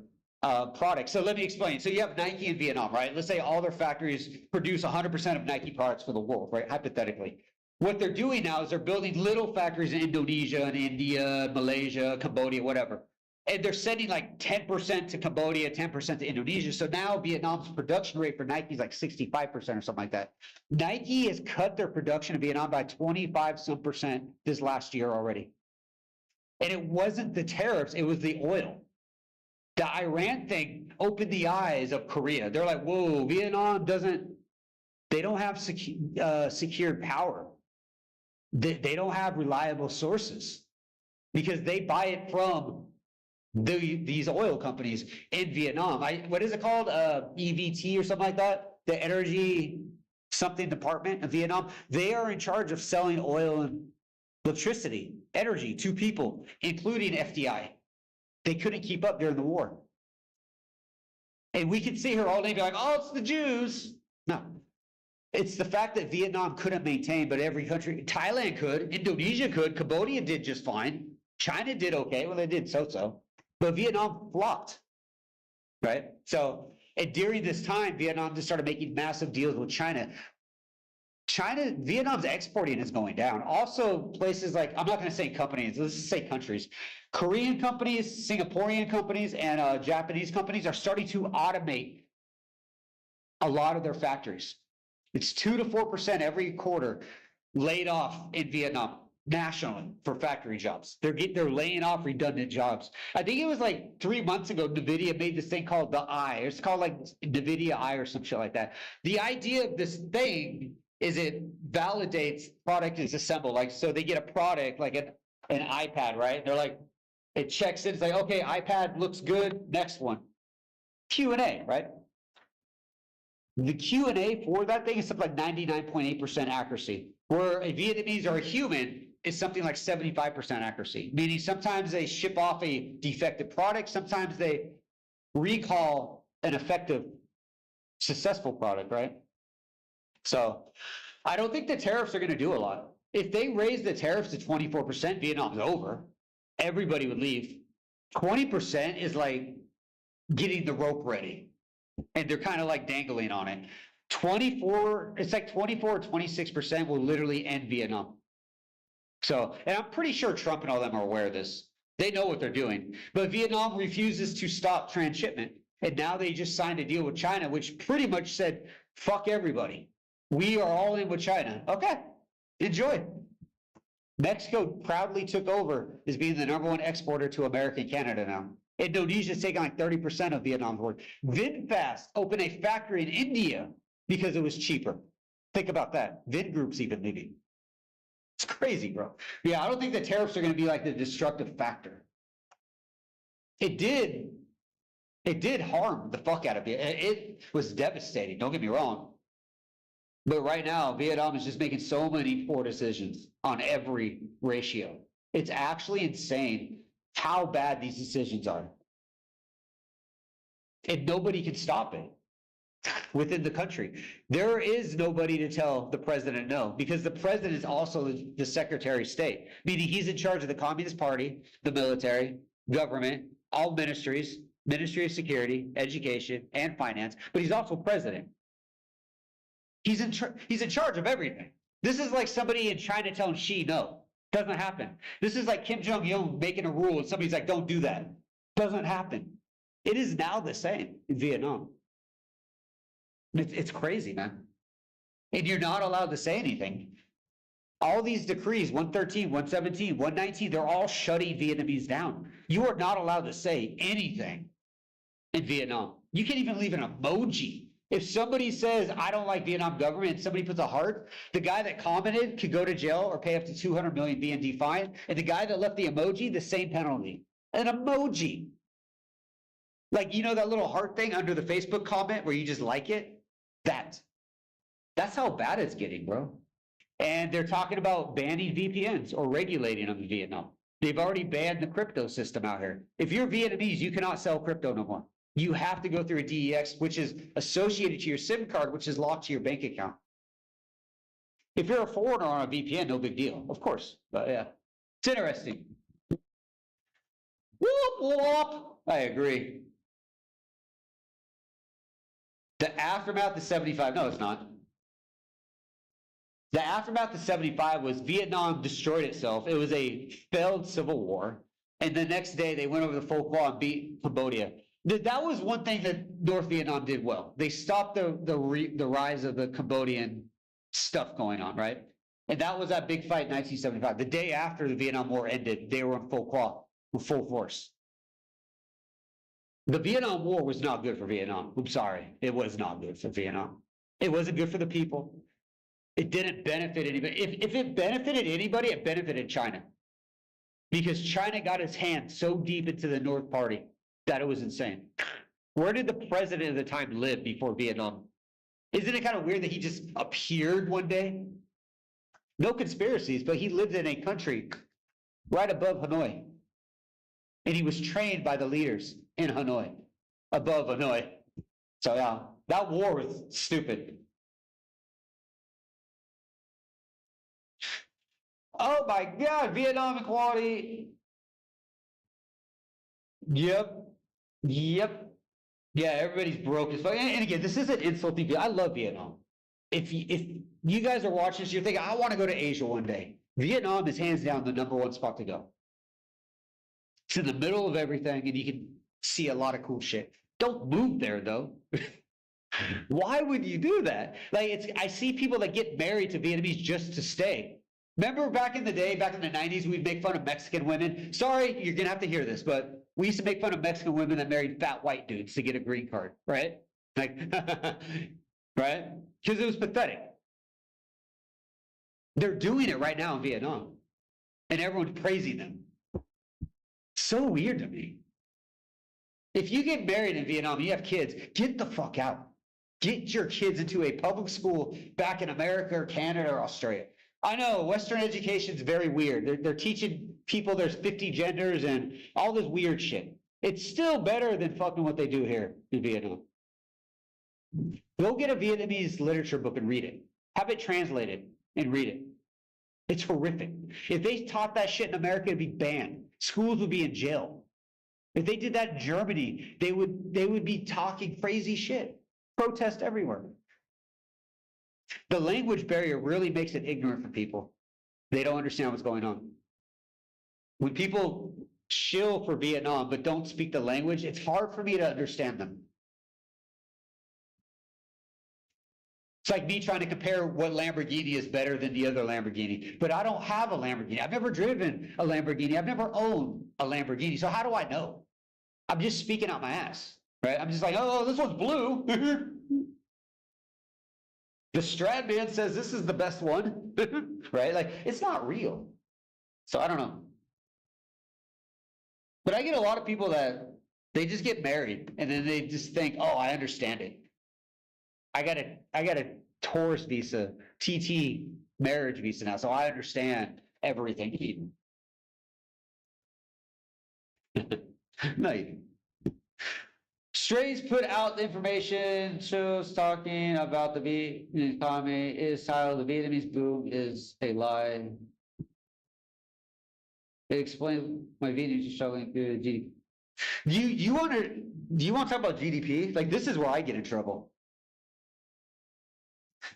[SPEAKER 3] products. So let me explain. So you have Nike in Vietnam, right? Let's say all their factories produce 100% of Nike products for the world, right? Hypothetically. What they're doing now is they're building little factories in Indonesia and India, Malaysia, Cambodia, whatever. And they're sending like 10% to Cambodia, 10% to Indonesia. So now Vietnam's production rate for Nike is like 65% or something like that. Nike has cut their production in Vietnam by 25% this last year already. And it wasn't the tariffs, it was the oil. The Iran thing opened the eyes of Korea. They're like, whoa, Vietnam they don't have secured power. They don't have reliable sources because they buy it from these oil companies in Vietnam. What is it called? EVT or something like that? The Energy something department of Vietnam. They are in charge of selling oil and electricity, energy to people, including FDI. They couldn't keep up during the war. And we could sit here all day and be like, oh, it's the Jews. No. It's the fact that Vietnam couldn't maintain, but every country, Thailand could, Indonesia could, Cambodia did just fine. China did okay. Well, they did so-so. But Vietnam flopped, right? So, and during this time, Vietnam just started making massive deals with China. Vietnam's exporting is going down. Also, places like, I'm not going to say companies, let's just say countries. Korean companies, Singaporean companies, and Japanese companies are starting to automate a lot of their factories. It's 2 to 4% every quarter laid off in Vietnam nationally for factory jobs. They're laying off redundant jobs. I think it was like 3 months ago, NVIDIA made this thing called the Eye. It's called like NVIDIA Eye or some shit like that. The idea of this thing is it validates product is assembled. Like, so they get a product like an iPad, right? They're like, it checks in, it's like, okay, iPad looks good, next one. Q&A, right? The Q&A for that thing is something like 99.8% accuracy, where a Vietnamese or a human is something like 75% accuracy, meaning sometimes they ship off a defective product, sometimes they recall an effective, successful product, right? So I don't think the tariffs are going to do a lot. If they raise the tariffs to 24%, Vietnam's over. Everybody would leave. 20% is like getting the rope ready. And they're kind of like dangling on it. 24, it's like 24 or 26% will literally end Vietnam. So, and I'm pretty sure Trump and all them are aware of this. They know what they're doing. But Vietnam refuses to stop transshipment. And now they just signed a deal with China, which pretty much said, fuck everybody. We are all in with China. Okay, enjoy. Mexico proudly took over as being the #1 exporter to America and Canada now. Indonesia's taking like 30% of Vietnam's work. VinFast opened a factory in India because it was cheaper. Think about that. Vingroup's even leaving. It's crazy, bro. Yeah, I don't think the tariffs are going to be like the destructive factor. It did harm the fuck out of it. It was devastating, don't get me wrong. But right now, Vietnam is just making so many poor decisions on every ratio. It's actually insane how bad these decisions are. And nobody can stop it. within the country. There is nobody to tell the president no, because the president is also the Secretary of State, meaning he's in charge of the Communist Party, the military, government, all ministries, Ministry of Security, Education, and Finance, but he's also president. He's in charge of everything. This is like somebody in China telling Xi no. Doesn't happen. This is like Kim Jong-un making a rule and somebody's like, don't do that. Doesn't happen. It is now the same in Vietnam. It's crazy, man. And you're not allowed to say anything. All these decrees, 113, 117, 119, they're all shutting Vietnamese down. You are not allowed to say anything in Vietnam. You can't even leave an emoji. If somebody says, I don't like Vietnam government, and somebody puts a heart, the guy that commented could go to jail or pay up to 200 million VND fine. And the guy that left the emoji, the same penalty. An emoji. Like, you know that little heart thing under the Facebook comment where you just like it? That's how bad it's getting, bro. And they're talking about banning VPNs or regulating them in Vietnam. They've already banned the crypto system out here. If you're Vietnamese, you cannot sell crypto no more. You have to go through a DEX, which is associated to your SIM card, which is locked to your bank account. If you're a foreigner on a VPN, no big deal, of course. But yeah, it's interesting. Whoop, whoop. I agree. The aftermath of 75, no, it's not. The aftermath of 75 was Vietnam destroyed itself. It was a failed civil war. And the next day they went over the Pho Quoc and beat Cambodia. That was one thing that North Vietnam did well. They stopped the rise of the Cambodian stuff going on, right? And that was that big fight in 1975. The day after the Vietnam War ended, they were in Pho Quoc with full force. The Vietnam War was not good for Vietnam. I'm sorry. It was not good for Vietnam. It wasn't good for the people. It didn't benefit anybody. If it benefited anybody, it benefited China. Because China got its hand so deep into the North Party that it was insane. Where did the president of the time live before Vietnam? Isn't it kind of weird that he just appeared one day? No conspiracies, but he lived in a country right above Hanoi. And he was trained by the leaders in Hanoi, above Hanoi. So yeah, that war was stupid. Oh my God, Vietnam equality. Yep. Yeah, everybody's broke as fuck. And again, this isn't insulting. I love Vietnam. If you guys are watching this, you're thinking, I want to go to Asia one day. Vietnam is hands down the #1 spot to go. It's in the middle of everything, and you can see a lot of cool shit. Don't move there, though. Why would you do that? Like, I see people that get married to Vietnamese just to stay. Remember back in the day, back in the 90s, we'd make fun of Mexican women? Sorry, you're going to have to hear this, but we used to make fun of Mexican women that married fat white dudes to get a green card, right? Like, right? Because it was pathetic. They're doing it right now in Vietnam, and everyone's praising them. So weird to me. If you get married in Vietnam and you have kids, get the fuck out. Get your kids into a public school back in America or Canada or Australia. I know Western education is very weird. They're teaching people there's 50 genders and all this weird shit. It's still better than fucking what they do here in Vietnam. Go get a Vietnamese literature book and read it. Have it translated and read it. It's horrific. If they taught that shit in America, it'd be banned. Schools would be in jail. If they did that in Germany, they would be talking crazy shit. Protest everywhere. The language barrier really makes it ignorant for people. They don't understand what's going on. When people shill for Vietnam but don't speak the language, it's hard for me to understand them. It's like me trying to compare what Lamborghini is better than the other Lamborghini. But I don't have a Lamborghini. I've never driven a Lamborghini. I've never owned a Lamborghini. So how do I know? I'm just speaking out my ass, right? I'm just like, oh, this one's blue. The Stradman says this is the best one, right? Like, it's not real. So I don't know. But I get a lot of people that they just get married and then they just think, oh, I understand it. I got a tourist visa, TT marriage visa now, so I understand everything. No, you don't. Strays put out the information shows talking about the Vietnamese economy is titled "The Vietnamese Boom is a Lie." It explains my Vietnamese are struggling through the GDP. You want to talk about GDP? Like this is where I get in trouble.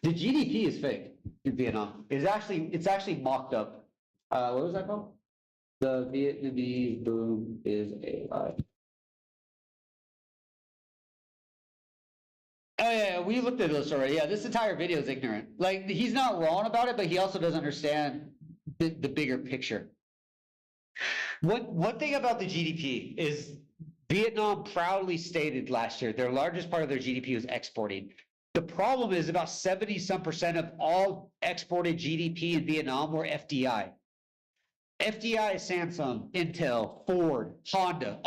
[SPEAKER 3] The GDP is fake in Vietnam. It's actually mocked up. What was that called? The Vietnamese boom is a lie. Oh yeah, we looked at this already. Yeah, this entire video is ignorant. Like he's not wrong about it, but he also doesn't understand the bigger picture. One thing about the GDP is Vietnam proudly stated last year their largest part of their GDP was exporting. The problem is about 70% of all exported GDP in Vietnam were FDI. FDI is Samsung, Intel, Ford, Honda,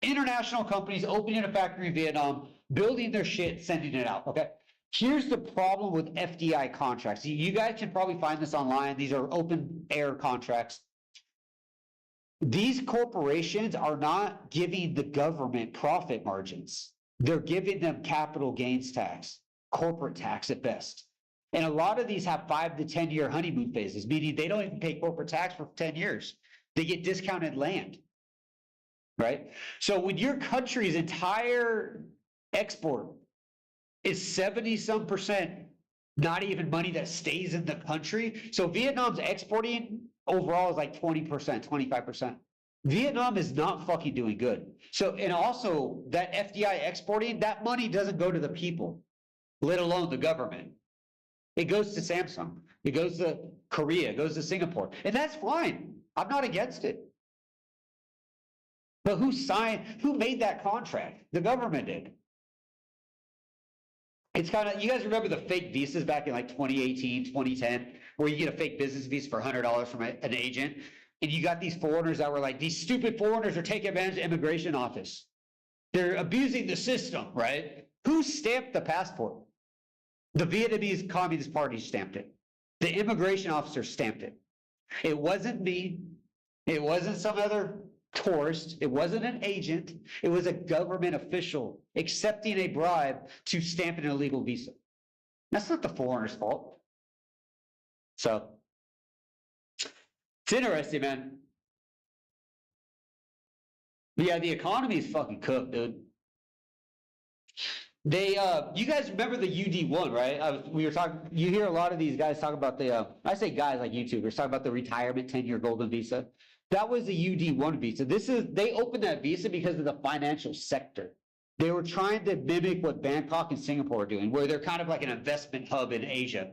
[SPEAKER 3] international companies opening a factory in Vietnam, building their shit, sending it out, okay? Here's the problem with FDI contracts. You guys can probably find this online. These are open air contracts. These corporations are not giving the government profit margins. They're giving them capital gains tax, corporate tax at best. And a lot of these have 5 to 10 year honeymoon phases, meaning they don't even pay corporate tax for 10 years. They get discounted land, right? So when your country's entire export is 70% not even money that stays in the country. So Vietnam's exporting overall is like 20%, 25%. Vietnam is not fucking doing good. So, and also that FDI exporting, that money doesn't go to the people, let alone the government. It goes to Samsung. It goes to Korea. It goes to Singapore. And that's fine. I'm not against it. But who made that contract? The government did. It's kind of, you guys remember the fake visas back in like 2018, 2010, where you get a fake business visa for $100 from an agent, and you got these foreigners that were like, these stupid foreigners are taking advantage of the immigration office. They're abusing the system, right? Who stamped the passport? The Vietnamese Communist Party stamped it. The immigration officer stamped it. It wasn't me. It wasn't some other tourist. It wasn't an agent. It was a government official accepting a bribe to stamp an illegal visa. That's not the foreigner's fault. So it's interesting, man. But yeah, the economy is fucking cooked, dude. They, you guys remember the UD1, right? We were talking, you hear a lot of these guys talk about the, I say guys like YouTubers, talk about the retirement 10-year golden visa. That was the UD1 visa. They opened that visa because of the financial sector. They were trying to mimic what Bangkok and Singapore are doing, where they're kind of like an investment hub in Asia.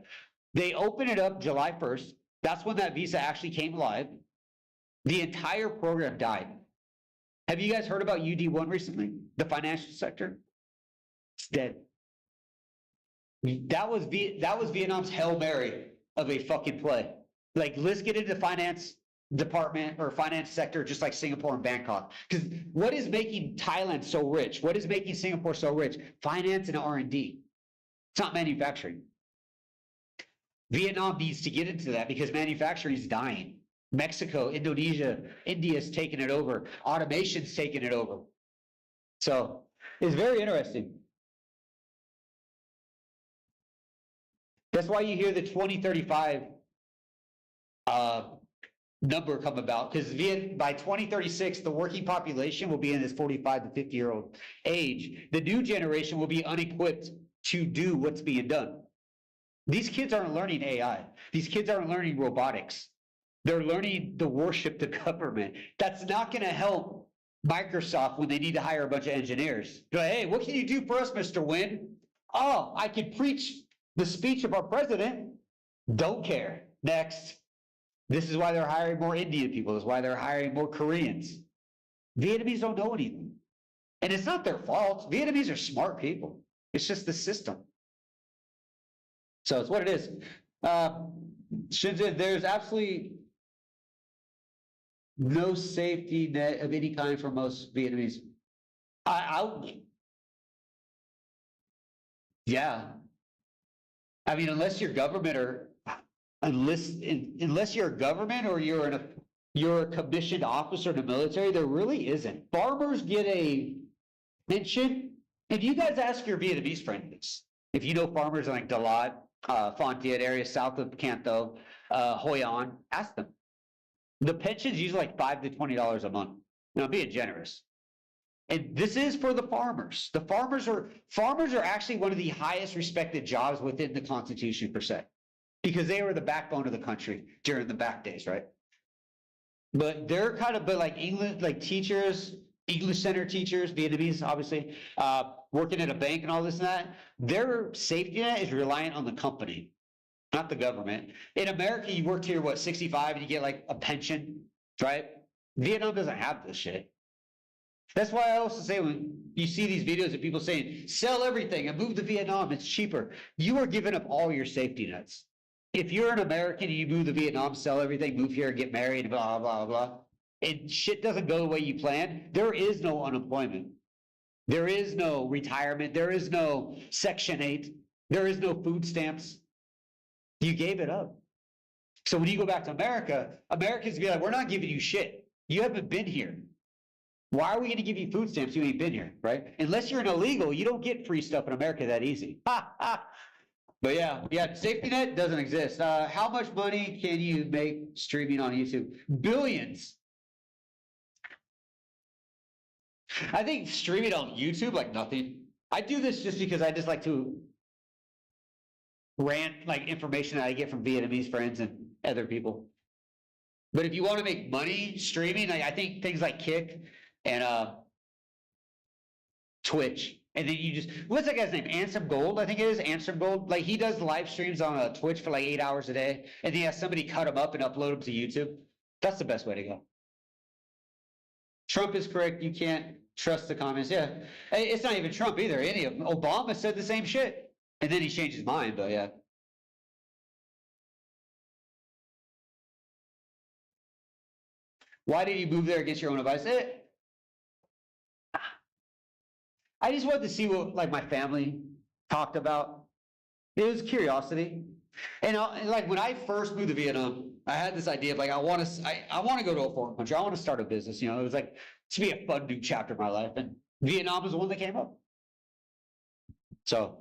[SPEAKER 3] They opened it up July 1st. That's when that visa actually came live. The entire program died. Have you guys heard about UD1 recently? The financial sector? It's dead. That was Vietnam's Hail Mary of a fucking play. Like, let's get into finance department or finance sector just like Singapore and Bangkok. Because what is making Thailand so rich? What is making Singapore so rich? Finance and R&D. It's not manufacturing. Vietnam needs to get into that because manufacturing is dying. Mexico, Indonesia, India's taking it over. Automation's taking it over. So it's very interesting. That's why you hear the 2035 number come about, because by 2036, the working population will be in this 45 to 50-year-old age. The new generation will be unequipped to do what's being done. These kids aren't learning AI. These kids aren't learning robotics. They're learning to worship the government. That's not going to help Microsoft when they need to hire a bunch of engineers. Go, hey, what can you do for us, Mr. Wynn? Oh, I can preach the speech of our president. Don't care. Next. This is why they're hiring more Indian people. This is why they're hiring more Koreans. Vietnamese don't know anything. And it's not their fault. Vietnamese are smart people. It's just the system. So it's what it is. Shenzhen, there's absolutely no safety net of any kind for most Vietnamese. Yeah. I mean, unless you're government or unless you're a government or you're a commissioned officer in the military, there really isn't. Farmers get a pension If you guys ask your Vietnamese friends, if you know farmers in like Dalat, Phan Thiet area, south of Cantho, Hoi An, ask them. The pension's usually like $5 to $20 a month. Now, I'm being generous. And this is for the farmers. The farmers are actually one of the highest respected jobs within the Constitution per se, because they were the backbone of the country during the back days, right? But they're kind of, but like English, like teachers, English center teachers, Vietnamese, obviously, working at a bank and all this and that, their safety net is reliant on the company, not the government. In America, you work here, what, 65 and you get like a pension, right? Vietnam doesn't have this shit. That's why I also say when you see these videos of people saying, sell everything and move to Vietnam, it's cheaper. You are giving up all your safety nets. If you're an American and you move to Vietnam, sell everything, move here, get married, blah, blah, blah, and shit doesn't go the way you planned, there is no unemployment. There is no retirement. There is no Section 8. There is no food stamps. You gave it up. So when you go back to America, Americans be like, we're not giving you shit. You haven't been here. Why are we going to give you food stamps? You ain't been here, right? Unless you're an illegal, you don't get free stuff in America that easy. But yeah, safety net doesn't exist. How much money can you make streaming on YouTube? Billions. I think streaming on YouTube, like nothing. I do this just because I just like to rant like information that I get from Vietnamese friends and other people. But if you want to make money streaming, like I think things like Kick and Twitch, and then you just, what's that guy's name? Ansem Gold, I think it is, Ansem Gold. Like he does live streams on Twitch for like 8 hours a day, and then he has somebody cut them up and upload them to YouTube. That's the best way to go. Trump is correct. You can't trust the comments. Yeah, it's not even Trump either. Any of them. Obama said the same shit, and then he changed his mind. But yeah. Why did you move there against your own advice? I just wanted to see what like my family talked about. It was curiosity. And like when I first moved to Vietnam, I had this idea of like I want to go to a foreign country. I want to start a business. You know, it was like to be a fun new chapter of my life, and Vietnam was the one that came up. So,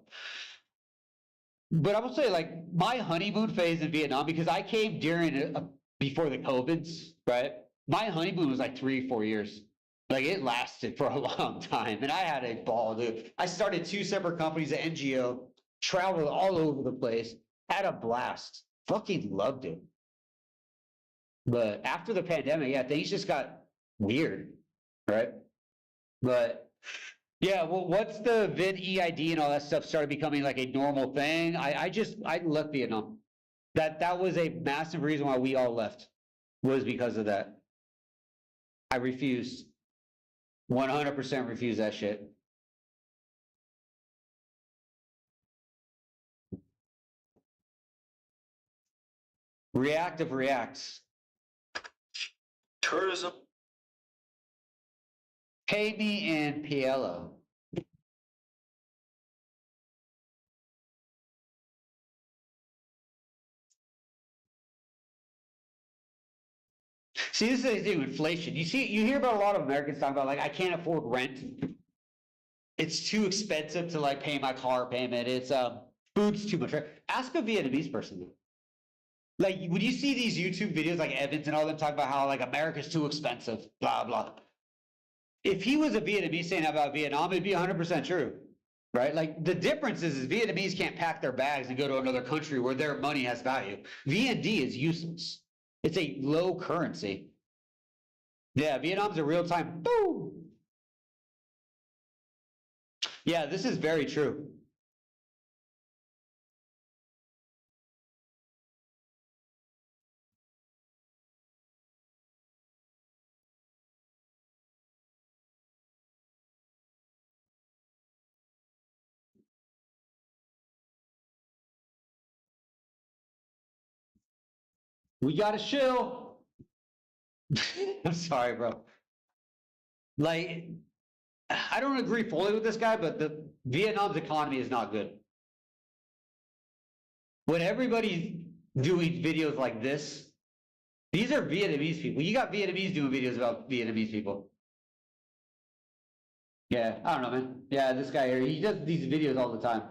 [SPEAKER 3] but I will say like my honeymoon phase in Vietnam, because I came during before the COVIDs, right? My honeymoon was like 3 or 4 years. Like it lasted for a long time, and I had a ball, dude. I started 2 separate companies, an NGO, traveled all over the place, had a blast, fucking loved it. But after the pandemic, yeah, things just got weird, right? But yeah, well, once the VidEID and all that stuff started becoming like a normal thing, I left Vietnam. That was a massive reason why we all left, was because of that. I refused. 100% refuse that shit. Reactive reacts.
[SPEAKER 5] Tourism.
[SPEAKER 3] Pay me in PLO. See, this is the thing with inflation. You hear about a lot of Americans talking about like, I can't afford rent. It's too expensive to like pay my car payment. It's food's too much. Right? Ask a Vietnamese person. Like when you see these YouTube videos like Evans and all them talk about how like America's too expensive, blah, blah. If he was a Vietnamese saying about Vietnam, it'd be 100% true, right? Like the difference is Vietnamese can't pack their bags and go to another country where their money has value. VND is useless. It's a low currency. Yeah, Vietnam's a real-time boom. Yeah, this is very true. We got to chill. I'm sorry, bro. Like, I don't agree fully with this guy, but the Vietnam's economy is not good. When everybody's doing videos like this, these are Vietnamese people. You got Vietnamese doing videos about Vietnamese people. Yeah, I don't know, man. Yeah, this guy here, he does these videos all the time.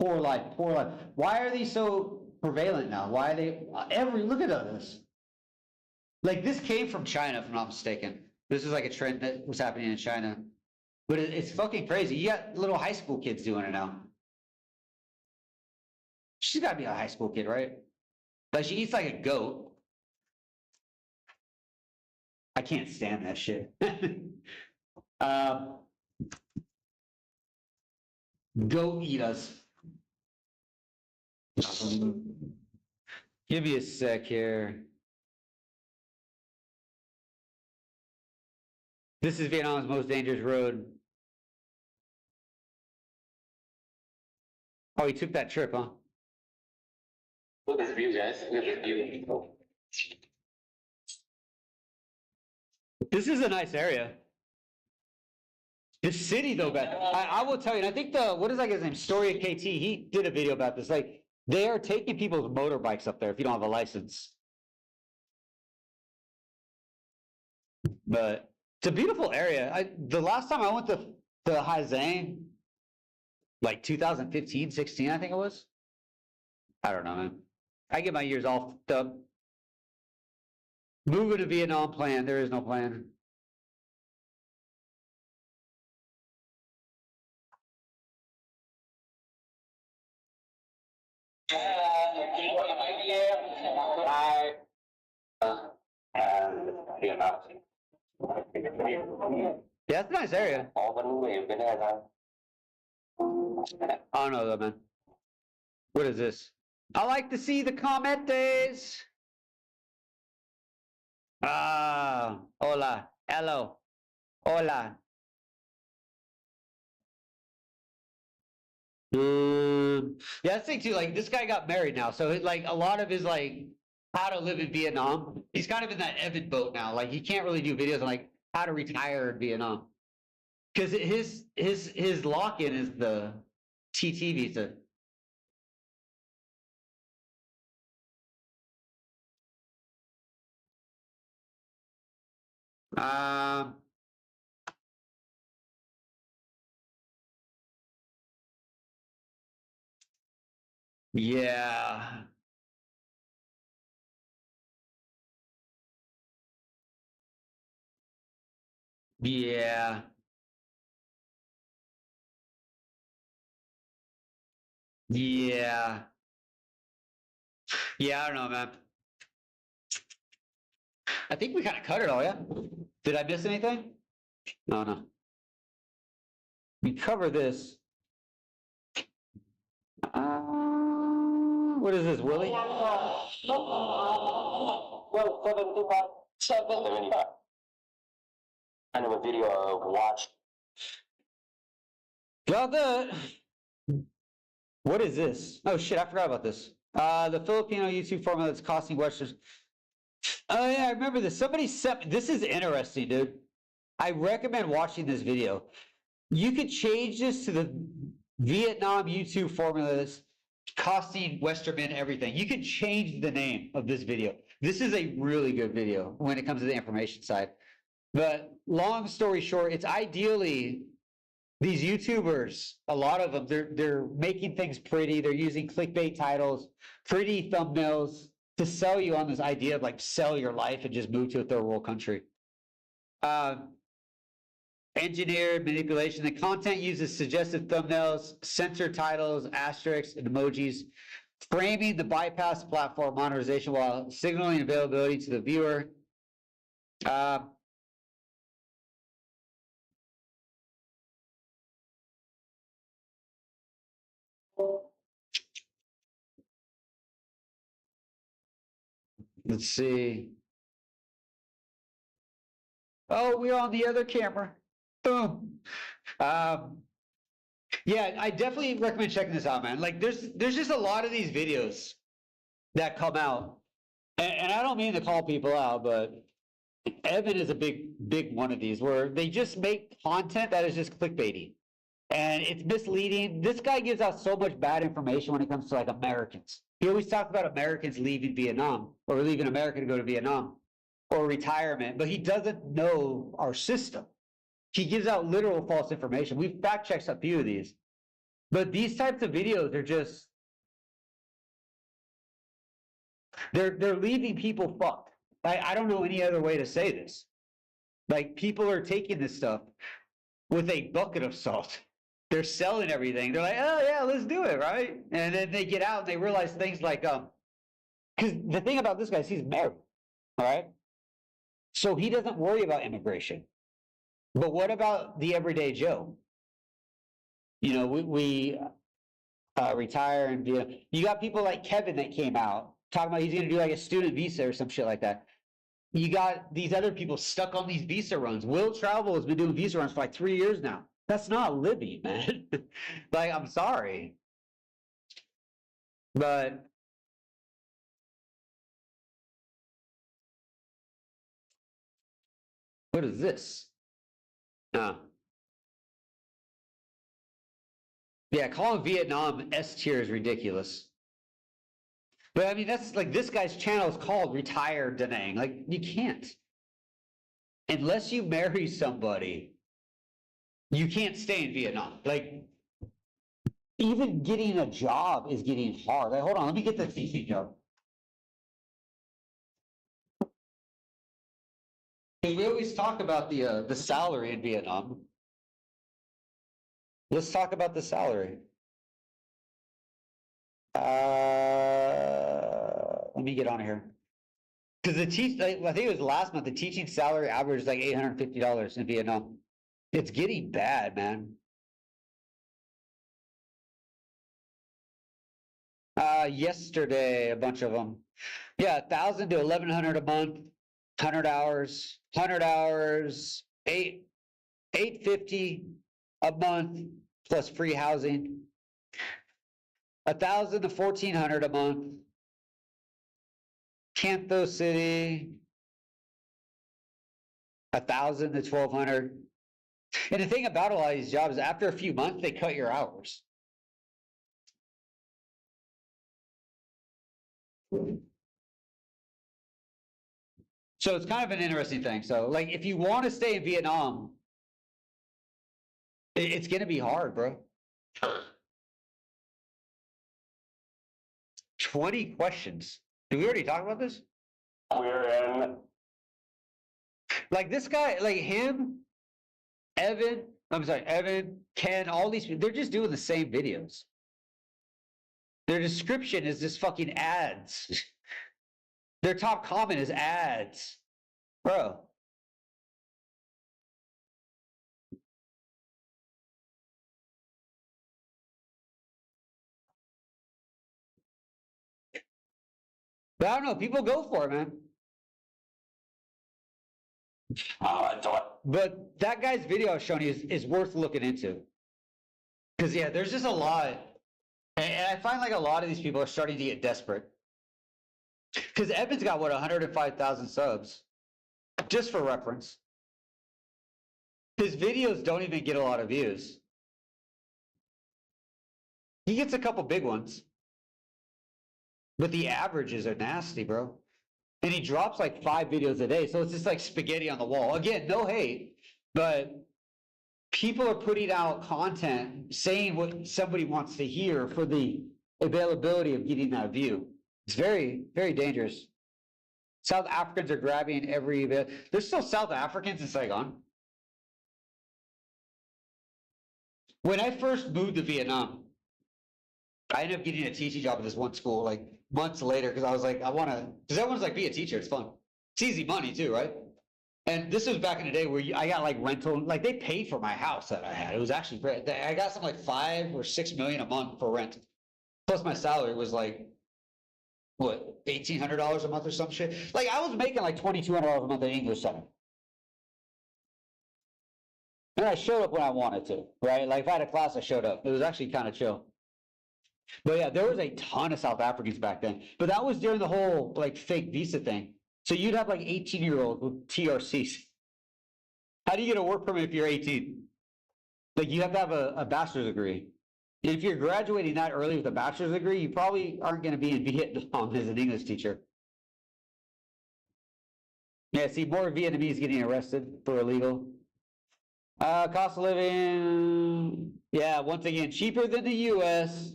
[SPEAKER 3] Poor life, poor life. Why are these so prevalent now? Why are they look at this. Like this came from China, if I'm not mistaken. This is like a trend that was happening in China. But it's fucking crazy. You got little high school kids doing it now. She's gotta be a high school kid, right? Like she eats like a goat. I can't stand that shit. Goat eat us. Give me a sec here. This is Vietnam's most dangerous road. Oh, he took that trip, huh?
[SPEAKER 4] Look at this view, guys. Look at this view.
[SPEAKER 3] This is a nice area. The city, though, Beth, I will tell you, and I think what is that guy's name? Story of KT, he did a video about this. Like, they are taking people's motorbikes up there if you don't have a license. But it's a beautiful area. The last time I went to Hai Giang, like 2015, 16, I think it was. I don't know, man. I get my years all fucked up. Moving to Vietnam plan. There is no plan. Yeah, it's a nice area. I don't know though, man. What is this? I like to see the commentes. Ah, hola, hello, hola. Yeah, that's the thing too. Like this guy got married now, so like a lot of his like how to live in Vietnam. He's kind of in that Evan boat now. Like he can't really do videos on like how to retire in Vietnam because his lock-in is the TT visa. Yeah. Yeah. Yeah. Yeah, I don't know, man. I think we kind of cut it all, yeah? Did I miss anything? No, no. We cover this. What is this, Willie?
[SPEAKER 4] Well, 75. I know a video of watch.
[SPEAKER 3] Got that. What is this? Oh shit, I forgot about this. The Filipino YouTube formula that's costing Western. Oh yeah, I remember this. Somebody sent. This is interesting, dude. I recommend watching this video. You could change this to the Vietnam YouTube formula that's costing Westerman everything. You could change the name of this video. This is a really good video when it comes to the information side. But long story short, it's ideally these YouTubers, a lot of them, they're making things pretty. They're using clickbait titles, pretty thumbnails to sell you on this idea of like sell your life and just move to a third world country. Engineered manipulation. The content uses suggestive thumbnails, censor titles, asterisks, and emojis, framing the bypass platform monetization while signaling availability to the viewer. Let's see. Oh, we're on the other camera. Boom. Yeah, I definitely recommend checking this out, man. Like, there's just a lot of these videos that come out, and I don't mean to call people out, but Evan is a big one of these where they just make content that is just clickbaity, and it's misleading. This guy gives out so much bad information when it comes to like Americans. He always talks about Americans leaving Vietnam or leaving America to go to Vietnam or retirement, but he doesn't know our system. He gives out literal false information. We've fact checked a few of these. But these types of videos are just, they're leaving people fucked. I don't know any other way to say this. Like, people are taking this stuff with a bucket of salt. They're selling everything. They're like, oh yeah, let's do it, right? And then they get out and they realize things like, because the thing about this guy is he's married, all right? So he doesn't worry about immigration. But what about the everyday Joe? You know, we retire and you got people like Kevin that came out talking about he's going to do like a student visa or some shit like that. You got these other people stuck on these visa runs. Will Travel has been doing visa runs for like 3 years now. That's not living, man. Like, I'm sorry. But what is this? Yeah, calling Vietnam S tier is ridiculous. But I mean, that's like, this guy's channel is called Retire Da Nang. Like, you can't. Unless you marry somebody, you can't stay in Vietnam. Like, even getting a job is getting hard. Like, hold on, let me get the teaching job. We always talk about the salary in Vietnam. Let's talk about the salary. Let me get on here. Because I think it was last month, the teaching salary average is like $850 in Vietnam. It's getting bad, man. Yesterday, a bunch of them. Yeah, 1,000 to 1,100 a month, 100 hours, 850 a month plus free housing. 1,000 to 1,400 a month. Cantho City, 1,000 to 1,200. And the thing about a lot of these jobs, after a few months, they cut your hours. So it's kind of an interesting thing. So, like, if you want to stay in Vietnam, it's going to be hard, bro. 20 questions. Did we already talk about this?
[SPEAKER 4] We're in.
[SPEAKER 3] Like, this guy, like him, Evan, Ken, all these people, they're just doing the same videos. Their description is just fucking ads. Their top comment is ads. Bro. But I don't know, people go for it, man. But that guy's video I was showing you is worth looking into. Because, yeah, there's just a lot. And I find like a lot of these people are starting to get desperate. Because Evan's got, what, 105,000 subs? Just for reference. His videos don't even get a lot of views. He gets a couple big ones. But the averages are nasty, bro. And he drops like 5 videos a day. So it's just like spaghetti on the wall. Again, no hate, but people are putting out content saying what somebody wants to hear for the availability of getting that view. It's very, very dangerous. South Africans are grabbing every event. There's still South Africans in Saigon. When I first moved to Vietnam, I ended up getting a teaching job at this one school like months later because I was like, I want to, because everyone's like, be a teacher, it's fun. It's easy money too, right? And this was back in the day where I got like rental, like they paid for my house that I had. It was actually great. I got something like 5 or 6 million a month for rent. Plus my salary was like, what, $1,800 a month or some shit? Like I was making like $2,200 a month in English Center. And I showed up when I wanted to, right? Like if I had a class, I showed up. It was actually kind of chill. But yeah, there was a ton of South Africans back then. But that was during the whole like fake visa thing. So you'd have like 18-year-olds with TRCs. How do you get a work permit if you're 18? Like you have to have a bachelor's degree. And if you're graduating that early with a bachelor's degree, you probably aren't going to be in Vietnam as an English teacher. Yeah, see more Vietnamese getting arrested for illegal. Cost of living, yeah, once again, cheaper than the US.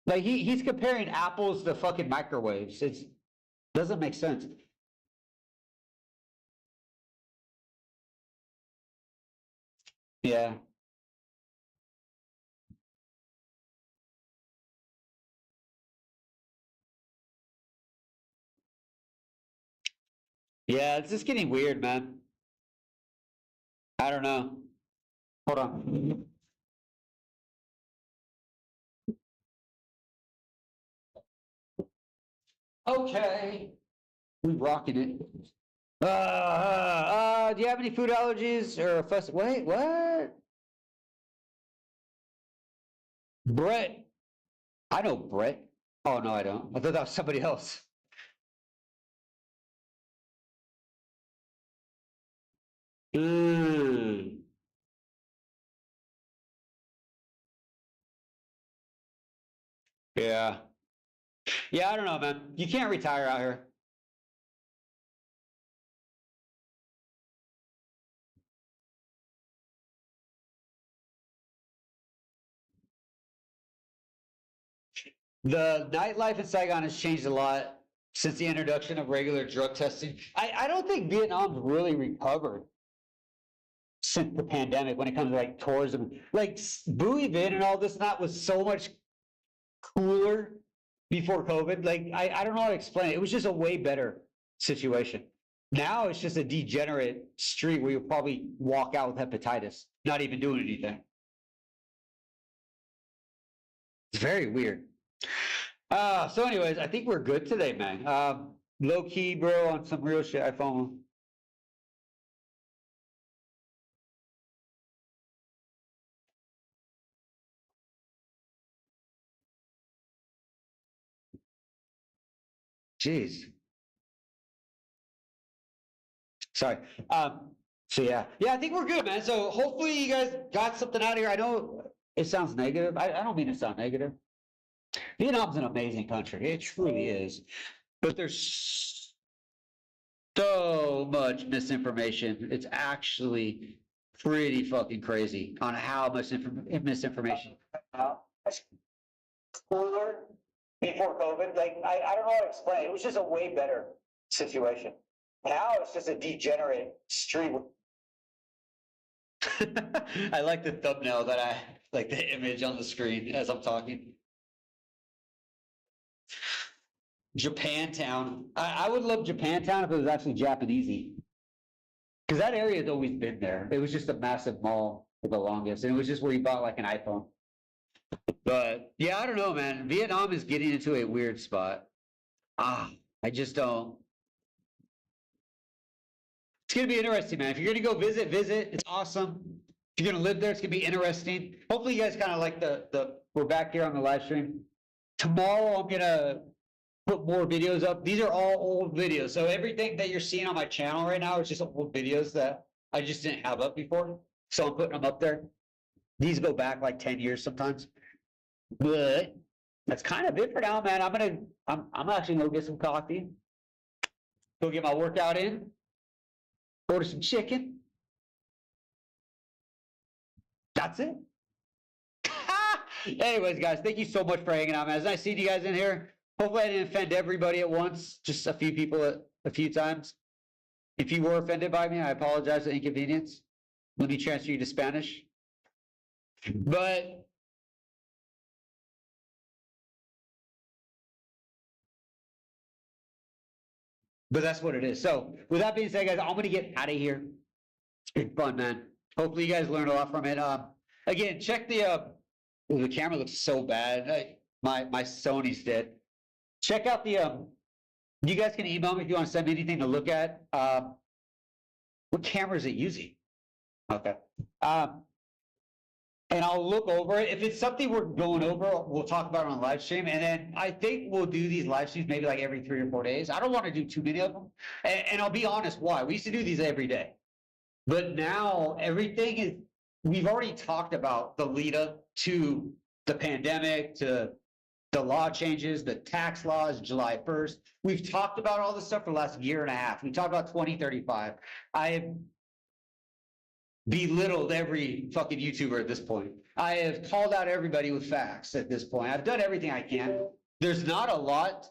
[SPEAKER 3] Like he's comparing apples to fucking microwaves. It's doesn't make sense. Yeah. Yeah, it's just getting weird, man. I don't know. Hold on. Okay. We rocking it. Do you have any food allergies or fuss? Wait, what? Brett. I know Brett. Oh no, I don't. I thought that was somebody else. Mm. Yeah. Yeah, I don't know, man. You can't retire out here. The nightlife in Saigon has changed a lot since the introduction of regular drug testing. I don't think Vietnam's really recovered since the pandemic when it comes to like tourism. Like Bui Vin and all this and that was so much cooler before COVID. Like I don't know how to explain it. It was just a way better situation. Now it's just a degenerate street where you'll probably walk out with hepatitis, not even doing anything. It's very weird. So anyways, I think we're good today, man. Low key, bro, on some real shit. iPhone. Jeez. Sorry. So yeah, I think we're good, man. So hopefully you guys got something out of here. I know it sounds negative. I don't mean to sound negative. Vietnam's an amazing country. It truly is. But there's so much misinformation. It's actually pretty fucking crazy on how much misinformation. Cooler before COVID. Like I don't know how to explain it. It was just a way better situation. Now it's just a degenerate stream. I like the thumbnail that I like the image on the screen as I'm talking. Japantown. I would love Japantown if it was actually Japanesey. Because that area has always been there. It was just a massive mall for the longest. And it was just where you bought like an iPhone. But yeah, I don't know, man. Vietnam is getting into a weird spot. I just don't. It's gonna be interesting, man. If you're gonna go visit, It's awesome. If you're gonna live there, it's gonna be interesting. Hopefully, you guys kind of like the. We're back here on the live stream. Tomorrow, I'm gonna put more videos up. These are all old videos, so everything that you're seeing on my channel right now is just old videos that I just didn't have up before. So I'm putting them up there. These go back like 10 years sometimes. But that's kind of it for now, man. I'm actually gonna go get some coffee. Go get my workout in. Order some chicken. That's it. Anyways, guys, thank you so much for hanging out, man. It's nice seeing you guys in here. Hopefully I didn't offend everybody at once, just a few people a few times. If you were offended by me, I apologize for the inconvenience. Let me transfer you to Spanish. But that's what it is. So with that being said, guys, I'm gonna get out of here. It's been fun, man. Hopefully you guys learned a lot from it. Again, check the camera looks so bad. My Sony's dead. Check out you guys can email me if you want to send me anything to look at. What camera is it using? Okay. And I'll look over it. If it's something we're going over, we'll talk about it on live stream. And then I think we'll do these live streams maybe like every 3 or 4 days. I don't want to do too many of them. And I'll be honest, why? We used to do these every day. But now everything is, we've already talked about the lead up to the pandemic, to the law changes, the tax laws, July 1st. We've talked about all this stuff for the last year and a half. We talked about 2035. belittled every fucking YouTuber at this point. I have called out everybody with facts at this point. I've done everything I can. There's not a lot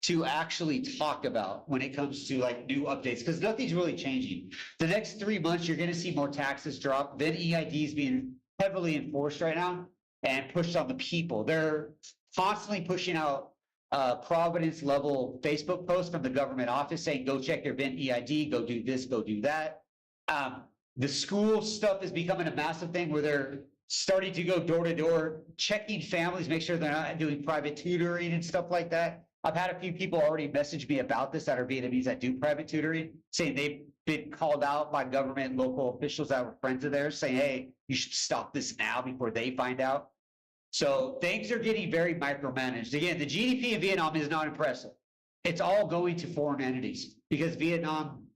[SPEAKER 3] to actually talk about when it comes to like new updates, because nothing's really changing. The next 3 months, you're gonna see more taxes drop. Then EID is being heavily enforced right now and pushed on the people. They're constantly pushing out Providence level Facebook posts from the government office saying, go check your VIN EID, go do this, go do that. The school stuff is becoming a massive thing where they're starting to go door to door, checking families, make sure they're not doing private tutoring and stuff like that. I've had a few people already message me about this that are Vietnamese that do private tutoring, saying they've been called out by government, local officials that were friends of theirs, saying, hey, you should stop this now before they find out. So things are getting very micromanaged. Again, the GDP in Vietnam is not impressive. It's all going to foreign entities because Vietnam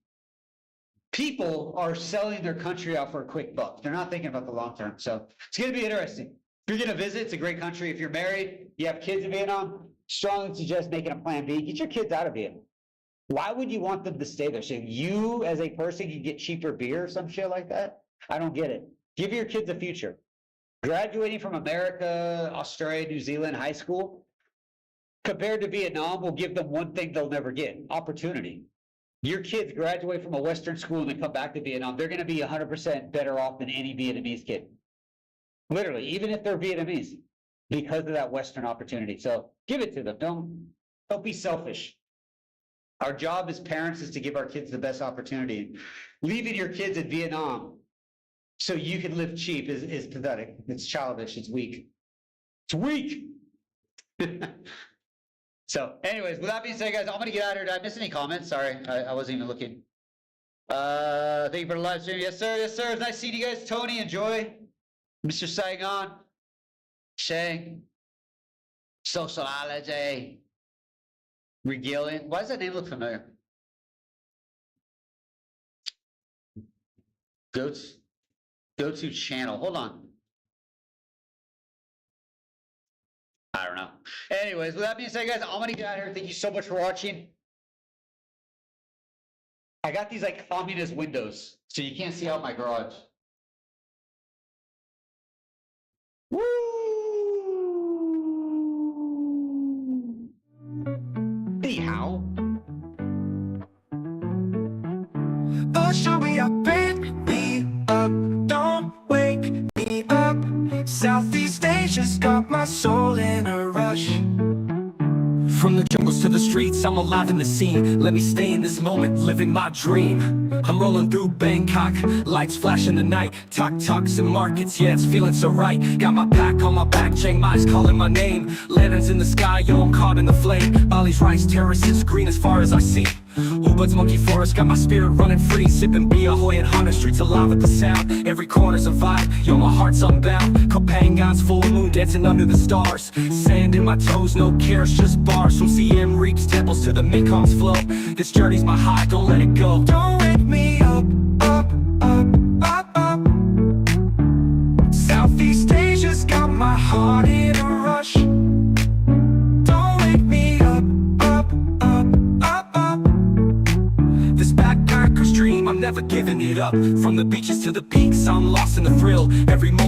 [SPEAKER 3] people are selling their country out for a quick buck. They're not thinking about the long term. So it's going to be interesting. If you're going to visit, it's a great country. If you're married, you have kids in Vietnam, strongly suggest making a plan B. Get your kids out of Vietnam. Why would you want them to stay there? So you as a person can get cheaper beer or some shit like that? I don't get it. Give your kids a future. Graduating from America, Australia, New Zealand, high school, compared to Vietnam, will give them one thing they'll never get: opportunity. Your kids graduate from a Western school and then come back to Vietnam, they're going to be 100% better off than any Vietnamese kid. Literally, even if they're Vietnamese, because of that Western opportunity. So give it to them. Don't be selfish. Our job as parents is to give our kids the best opportunity. Leaving your kids in Vietnam so you can live cheap is pathetic. It's childish. It's weak. It's weak. So anyways, with that being said, guys, I'm going to get out of here. Did I miss any comments? Sorry, I wasn't even looking. Thank you for the live stream. Yes, sir. Yes, sir. It's nice seeing you guys. Tony, enjoy. Mr. Saigon. Shang. Sociology. Regalian. Why does that name look familiar? Go to channel. Hold on. I don't know. Anyways, with that being said, guys, I'm gonna get out of here. Thank you so much for watching. I got these like communist windows, so you can't see out my garage. Woo! Anyhow.
[SPEAKER 5] Oh, should we up, wake me up, don't wake me up. Southeast Asia's got my soul in a rush.
[SPEAKER 2] From the jungles to the streets, I'm alive in the scene. Let me stay in this moment, living my dream. I'm rolling through Bangkok, lights flash in the night. Tuk-tuks and markets, yeah, it's feeling so right. Got my pack on my back, Chiang Mai's calling my name. Lanterns in the sky, yo, I'm caught in the flame. Bali's rice terraces, green as far as I see. Ubud's monkey forest, got my spirit running free. Sipping Bia Hoi and Honda, streets alive with the sound. Every corner's a vibe, yo, my heart's unbound. Kopangan's full moon, dancing under the stars. Sand in my toes, no cares, just bars. From Siem Reap's temples to the Mekong's flow. This journey's my high, don't let it go.
[SPEAKER 5] Don't wake me up, up, up, up, up. Southeast Asia's got my heart in a rush. Don't wake me up, up, up, up, up.
[SPEAKER 2] This backpacker's dream, I'm never giving it up. From the beaches to the peaks, I'm lost in the thrill. Every moment